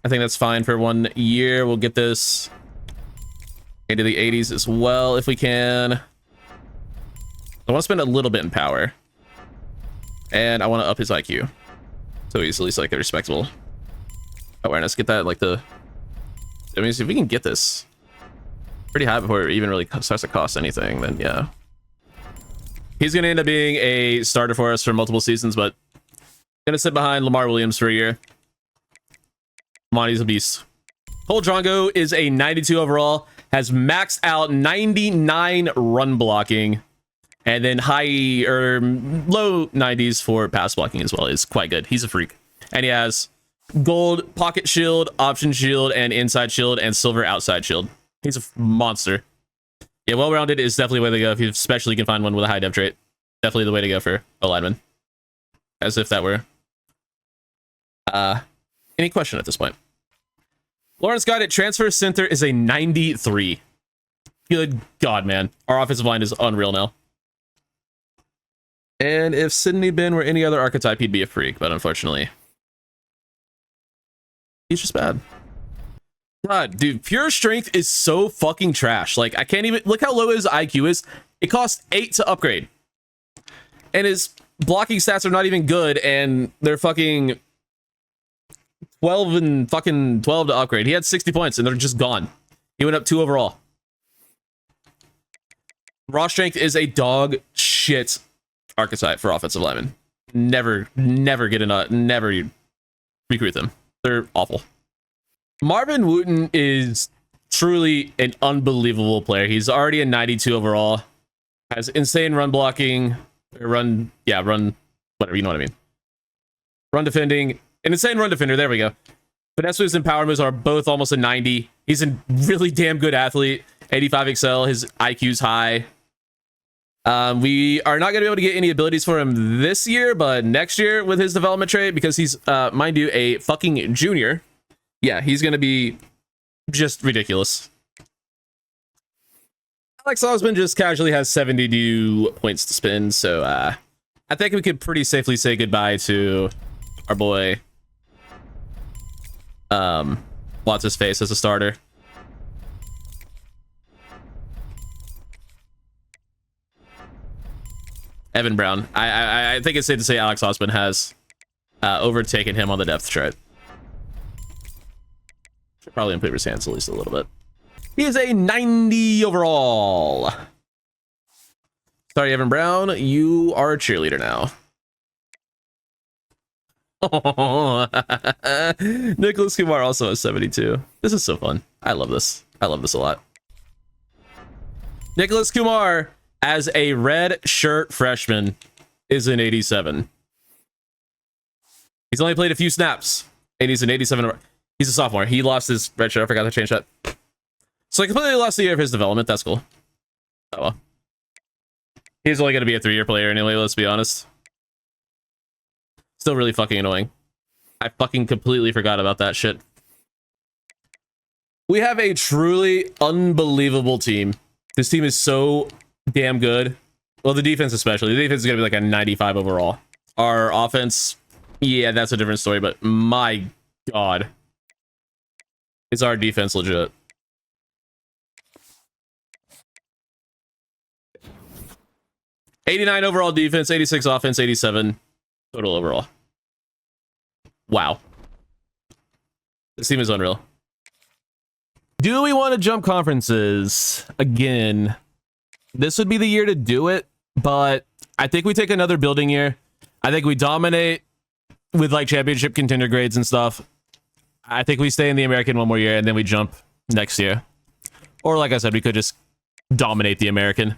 I think that's fine for 1 year. We'll get this into the 80s as well if we can. I want to spend a little bit in power. And I want to up his IQ. So he's at least like a respectable awareness. Get that like the... I mean, if we can get this pretty high before it even really starts to cost anything, then yeah. He's going to end up being a starter for us for multiple seasons, but going to sit behind Lamar Williams for a year. Monty's a beast. Cole Drongo is a 92 overall, has maxed out 99 run blocking, and then high or low 90s for pass blocking as well. Is quite good. He's a freak. And he has gold pocket shield, option shield, and inside shield, and silver outside shield. He's a monster. Yeah, well-rounded is definitely the way to go if you especially can find one with a high dev trait. Definitely the way to go for a lineman. As if that were any question at this point. Lawrence got it. Transfer center is a 93. Good God, man. Our offensive line is unreal now. And if Sidney Ben were any other archetype, he'd be a freak, but unfortunately, he's just bad. God, dude, pure strength is so fucking trash. Like, I can't even look how low his IQ is. It costs 8 to upgrade. And his blocking stats are not even good, and they're fucking 12 and fucking 12 to upgrade. He had 60 points, and they're just gone. He went up 2 overall. Raw strength is a dog shit archetype for offensive linemen. Never get enough. Never recruit them. They're awful. Marvin Wooten is truly an unbelievable player. He's already a 92 overall. Has insane run blocking. Run, whatever, you know what I mean. Run defending. An insane run defender, there we go. Finesse moves and power moves are both almost a 90. He's a really damn good athlete. 85 excel, his IQ's high. We are not going to be able to get any abilities for him this year, but next year with his development trait, because he's, mind you, a fucking junior. Yeah, he's going to be just ridiculous. Alex Osmond just casually has 72 points to spend, so I think we could pretty safely say goodbye to our boy what's his face as a starter. Evan Brown. I think it's safe to say Alex Osmond has overtaken him on the depth chart. Should probably improve his hands at least a little bit. He is a 90 overall. Sorry, Evan Brown. You are a cheerleader now. Nicholas Kumar also has 72. This is so fun. I love this. I love this a lot. Nicholas Kumar, as a red shirt freshman, is an 87. He's only played a few snaps, and he's an 87. He's a sophomore. He lost his red shirt. I forgot to change that. So I completely lost the year of his development. That's cool. Oh well. He's only going to be a 3-year player anyway, let's be honest. Still really fucking annoying. I fucking completely forgot about that shit. We have a truly unbelievable team. This team is so damn good. Well, the defense especially. The defense is going to be like a 95 overall. Our offense, yeah, that's a different story, but my God. Is our defense legit? '89 overall defense, 86 offense, 87 total overall. Wow. This team is unreal. Do we want to jump conferences again? This would be the year to do it, but I think we take another building year. I think we dominate with like championship contender grades and stuff. I think we stay in the American one more year and then we jump next year. Or like I said, we could just dominate the American.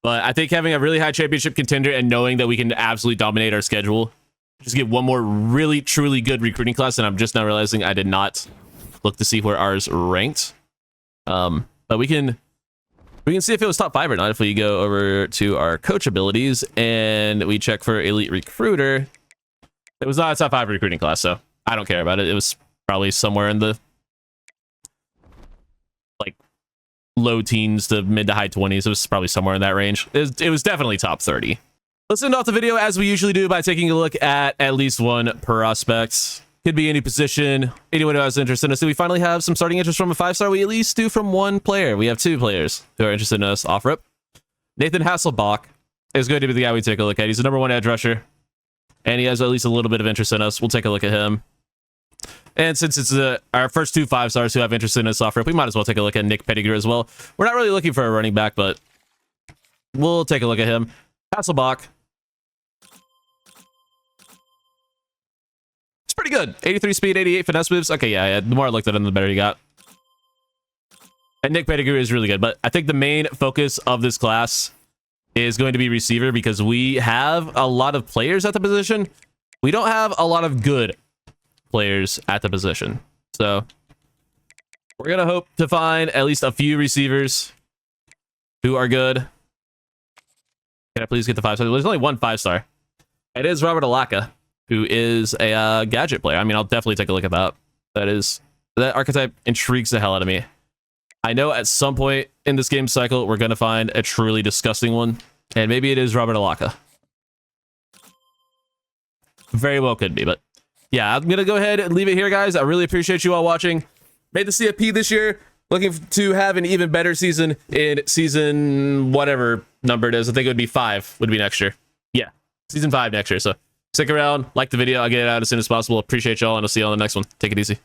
But I think having a really high championship contender and knowing that we can absolutely dominate our schedule, just get one more really, truly good recruiting class. And I'm just now realizing I did not look to see where ours ranked. But we can see if it was top 5 or not if we go over to our coach abilities and we check for elite recruiter. It was not a top 5 recruiting class, so I don't care about it. It was probably somewhere in the like low teens to mid to high 20s. It was probably somewhere in that range. It was definitely top 30. Let's end off the video as we usually do by taking a look at least one prospect. Could be any position. Anyone who has interest in us. Do we finally have some starting interest from a 5-star? We at least do from one player. We have 2 players who are interested in us. Off rip. Nathan Hasselbach is going to be the guy we take a look at. He's the #1 edge rusher. And he has at least a little bit of interest in us. We'll take a look at him. And since it's our first 2 5-stars who have interest in us off rip, we might as well take a look at Nick Pettigrew as well. We're not really looking for a running back, but we'll take a look at him. Hasselbach. It's pretty good. 83 speed, 88 finesse moves. Okay, yeah. The more I looked at him, the better he got. And Nick Pettigrew is really good, but I think the main focus of this class is going to be receiver because we have a lot of players at the position. We don't have a lot of good players at the position. So we're going to hope to find at least a few receivers who are good. Can I please get the 5-star? There's only one 5-star. It is Robert Alaka, who is a gadget player. I mean, I'll definitely take a look at that. That archetype intrigues the hell out of me. I know at some point in this game cycle, we're going to find a truly disgusting one. And maybe it is Robert Alaka. Very well could be, but yeah, I'm going to go ahead and leave it here, guys. I really appreciate you all watching. Made the CFP this year. Looking to have an even better season in season whatever number it is. I think it would be 5 would be next year. Yeah, season 5 next year. So stick around, like the video. I'll get it out as soon as possible. Appreciate y'all, and I'll see you on the next one. Take it easy.